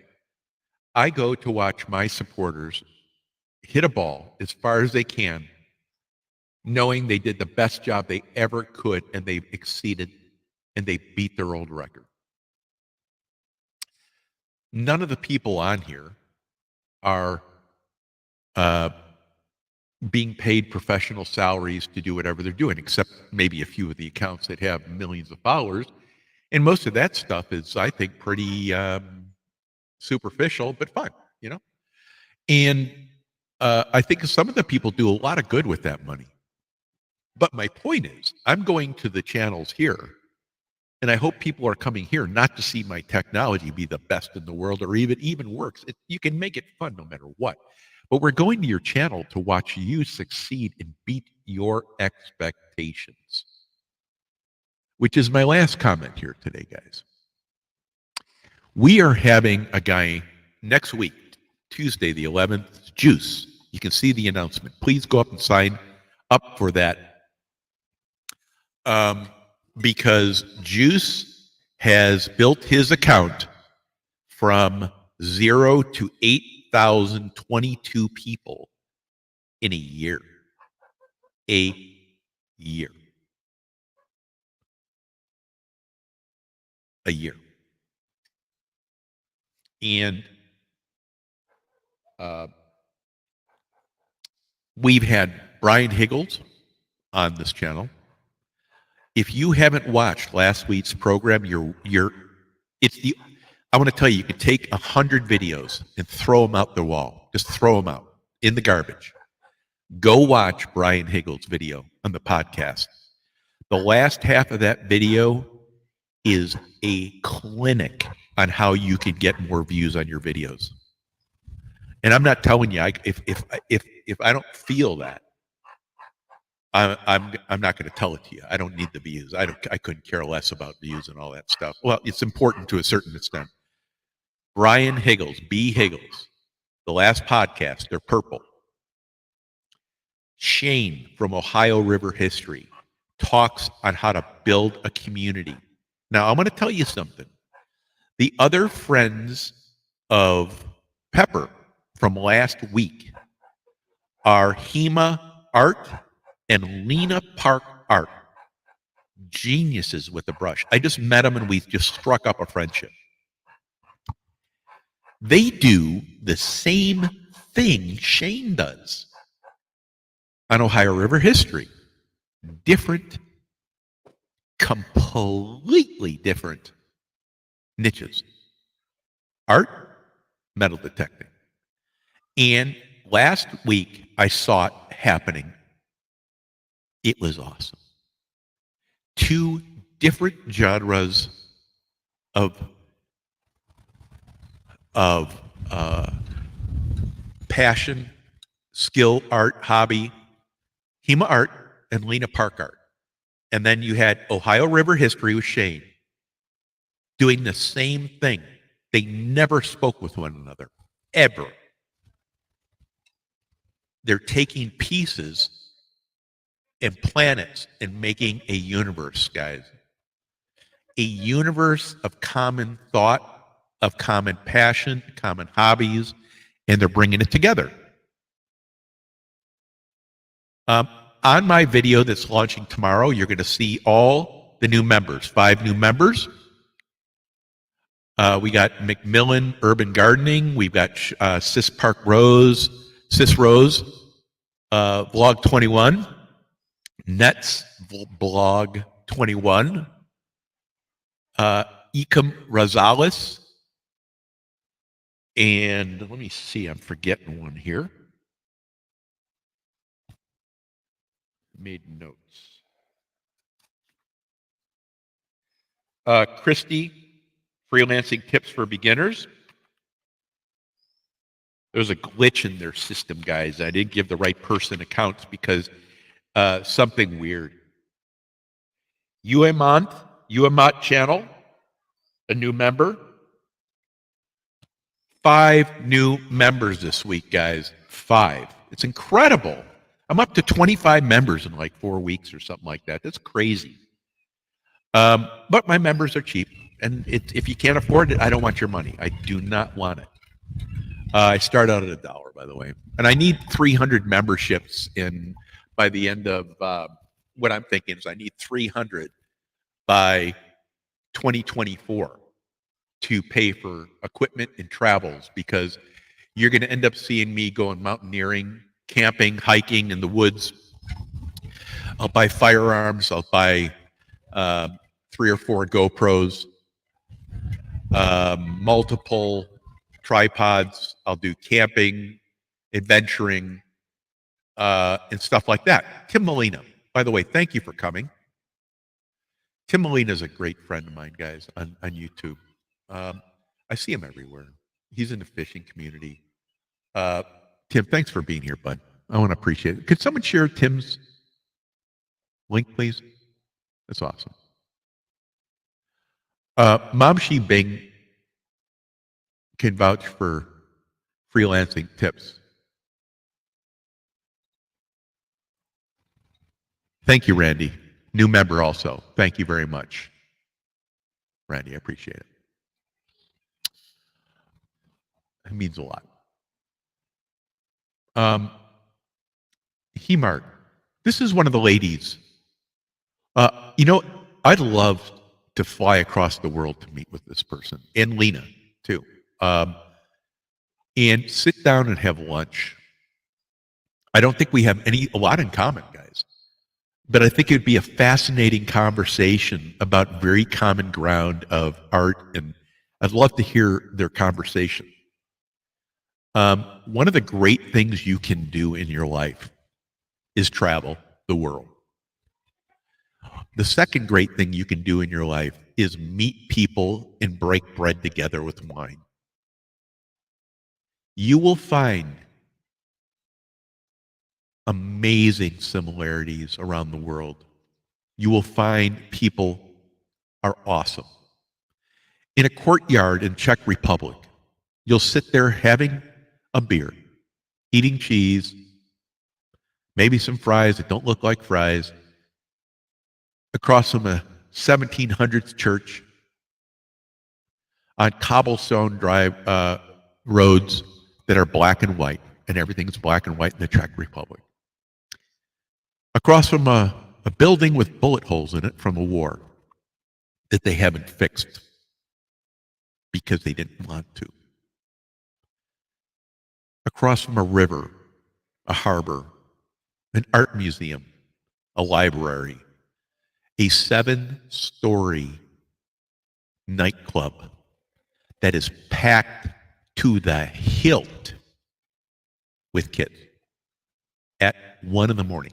[SPEAKER 2] I go to watch my supporters hit a ball as far as they can, knowing they did the best job they ever could, and they've exceeded, and they beat their old record. None of the people on here are being paid professional salaries to do whatever they're doing, except maybe a few of the accounts that have millions of followers. And most of that stuff is, I think, pretty superficial, but fun, And I think some of the people do a lot of good with that money. But my point is, I'm going to the channels here, and I hope people are coming here not to see my technology be the best in the world or even works. You can make it fun no matter what. but we're going to your channel to watch you succeed and beat your expectations. Which is my last comment here today, guys. We are having a guy next week, Tuesday the 11th, Juice. You can see the announcement. Please go up and sign up for that. Because Juice has built his account from 0 to 8,022 people in a year. A year. A year. And we've had Brian Higgles on this channel. If you haven't watched last week's program, I want to tell you, you could take 100 videos and throw them out the wall. Just throw them out in the garbage. Go watch Brian Higgles' video on the podcast. The last half of that video is a clinic on how you can get more views on your videos. And I'm not telling you, if I don't feel that, I'm not going to tell it to you. I don't need the views. I couldn't care less about views and all that stuff. Well, it's important to a certain extent. Brian Higgles, B. Higgles, the last podcast, they're purple. Shane from Ohio River History talks on how to build a community. Now, I'm going to tell you something. The other friends of Pepper from last week are Hema Art and Lena Park Art. Geniuses with a brush. I just met them and we just struck up a friendship. They do the same thing Shane does on Ohio River History. Different, completely different niches. Art, metal detecting. And last week, I saw it happening. It was awesome. Two different genres of passion, skill, art, hobby, Hema Art and Lena Park Art. And then you had Ohio River History with Shane doing the same thing. They never spoke with one another, ever. They're taking pieces and planets and making a universe, guys. A universe of common thought, of common passion, common hobbies, and they're bringing it together. On my video that's launching tomorrow, you're going to see all the new members, 5 new members. We got McMillan Urban Gardening. We've got Sis Rose, Vlog 21, Nets Blog 21, Ecom Rosales, and let me see, I'm forgetting one here. Made notes. Christy, Freelancing Tips for Beginners. There's a glitch in their system, guys. I didn't give the right person accounts because something weird. UMont channel, a new member. 5 new members this week, guys. 5. It's incredible. I'm up to 25 members in like 4 weeks or something like that. That's crazy. But my members are cheap. And if you can't afford it, I don't want your money. I do not want it. I start out at $1, by the way. And I need 300 memberships by the end of what I'm thinking is I need 300 by 2024 to pay for equipment and travels, because you're going to end up seeing me going mountaineering, camping, hiking in the woods. I'll buy firearms. I'll buy 3 or 4 GoPros, multiple tripods. I'll do camping, adventuring, and stuff like that. Tim Molina, by the way, thank you for coming. Tim Molina is a great friend of mine, guys, on YouTube. I see him everywhere. He's in the fishing community. Tim, thanks for being here, bud. I want to appreciate it. Could someone share Tim's link, please? That's awesome. Mom Shi Bing can vouch for freelancing tips. Thank you, Randy. New member also. Thank you very much. Randy, I appreciate it. It means a lot. Hemart, this is one of the ladies. I'd love to fly across the world to meet with this person, and Lena too, and sit down and have lunch. I don't think we have a lot in common, guys, but I think it would be a fascinating conversation about very common ground of art, and I'd love to hear their conversation. One of the great things you can do in your life is travel the world. The second great thing you can do in your life is meet people and break bread together with wine. You will find amazing similarities around the world. You will find people are awesome. In a courtyard in Czech Republic, you'll sit there having a beer, eating cheese, maybe some fries that don't look like fries, across from a 1700s church, on cobblestone roads that are black and white, and everything's black and white in the Czech Republic. Across from a building with bullet holes in it from a war that they haven't fixed because they didn't want to. Across from a river, a harbor, an art museum, a library, a 7-story nightclub that is packed to the hilt with kids at 1 a.m.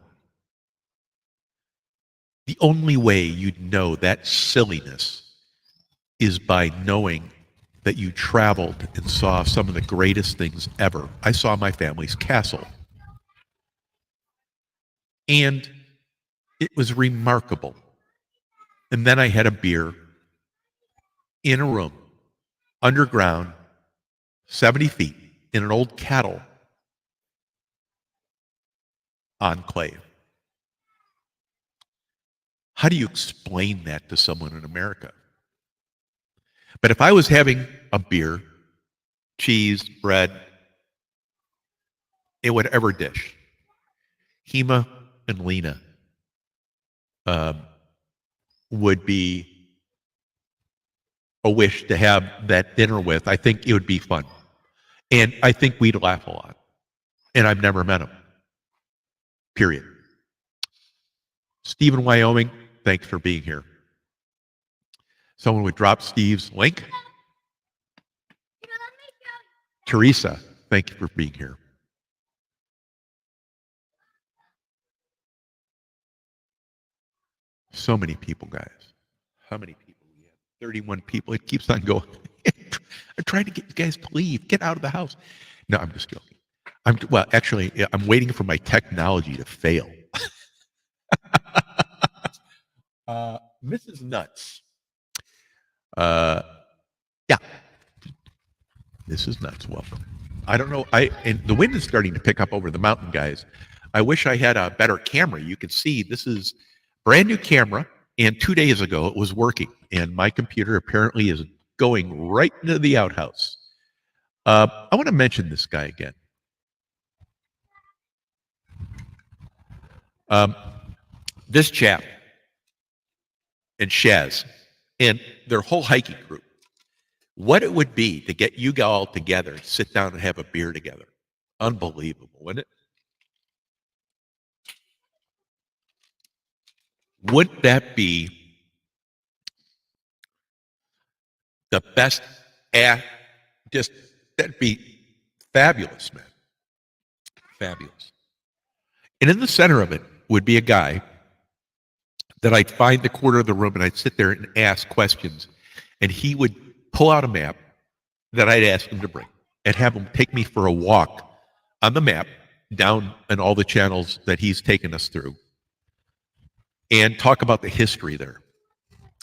[SPEAKER 2] The only way you'd know that silliness is by knowing that you traveled and saw some of the greatest things ever. I saw my family's castle. And it was remarkable. And then I had a beer in a room, underground, 70 feet, in an old cattle enclave. How do you explain that to someone in America? But if I was having a beer, cheese, bread, in whatever dish, Hema and Lena would be a wish to have that dinner with. I think it would be fun. And I think we'd laugh a lot. And I've never met him. Period. Steve in Wyoming, thanks for being here. Someone would drop Steve's link. Teresa, thank you for being here. So many people, guys. How many people we have? 31 people. It keeps on going. I'm trying to get you guys to leave. Get out of the house. No, I'm just joking. Actually, I'm waiting for my technology to fail. Mrs. Nuts. Yeah. Mrs. Nuts, welcome. I don't know. And the wind is starting to pick up over the mountain, guys. I wish I had a better camera. You can see this is brand new camera, and 2 days ago it was working, and my computer apparently is going right into the outhouse. I want to mention this guy again. This chap and Shaz and their whole hiking group, what it would be to get you all together, sit down and have a beer together. Unbelievable, wouldn't it? Wouldn't that be the best? That'd be fabulous, man. Fabulous. And in the center of it would be a guy that I'd find the corner of the room and I'd sit there and ask questions. And he would pull out a map that I'd ask him to bring and have him take me for a walk on the map, down in all the channels that he's taken us through, and talk about the history there.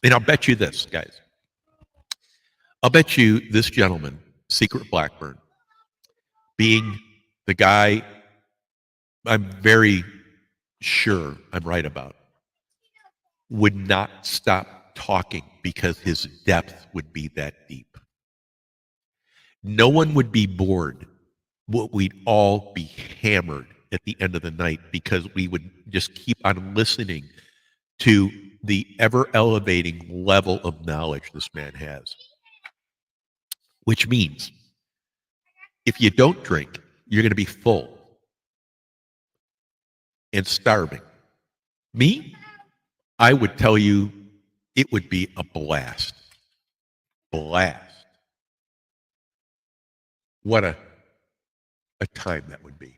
[SPEAKER 2] And I'll bet you this, guys. I'll bet you this gentleman, Secret Blackburn, being the guy I'm very sure I'm right about, would not stop talking because his depth would be that deep. No one would be bored. We'd all be hammered at the end of the night because we would just keep on listening to the ever elevating level of knowledge this man has. Which means if you don't drink, you're going to be full and starving. Me, I would tell you it would be a blast. Blast. What a time that would be.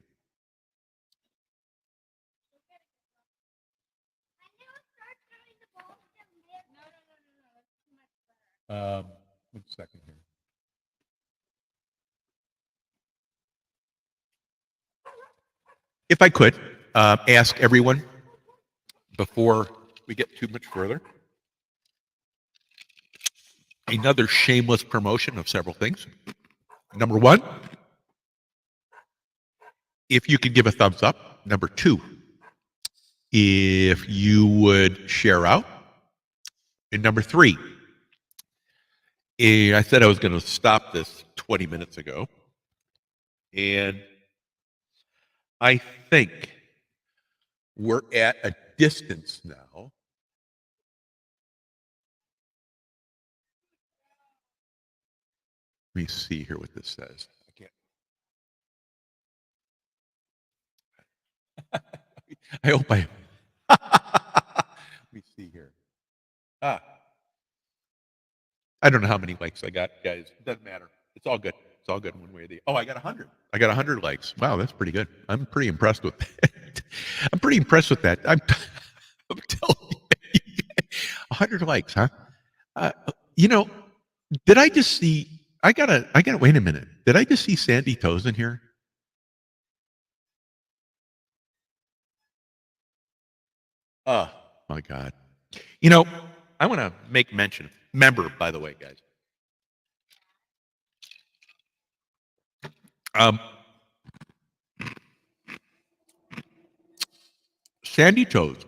[SPEAKER 2] One second here. If I could ask everyone before we get too much further, another shameless promotion of several things. Number one, if you could give a thumbs up. Number two, if you would share out. And number three, I said I was going to stop this 20 minutes ago. And I think we're at a distance now. Let me see here what this says. I can't. I hope I. Let me see here. I don't know how many likes I got, guys. It doesn't matter. It's all good. It's all good one way or the other. Oh, I got 100. I got 100 likes. Wow, that's pretty good. I'm pretty impressed with that. I'm pretty impressed with that. I'm telling you, 100 likes, huh? Did I just see? I gotta. Wait a minute. Did I just see Sandy Toes in here? Oh my God. I want to make mention. Member, by the way, guys. Sandy Toes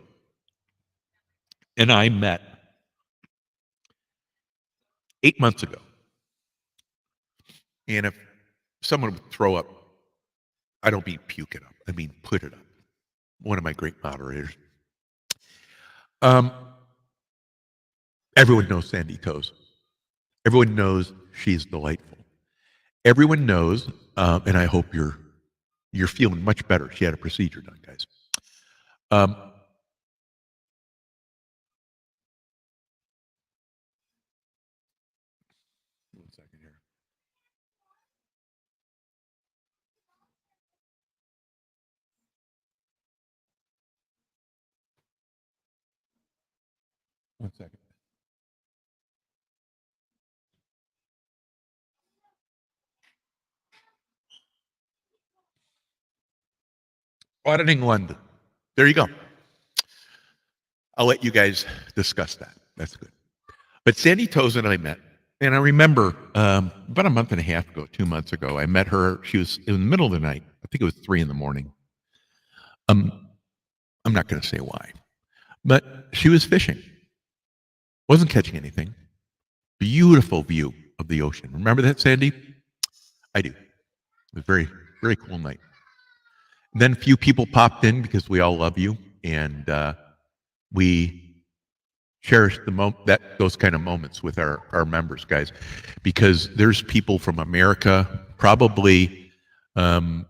[SPEAKER 2] and I met 8 months ago. And if someone would throw up, I don't mean puke it up. I mean put it up. One of my great moderators. Everyone knows Sandy Toes. Everyone knows she's delightful. Everyone knows, and I hope you're feeling much better. She had a procedure done, guys. One second here. One second. Auditing London. There you go. I'll let you guys discuss that. That's good. But Sandy Toes and I met, and I remember about a month and a half ago, 2 months ago, I met her. She was in the middle of the night. I think it was 3 a.m. I'm not going to say why, but she was fishing. Wasn't catching anything. Beautiful view of the ocean. Remember that, Sandy? I do. It was a very, very cool night. Then a few people popped in because we all love you, and we cherish those kind of moments with our members, guys, because there's people from America, probably UK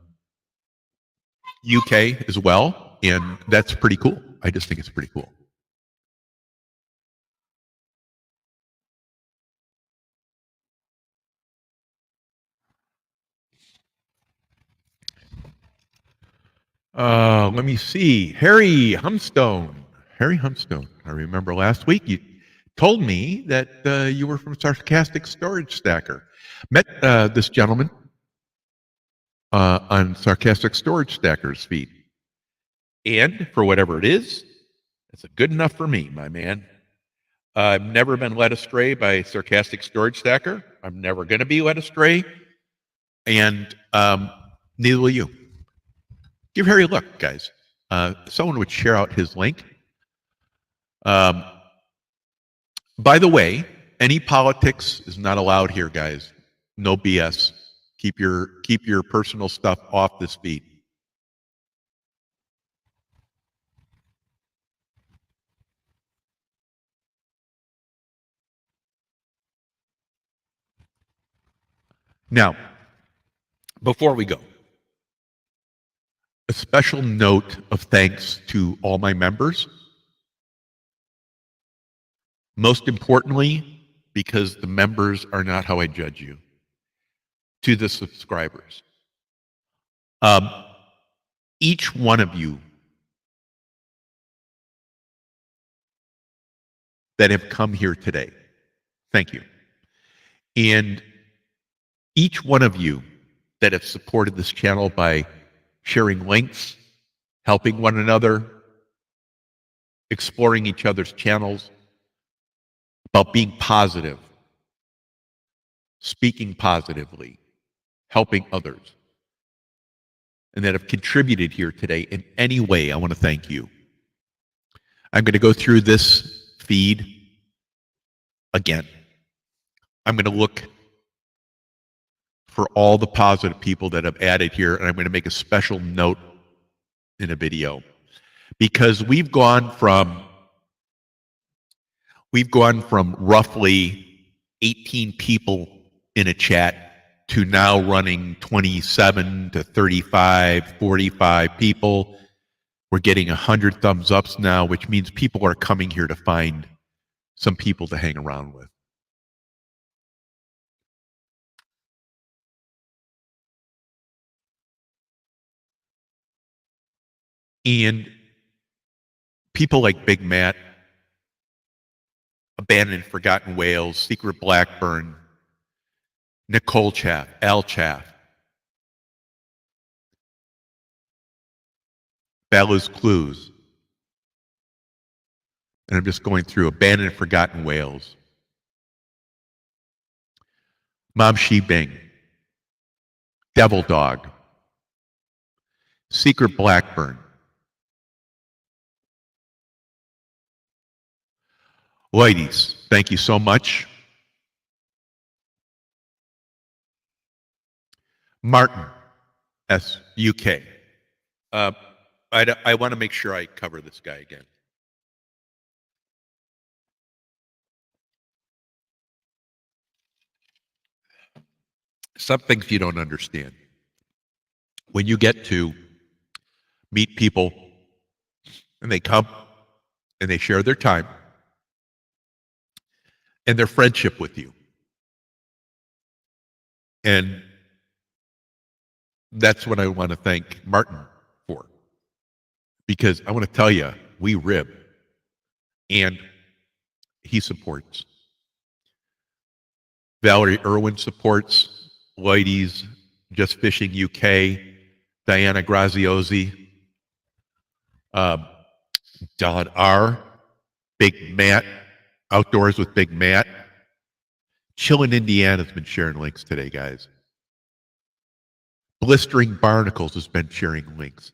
[SPEAKER 2] as well, and that's pretty cool. I just think it's pretty cool. Let me see. Harry Humstone. I remember last week you told me that you were from Sarcastic Storage Stacker. Met this gentleman on Sarcastic Storage Stacker's feed. And for whatever it is, it's good enough for me, my man. I've never been led astray by Sarcastic Storage Stacker. I'm never going to be led astray. And neither will you. Give Harry a look, guys. Someone would share out his link. By the way, any politics is not allowed here, guys. No BS. Keep your personal stuff off this feed. Now, before we go, a special note of thanks to all my members. Most importantly, because the members are not how I judge you. To the subscribers. Each one of you that have come here today, thank you. And each one of you that have supported this channel by sharing links, helping one another, exploring each other's channels, about being positive, speaking positively, helping others, and that have contributed here today in any way, I want to thank you. I'm going to go through this feed again. I'm going to look for all the positive people that have added here, and I'm going to make a special note in a video. Because we've gone from roughly 18 people in a chat to now running 27 to 35, 45 people. We're getting 100 thumbs ups now, which means people are coming here to find some people to hang around with. And people like Big Matt, Abandoned Forgotten Whales, Secret Blackburn, Nicole Chaff, Al Chaff, Bella's Clues, and I'm just going through Abandoned Forgotten Whales, Mom She Bing, Devil Dog, Secret Blackburn, ladies, thank you so much. Martin, S-U-K. I want to make sure I cover this guy again. Some things you don't understand. When you get to meet people and they come and they share their time and their friendship with you. And that's what I want to thank Martin for. Because I want to tell you, we rib. And he supports. Valerie Irwin supports. Lloydies, Just Fishing UK. Diana Graziosi. Don R. Big Matt. Outdoors with Big Matt. Chillin' Indiana's been sharing links today, guys. Blistering Barnacles has been sharing links.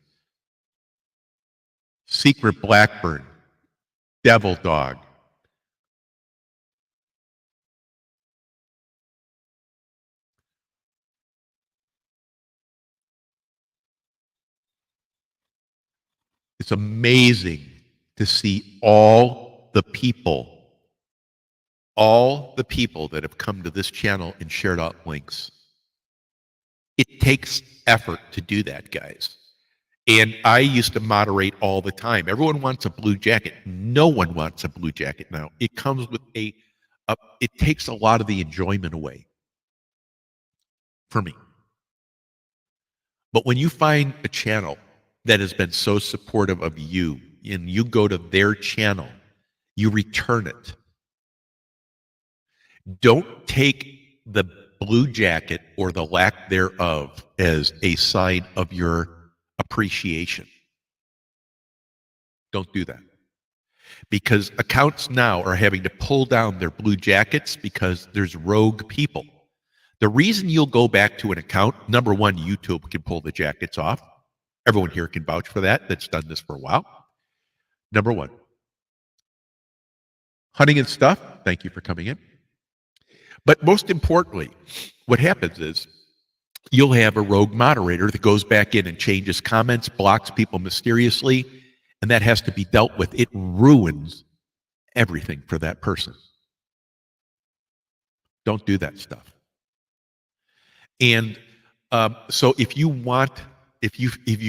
[SPEAKER 2] Secret Blackburn. Devil Dog. It's amazing to see all the people that have come to this channel and shared out links. It takes effort to do that, guys. And I used to moderate all the time. Everyone wants a blue jacket. No one wants a blue jacket now. It comes with it takes a lot of the enjoyment away for me. But when you find a channel that has been so supportive of you and you go to their channel, you return it. Don't take the blue jacket or the lack thereof as a sign of your appreciation. Don't do that. Because accounts now are having to pull down their blue jackets because there's rogue people. The reason you'll go back to an account, number one, YouTube can pull the jackets off. Everyone here can vouch for that that's done this for a while. Number one. Hunting and stuff, thank you for coming in. But most importantly, what happens is you'll have a rogue moderator that goes back in and changes comments, blocks people mysteriously, and that has to be dealt with. It ruins everything for that person. Don't do that stuff. And so if you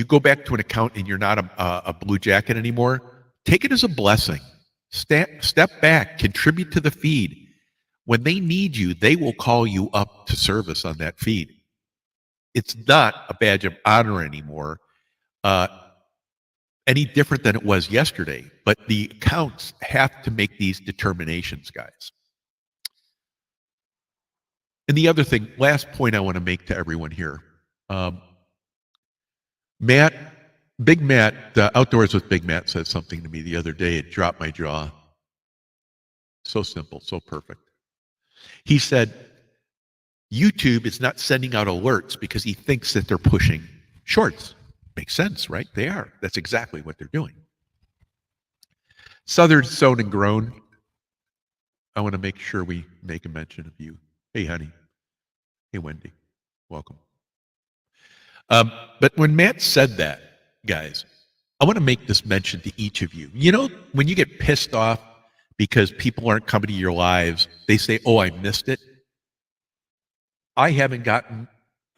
[SPEAKER 2] go back to an account and you're not a blue jacket anymore, take it as a blessing. Step back, contribute to the feed. When they need you, they will call you up to service on that feed. It's not a badge of honor anymore, any different than it was yesterday. But the accounts have to make these determinations, guys. And the other thing, last point I want to make to everyone here. Big Matt, Outdoors with Big Matt said something to me the other day. It dropped my jaw. So simple, so perfect. He said, YouTube is not sending out alerts because he thinks that they're pushing shorts. Makes sense, right? They are. That's exactly what they're doing. Southern Sown and Grown, I want to make sure we make a mention of you. Hey, honey. Hey, Wendy. Welcome. But when Matt said that, guys, I want to make this mention to each of you. You know, when you get pissed off because people aren't coming to your lives, they say, oh, I missed it. I haven't gotten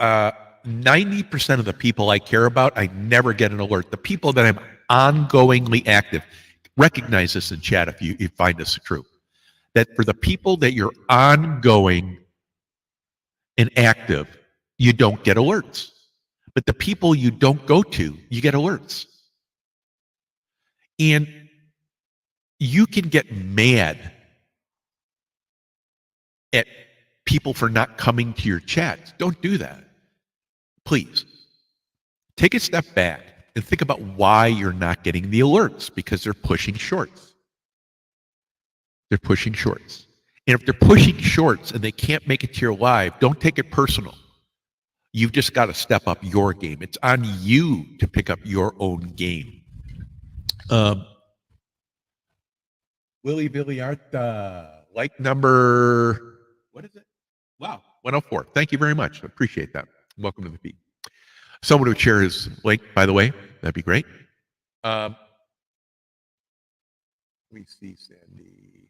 [SPEAKER 2] 90% of the people I care about, I never get an alert. The people that I'm ongoingly active, recognize this in chat if you find this true, that for the people that you're ongoing and active, you don't get alerts. But the people you don't go to, you get alerts. And you can get mad at people for not coming to your chats. Don't do that. Please. Take a step back and think about why you're not getting the alerts, because they're pushing shorts. They're pushing shorts. And if they're pushing shorts and they can't make it to your live, don't take it personal. You've just got to step up your game. It's on you to pick up your own game. Willie Villiarta, like number, what is it? Wow, 104. Thank you very much. I appreciate that. Welcome to the feed. Someone would share his link, by the way. That'd be great. Let me see, Sandy.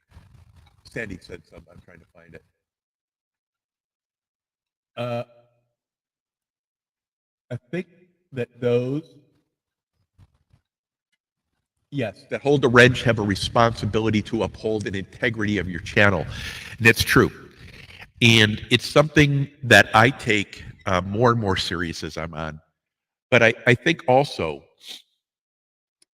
[SPEAKER 2] Sandy said something. I'm trying to find it. I think that those, yes, that hold the wrench have a responsibility to uphold an integrity of your channel. And that's true. And it's something that I take more and more serious as I'm on. But I think also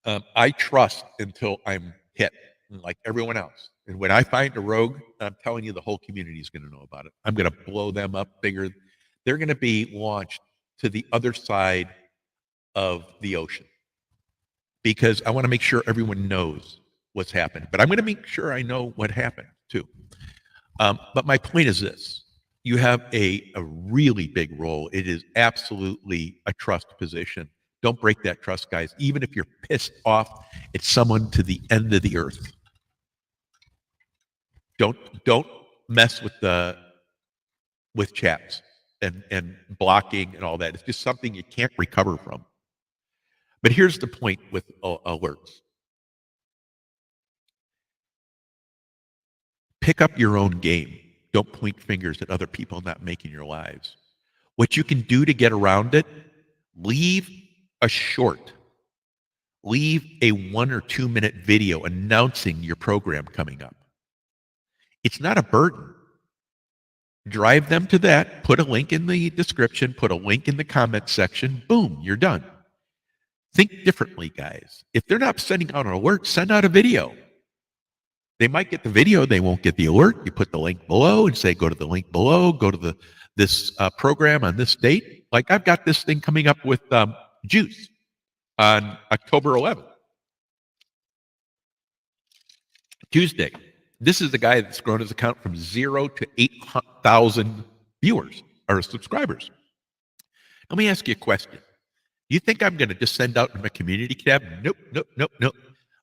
[SPEAKER 2] I trust until I'm hit, like everyone else. And when I find a rogue, I'm telling you, the whole community is going to know about it. I'm going to blow them up bigger. They're going to be launched to the other side of the ocean, because I want to make sure everyone knows what's happened. But I'm going to make sure I know what happened too. But my point is this. You have a really big role. It is absolutely a trust position. Don't break that trust, guys. Even if you're pissed off at someone to the end of the earth. Don't mess with chats and blocking and all that. It's just something you can't recover from. But here's the point with alerts. Pick up your own game. Don't point fingers at other people not making your lives. What you can do to get around it, leave a short. Leave a 1 or 2 minute video announcing your program coming up. It's not a burden. Drive them to that, put a link in the description, put a link in the comment section, boom, you're done. Think differently, guys. If they're not sending out an alert, send out a video. They might get the video, they won't get the alert. You put the link below and say, go to the link below, go to this program on this date. Like I've got this thing coming up with Juice on October 11th, Tuesday. This is the guy that's grown his account from 0 to 8,000 viewers or subscribers. Let me ask you a question. You think I'm going to just send out in my community tab? Nope, nope, nope, nope.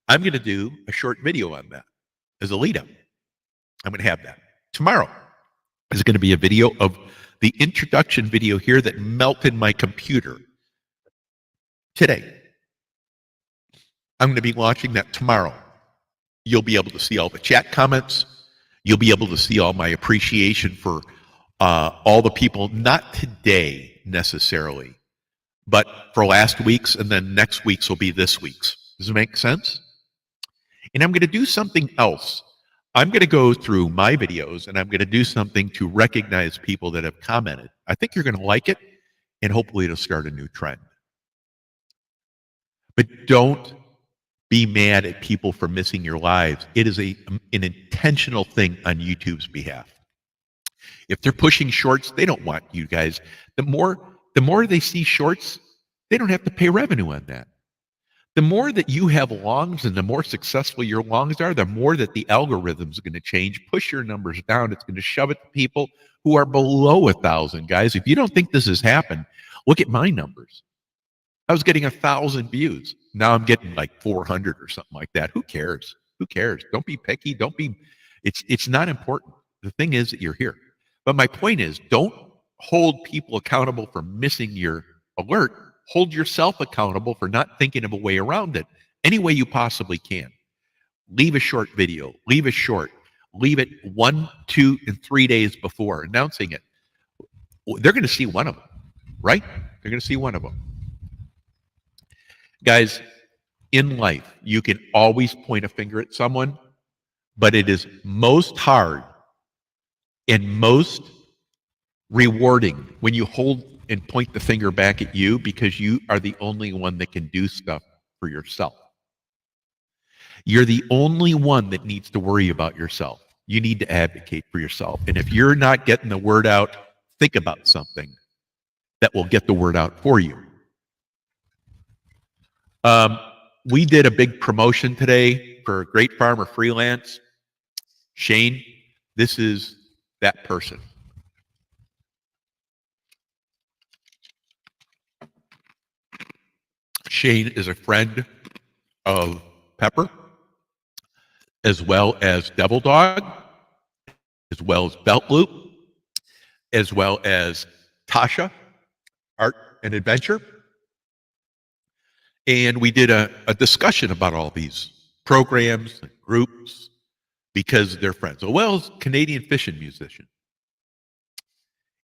[SPEAKER 2] I'm going to do a short video on that as a lead up. I'm going to have that. Tomorrow is going to be a video of the introduction video here that melted my computer today. I'm going to be launching that tomorrow. You'll be able to see all the chat comments. You'll be able to see all my appreciation for all the people, not today necessarily, but for last week's, and then next week's will be this week's. Does it make sense? And I'm going to do something else. I'm going to go through my videos, and I'm going to do something to recognize people that have commented. I think you're going to like it, and hopefully it'll start a new trend. But don't be mad at people for missing your lives. It is an intentional thing on YouTube's behalf. If they're pushing shorts, they don't want you guys. The more they see shorts, they don't have to pay revenue on that. The more that you have longs and the more successful your longs are, the more that the algorithm's going to change, push your numbers down. It's going to shove it to people who are below 1,000, guys. If you don't think this has happened, look at my numbers. I was getting 1,000 views. Now I'm getting like 400 or something like that. Who cares? Who cares? Don't be picky. It's not important. The thing is that you're here. But my point is, don't hold people accountable for missing your alert. Hold yourself accountable for not thinking of a way around it any way you possibly can. Leave a short video. Leave it short. Leave it 1, 2, and 3 days before announcing it. They're going to see one of them, right? They're going to see one of them. Guys, in life, you can always point a finger at someone, but it is most hard and most rewarding when you hold and point the finger back at you, because you are the only one that can do stuff for yourself. You're the only one that needs to worry about yourself. You need to advocate for yourself. And if you're not getting the word out, think about something that will get the word out for you. We did a big promotion today for Great Farmer Freelance. Shane, this is that person. Shane is a friend of Pepper, as well as Devil Dog, as well as Belt Loop, as well as Tasha, Art and Adventure. And we did a discussion about all these programs and groups because they're friends, as well as Canadian fishing musician.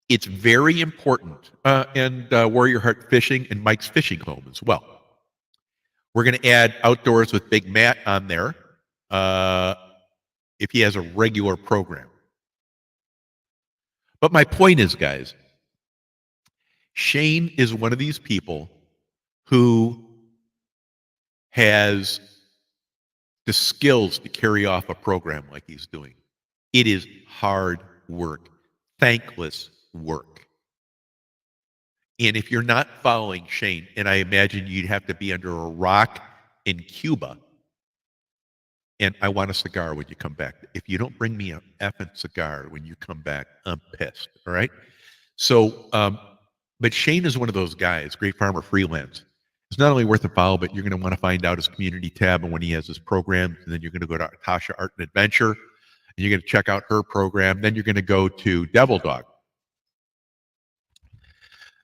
[SPEAKER 2] It's very important, and Warrior Heart Fishing and Mike's Fishing Home as well. We're going to add Outdoors with Big Matt on there if he has a regular program. But my point is, guys, Shane is one of these people who has the skills to carry off a program like he's doing. It is hard work, thankless work. And if you're not following Shane, and I imagine you'd have to be under a rock in Cuba, and I want a cigar when you come back. If you don't bring me an effing cigar when you come back, I'm pissed, all right? So, but Shane is one of those guys, Great Farmer Freelance. It's not only worth a follow, but you're going to want to find out his community tab and when he has his programs, and then you're going to go to Tasha Art and Adventure, and you're going to check out her program. Then you're going to go to Devil Dog.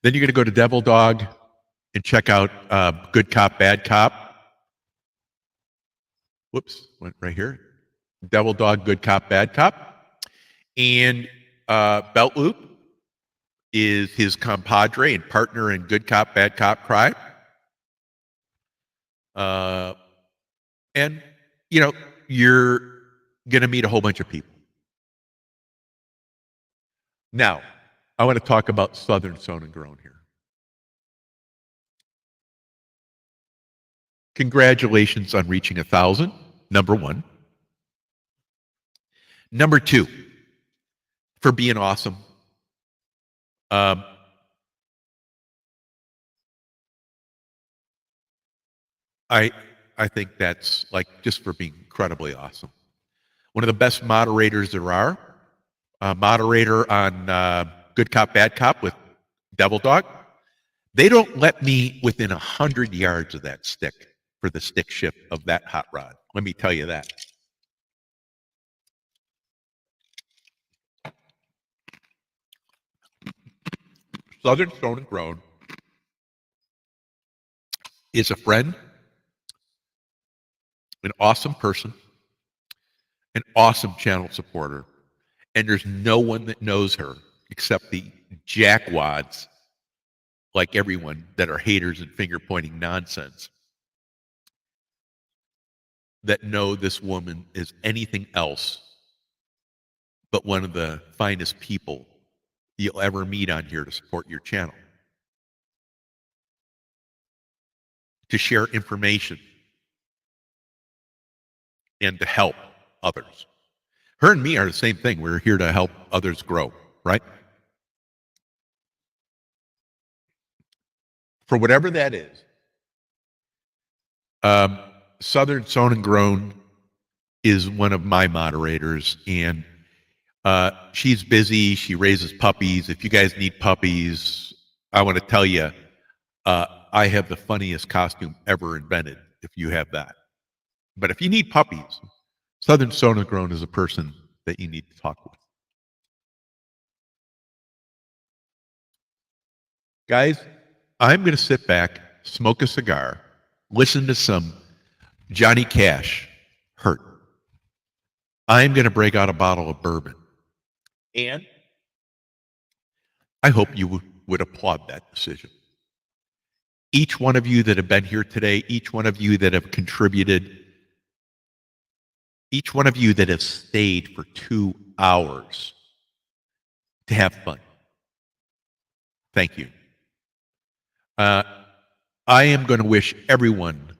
[SPEAKER 2] Then you're going to go to Devil Dog and check out Good Cop, Bad Cop. Whoops, went right here. Devil Dog, Good Cop, Bad Cop. And Belt Loop is his compadre and partner in Good Cop, Bad Cop crime. And, you know, you're going to meet a whole bunch of people. Now, I want to talk about Southern Sewn and Grown here. Congratulations on reaching 1,000, number one. Number two, for being awesome. Um, I I think that's like just for being incredibly awesome. One of the best moderators there are. Moderator on Good Cop, Bad Cop with Devil Dog. They don't let me within 100 yards of that stick for the stick shift of that hot rod. Let me tell you that. Southern Stone and Grown is a friend, an awesome person, an awesome channel supporter, and there's no one that knows her except the jackwads, like everyone, that are haters and finger pointing nonsense, that know this woman is anything else but one of the finest people you'll ever meet on here to support your channel, to share information, and to help others. Her and me are the same thing. We're here to help others grow, right? For whatever that is, Southern Sown and Grown is one of my moderators, and she's busy. She raises puppies. If you guys need puppies, I want to tell you, I have the funniest costume ever invented if you have that. But if you need puppies, Southern Sown and Grown is a person that you need to talk with. Guys, I'm going to sit back, smoke a cigar, listen to some Johnny Cash, Hurt. I'm going to break out a bottle of bourbon. And I hope you would applaud that decision. Each one of you that have been here today, each one of you that have contributed, each one of you that have stayed for 2 hours to have fun. Thank you. I am going to wish everyone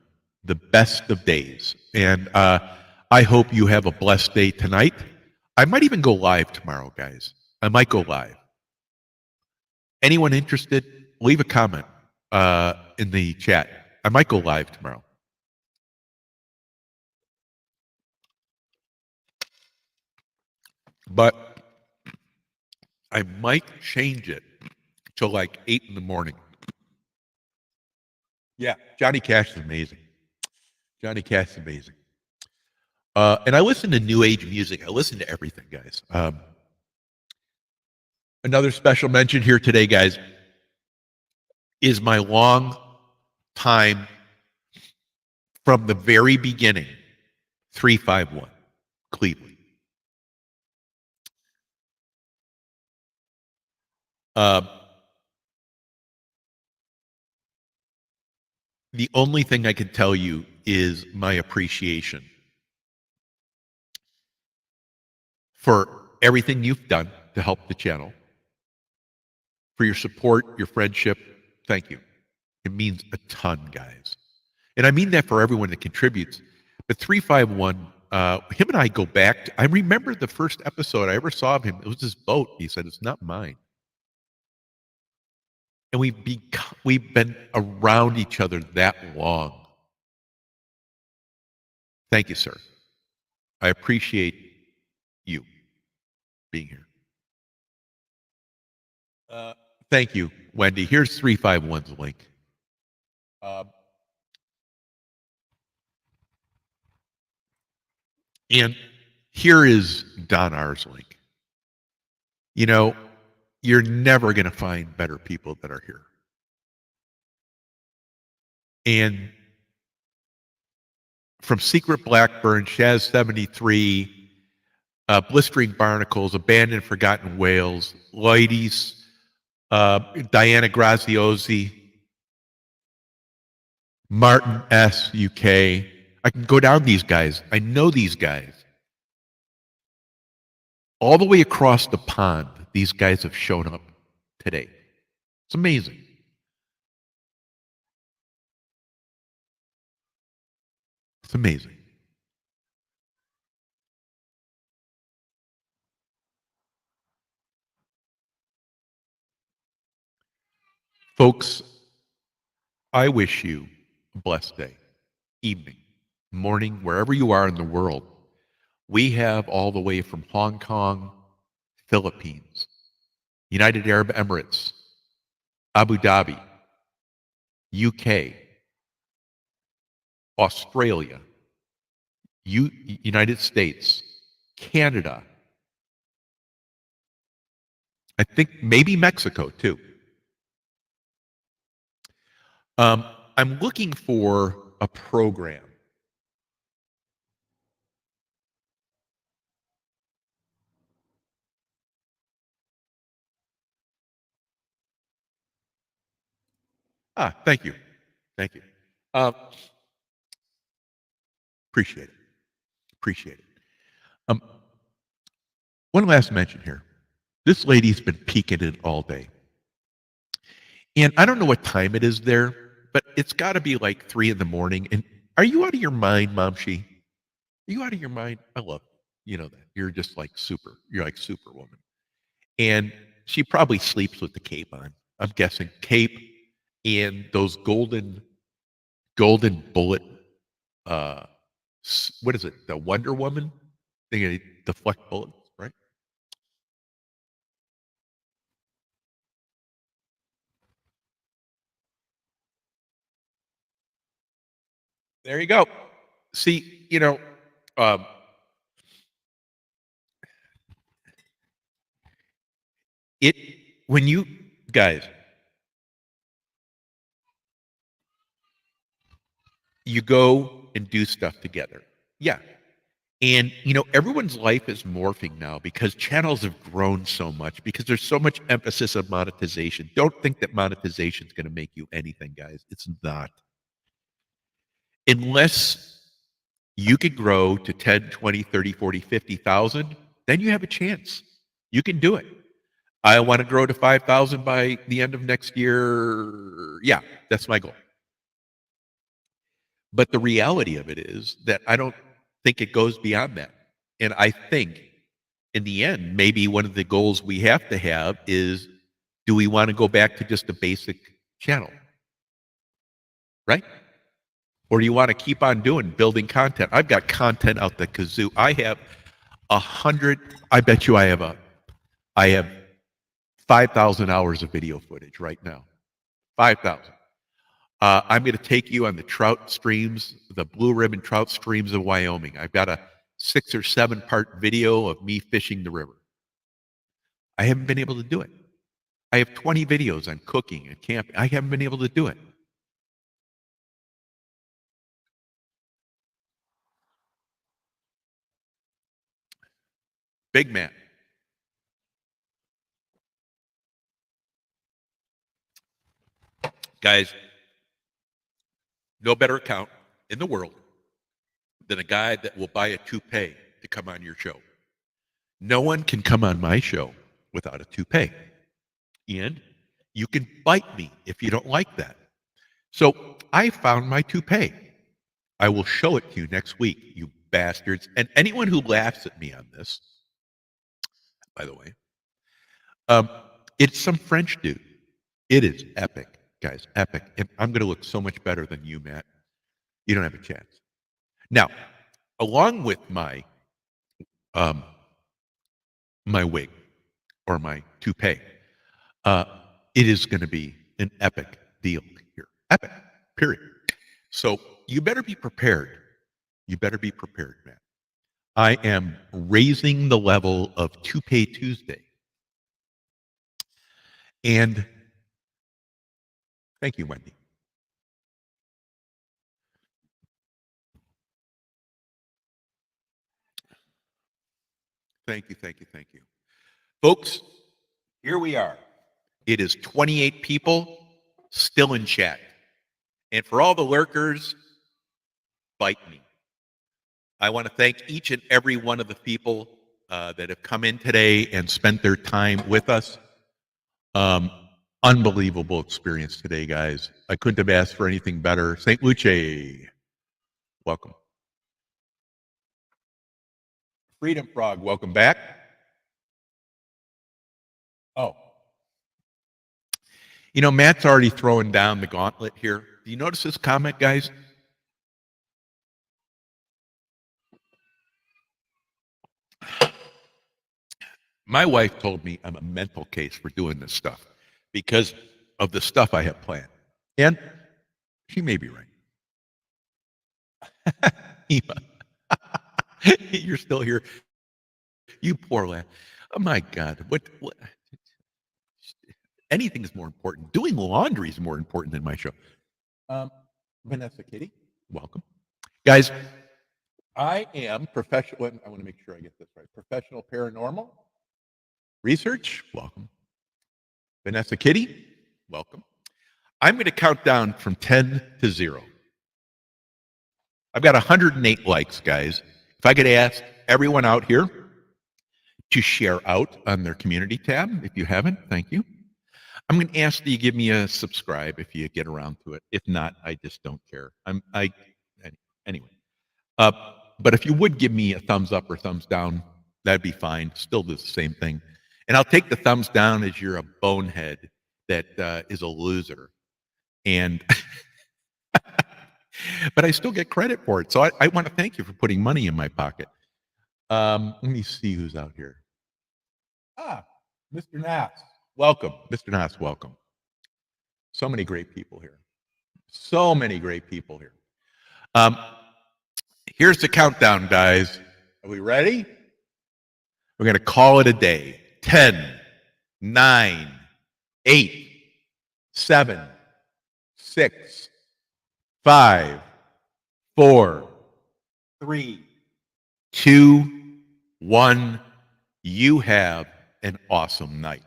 [SPEAKER 2] the best of days. And I hope you have a blessed day tonight. I might even go live tomorrow, guys. I might go live. Anyone interested, leave a comment in the chat. I might go live tomorrow. But I might change it to like 8 in the morning. Yeah, Johnny Cash is amazing. Johnny Cash is amazing. And I listen to new age music. I listen to everything, guys. Another special mention here today, guys, is my long time from the very beginning, 351, Cleveland. The only thing I can tell you is my appreciation for everything you've done to help the channel, for your support, your friendship. Thank you. It means a ton, guys. And I mean that for everyone that contributes. But 351, him and I go back. I remember the first episode I ever saw of him. It was his boat. He said, "It's not mine." And we've been around each other that long. Thank you, sir. I appreciate you being here. Thank you, Wendy. Here's 351's link. And here is Don R's link. You know, you're never going to find better people that are here. And from Secret Blackburn, Shaz 73, Blistering Barnacles, Abandoned Forgotten Whales, Lloydies, Diana Graziosi, Martin S. UK. I can go down these guys. I know these guys. All the way across the pond, these guys have shown up today. It's amazing. It's amazing. Folks, I wish you a blessed day, evening, morning, wherever you are in the world. We have all the way from Hong Kong, Philippines, United Arab Emirates, Abu Dhabi, UK, Australia, United States, Canada, I think maybe Mexico too. I'm looking for a program. Thank you. Thank you. Appreciate it. Appreciate it. One last mention here. This lady's been peeking it all day. And I don't know what time it is there, but it's got to be like 3 in the morning. And are you out of your mind, Momshi? Are you out of your mind? I love you. You know that. You're just like super. You're like Superwoman. And she probably sleeps with the cape on. I'm guessing cape and those golden bullet. What is it? The Wonder Woman? They deflect bullets, right? There you go. See, um, it when you guys, you go and do stuff together. Yeah. And everyone's life is morphing now because channels have grown so much, because there's so much emphasis on monetization. Don't think that monetization is going to make you anything, guys. It's not. Unless you could grow to 10, 20, 30, 40, 50,000, then you have a chance. You can do it. I want to grow to 5,000 by the end of next year. Yeah, that's my goal. But the reality of it is that I don't think it goes beyond that. And I think in the end, maybe one of the goals we have to have is, do we want to go back to just a basic channel? Right? Or do you want to keep on building content? I've got content out the kazoo. I have 100, I bet you I have 5,000 hours of video footage right now. 5,000. I'm going to take you on the trout streams, the blue ribbon trout streams of Wyoming. I've got a 6 or 7 part video of me fishing the river. I haven't been able to do it. I have 20 videos on cooking and camping. I haven't been able to do it. Big man. Guys, no better account in the world than a guy that will buy a toupee to come on your show. No one can come on my show without a toupee. And you can bite me if you don't like that. So I found my toupee. I will show it to you next week, you bastards. And anyone who laughs at me on this, by the way, it's some French dude. It is epic, guys, epic. And I'm going to look so much better than you, Matt. You don't have a chance. Now, along with my wig or my toupee, it is going to be an epic deal here. Epic, period. So you better be prepared. You better be prepared, Matt. I am raising the level of Toupee Tuesday. And thank you, Wendy. Thank you, thank you, thank you. Folks, here we are. It is 28 people still in chat. And for all the lurkers, bite me. I want to thank each and every one of the people that have come in today and spent their time with us. Unbelievable experience today, guys. I couldn't have asked for anything better. St. Luce, welcome. Freedom Frog, welcome back. Oh. You know, Matt's already throwing down the gauntlet here. Do you notice this comment, guys? My wife told me I'm a mental case for doing this stuff because of the stuff I have planned. And she may be right. Eva, you're still here. You poor lad. Oh my God. What? Anything is more important. Doing laundry is more important than my show. Vanessa Kitty, welcome. Guys, I am professional. I want to make sure I get this right. Professional paranormal research, welcome. Vanessa Kitty, welcome. I'm going to count down from 10 to 0. I've got 108 likes, guys. If I could ask everyone out here to share out on their community tab, if you haven't, thank you. I'm going to ask that you give me a subscribe if you get around to it. If not, I just don't care. Anyway. But if you would give me a thumbs up or thumbs down, that'd be fine. Still do the same thing. And I'll take the thumbs down as you're a bonehead that is a loser. And but I still get credit for it. So I want to thank you for putting money in my pocket. Let me see who's out here. Mr. Nass. Welcome. Mr. Nass, welcome. So many great people here. So many great people here. Here's the countdown, guys. Are we ready? We're going to call it a day. 10, 9, 8, 7, 6, 5, 4, 3, 2, 1. You have an awesome night.